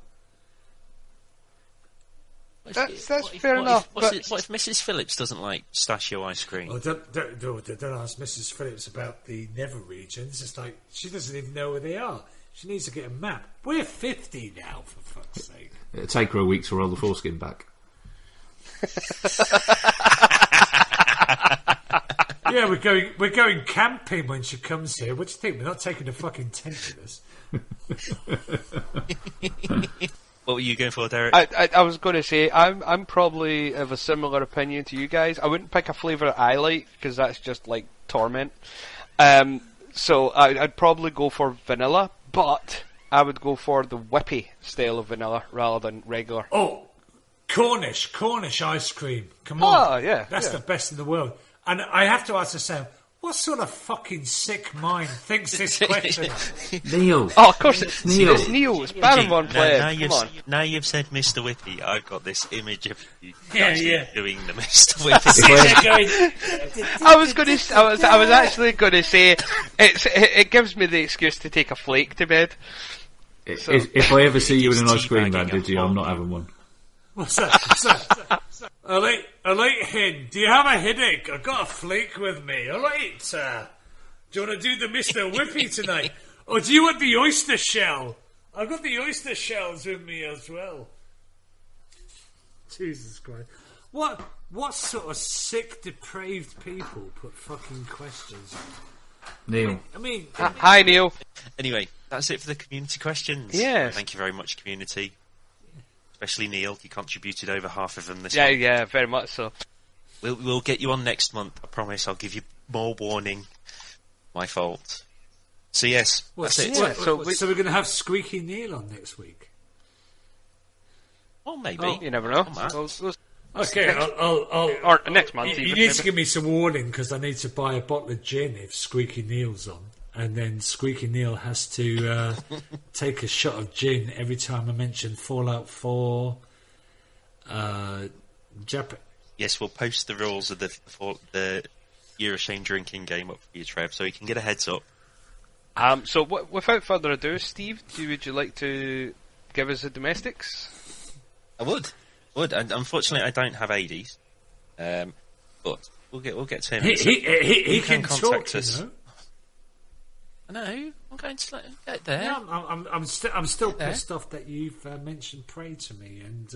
That's fair enough. What if Mrs. Phillips doesn't like pistachio ice cream? Oh, don't ask Mrs. Phillips about the Nether regions. It's like she doesn't even know where they are. She needs to get a map. We're 50 now, for fuck's sake. It'll take her a week to roll the foreskin back. Yeah, we're going camping when she comes here. What do you think? We're not taking a fucking tent with us. What were you going for, Derek? I was going to say I'm probably of a similar opinion to you guys. I wouldn't pick a flavour that I like because that's just like torment. So I'd probably go for vanilla, but I would go for the whippy style of vanilla rather than regular. Oh, Cornish ice cream. Come on. Oh, yeah. That's the best in the world. And I have to ask Sam, what sort of fucking sick mind thinks this question? Neil. Oh, of course it's Neil. It's Neil. It's Baron Player. Come on. Now you've said Mr. Whippy, I've got this image of you Yeah. doing the Mr. Whippy. I was actually going to say it gives me the excuse to take a flake to bed. If I ever see you in an ice cream van, did you? I'm not having one. What's that? All right, Hen. Do you have a headache? I've got a flake with me. All right. Do you want to do the Mr. Whippy tonight? Or do you want the oyster shell? I've got the oyster shells with me as well. Jesus Christ. What sort of sick, depraved people put fucking questions? Neil. I mean... Hi, Neil. Anyway, that's it for the community questions. Yeah. Thank you very much, community. Especially Neil, he contributed over half of them this Yeah, month. yeah, very much so. We'll get you on next month. I promise. I'll give you more warning. My fault. So yes, that's it. So we're going to have Squeaky Neil on next week. Well, maybe. Oh, you never know. Okay, I'll or next month. You need to give me some warning because I need to buy a bottle of gin if Squeaky Neil's on. And then Squeaky Neil has to take a shot of gin every time I mention Fallout 4. Yes, we'll post the rules of the Euroshame drinking game up for you, Trev, so you can get a heads up. So without further ado, Steve, would you like to give us the domestics? I would. And unfortunately, I don't have ADs, but we'll get to him. He can contact talk, us. You know? I know. I'm going to let him get there. Yeah, I'm still pissed off that you've mentioned Prey to me and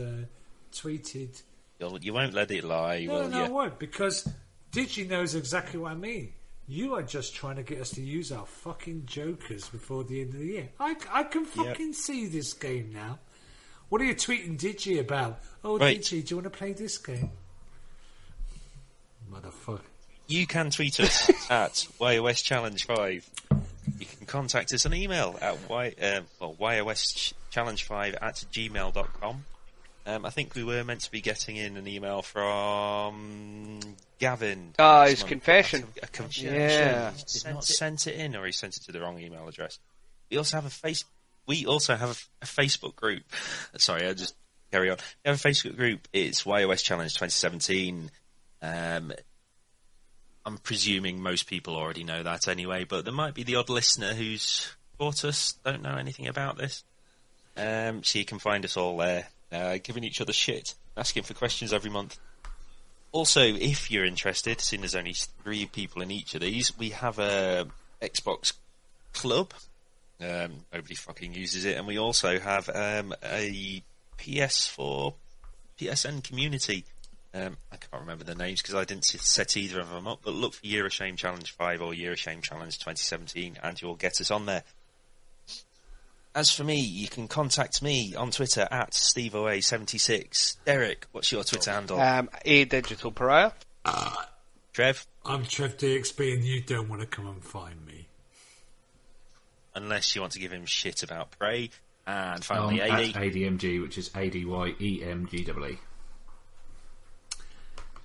tweeted. You won't let it lie, will you? I won't, because Digi knows exactly what I mean. You are just trying to get us to use our fucking jokers before the end of the year. I can fucking see this game now. What are you tweeting Digi about? Oh, right. Digi, do you want to play this game? Motherfucker. You can tweet us at YoS Challenge 5. You can contact us on email at yoschallenge5@gmail.com. I think we were meant to be getting in an email from Gavin. His confession. A confession. Yeah. He did not send it in, or he sent it to the wrong email address. We also have a Facebook group. Sorry, I'll just carry on. We have a Facebook group. It's YoS Challenge 2017. I'm presuming most people already know that anyway, but there might be the odd listener who's bought us, don't know anything about this. So you can find us all there, giving each other shit, asking for questions every month. Also, if you're interested, seeing there's only 3 people in each of these, we have a Xbox Club. Nobody fucking uses it. And we also have a PS4, PSN community. I can't remember the names because I didn't set either of them up, but look for Euroshame Challenge 5 or Euroshame Challenge 2017 and you'll get us on there. As for me, you can contact me on Twitter at SteveOA76. Derek, what's your Twitter handle? A Digital Pariah. Trev? I'm Trev DXB and you don't want to come and find me. Unless you want to give him shit about Prey. And finally, AD. At ADMG, which is ADYEMGWE.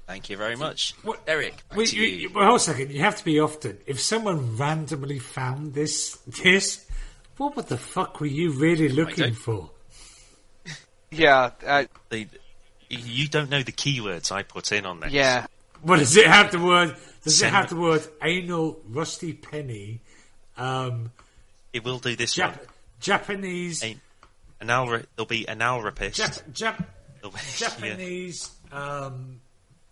Thank you very much. Derek, hold on a second. You have to be often. If someone randomly found this, what the fuck were you really looking for? Yeah. You don't know the keywords I put in on this. Yeah. Well, does it have the word? Does it have the word anal rusty penny? It will do this one. Japanese. There'll be anal rapist. Japanese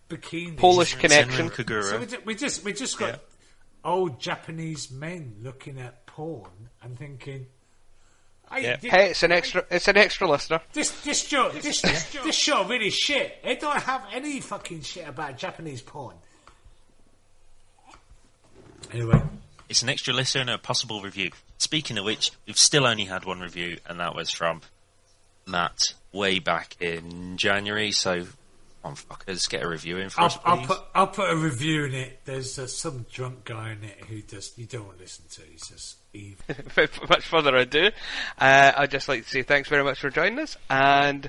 bikini. Polish connection. So we just got old Japanese men looking at porn and thinking. Hey, it's an extra listener. This show really shit. It don't have any fucking shit about Japanese porn. Anyway, it's an extra listener and a possible review. Speaking of which, we've still only had one review, and that was from Matt way back in January. So, fuckers, get a review in for us, please. I'll put a review in it. There's some drunk guy in it who you don't want to listen to. He's just evil. Without much further ado, I'd just like to say thanks very much for joining us, and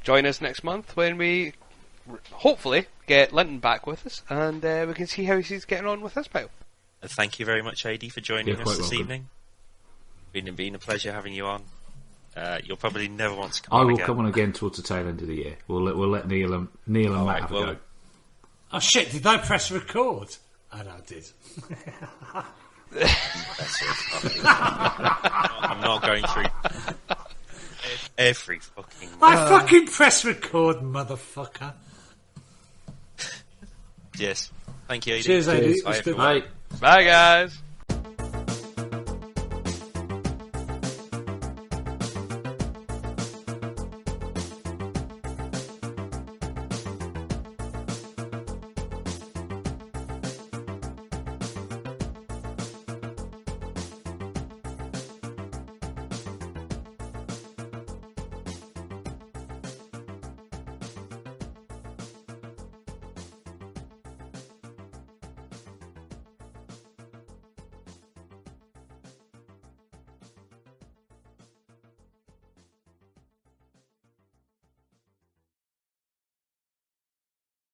join us next month when we hopefully get Linton back with us, and we can see how he's getting on with his pile. Thank you very much, AD, for joining us this welcome. evening. It's been a pleasure having you on. You'll probably never want to come I on will again. come on again towards the tail end of the year. We'll let Neil and Matt have a go. Oh shit! Did I press record? Oh no, I did. I'm not going through every fucking... I fucking press record, motherfucker. Yes. Thank you, AD. Cheers, AD. Bye, It's good. everyone. Bye. Bye, guys.